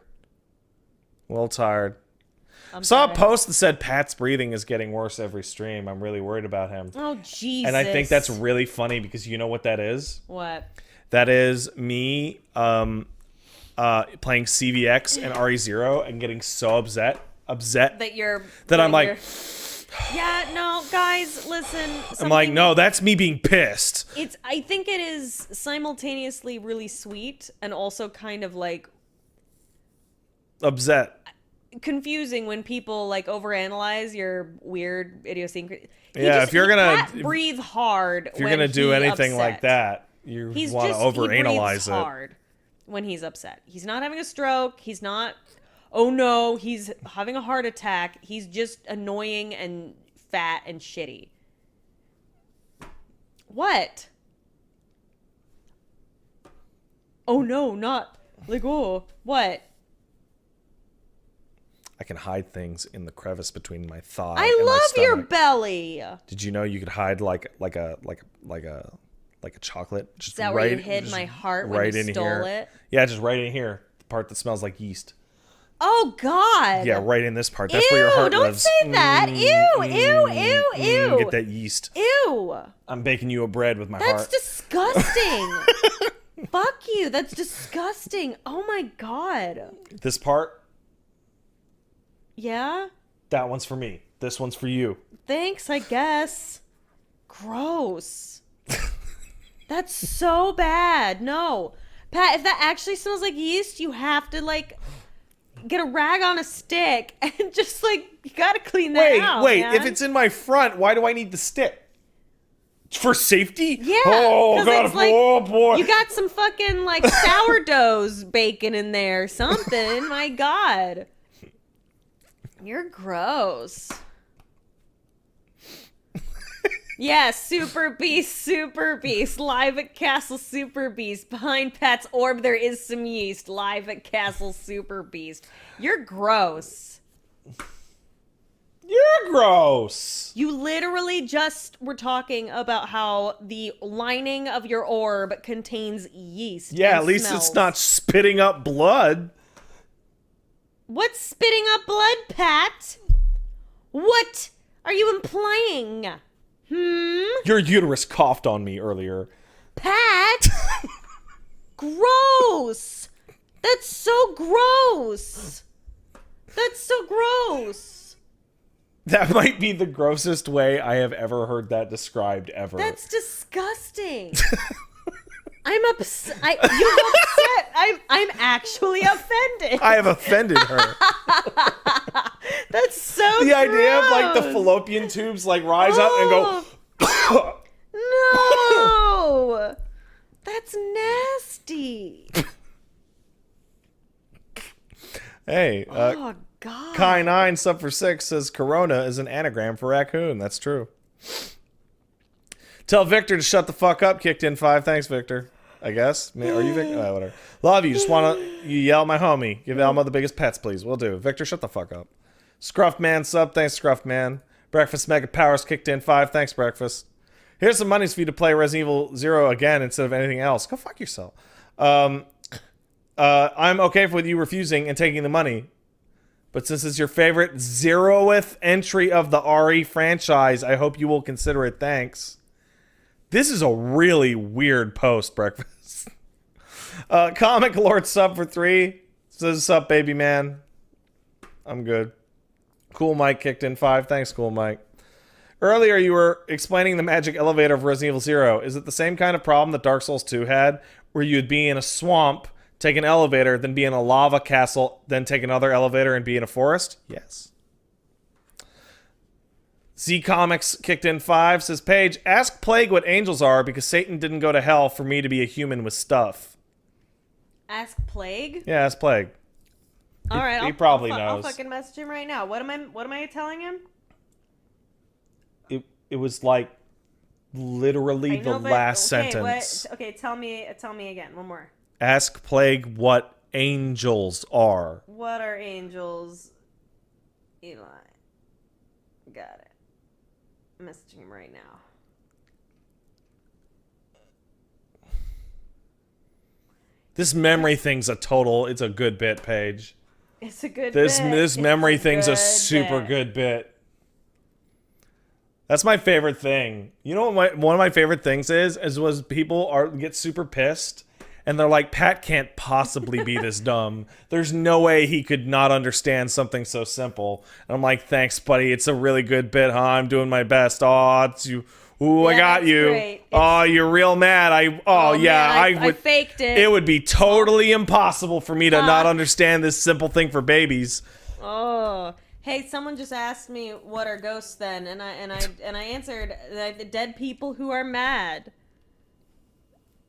Saw a post that said Pat's breathing is getting worse every stream. I'm really worried about him. Oh, Jesus. And I think that's really funny because you know what that is? What? That is me playing CVX and RE0 and getting so upset that I'm like... Yeah, no, guys, listen. I'm like, no, that's me being pissed. I think it is simultaneously really sweet and also kind of like Upset. confusing when people like overanalyze your weird idiosyncrasy. Yeah, if you're gonna breathe hard, if you're gonna do anything upset. like that, you want to overanalyze it. Hard when he's upset. He's not having a stroke. He's not. Oh no, he's having a heart attack. He's just annoying and fat and shitty. What? Oh no, not like oh what? I can hide things in the crevice between my thigh. I and my love your stomach. belly. Did you know you could hide like a chocolate? Just Is that right, where you hid my heart when right you in stole here. it? Yeah, just right in here, the part that smells like yeast. Oh God! Yeah, right in this part. That's Ew, where your heart don't lives. say that. Ew, ew, ew. Get that yeast. Ew. I'm baking you a bread with my That's heart. disgusting. Fuck you. That's disgusting. Oh my God. This part, Yeah? that one's for me. This one's for you. Thanks, I guess. Gross. That's so bad. No. Pat, if that actually smells like yeast, you have to, like, get a rag on a stick and just, like, you gotta clean that out. Wait. man. If it's in my front, why do I need the stick? For safety? Yeah. Oh 'cause god. it's like, Oh boy. you got some fucking like sourdough's bacon in there, or something. My God. You're gross. Yeah, Super Beast, live at Castle Super Beast. Behind Pat's orb, there is some yeast, live at Castle Super Beast. You're gross. You're gross. You literally just were talking about how the lining of your orb contains yeast. Yeah, and at least smells. it's not spitting up blood. What's spitting up blood, Pat? What are you implying? Your uterus coughed on me earlier. Pat? Gross! That's so gross! That's so gross! That might be the grossest way I have ever heard that described ever. That's disgusting. I'm upset. You're upset. I'm actually offended. I have offended her. That's so The idea of like the gross. fallopian tubes like rise up and go. No! That's nasty. Hey, Oh, God. Kai9 sub for 6 says Corona is an anagram for raccoon. That's true. Tell Victor to shut the fuck up. Kicked in 5. Thanks, Victor. I guess. Are you Victor? Whatever. Love you. Just want to yell at my homie. Give Elmo the biggest pets, please. Will do. Victor, shut the fuck up. Scruffman sub. Thanks, Scruffman. Breakfast Mega Powers kicked in 5. Thanks, Breakfast. Here's some monies for you to play Resident Evil 0 again instead of anything else. Go fuck yourself. I'm okay with you refusing and taking the money. But since it's your favorite 0th entry of the RE franchise, I hope you will consider it. Thanks. This is a really weird post, Breakfast. Comic Lord sub for 3. Says, sup, baby man. I'm good. Cool Mike kicked in 5. Thanks, Cool Mike. Earlier, you were explaining the magic elevator of Resident Evil 0. Is it the same kind of problem that Dark Souls 2 had, where you'd be in a swamp, take an elevator, then be in a lava castle, then take another elevator and be in a forest? Yes. Z Comics kicked in 5. Says, Paige, ask Plague what angels are because Satan didn't go to hell for me to be a human with stuff. Ask Plague? Yeah, ask Plague. All right, he probably I'll knows. fucking message him right now. What am I telling him? It was like literally the last sentence. Okay, tell me again. One more. Ask Plague what angels are. What are angels? Eli. Got it. I'm messaging him right now. This memory thing's it's a good bit, Paige. It's a good This bit. memory It's thing's a good super bit. good bit. That's my favorite thing. You know what one of my favorite things was people get super pissed and they're like, Pat can't possibly be this dumb. There's no way he could not understand something so simple. And I'm like, thanks, buddy. It's a really good bit, huh? I'm doing my best. Oh, it's you. Ooh, I Yeah, got it's you. great. Oh, you're real mad. Yeah, Man, I would. I faked it. It would be totally impossible for me to not understand this simple thing for babies. Oh, hey! Someone just asked me what are ghosts then, and I answered the dead people who are mad.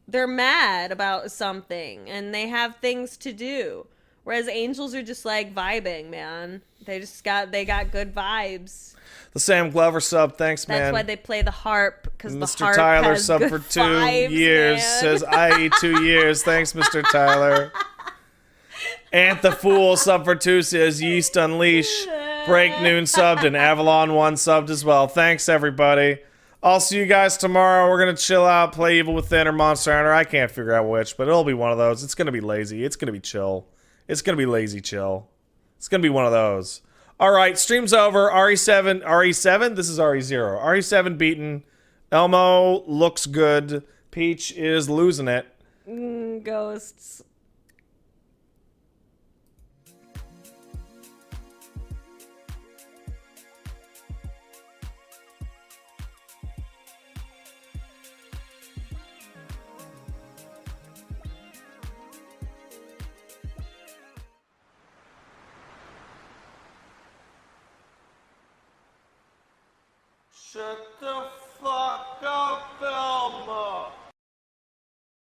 They're mad about something, and they have things to do. Whereas angels are just like vibing, man. They got good vibes. The Sam Glover sub, thanks, man. That's why they play the harp, because the Mr. harp Tyler has sub good for 2 vibes, years. man. Says, I 2 years. Thanks, Mr. Tyler. Ant the Fool sub for 2 says, Yeast Unleash. Break Noon subbed and Avalon 1 subbed as well. Thanks, everybody. I'll see you guys tomorrow. We're going to chill out, play Evil Within or Monster Hunter. I can't figure out which, but it'll be one of those. It's going to be lazy. It's going to be chill. It's going to be lazy chill. It's going to be one of those. All right, stream's over. RE7. This is RE0. RE7 beaten. Elmo looks good. Peach is losing it. Ghosts.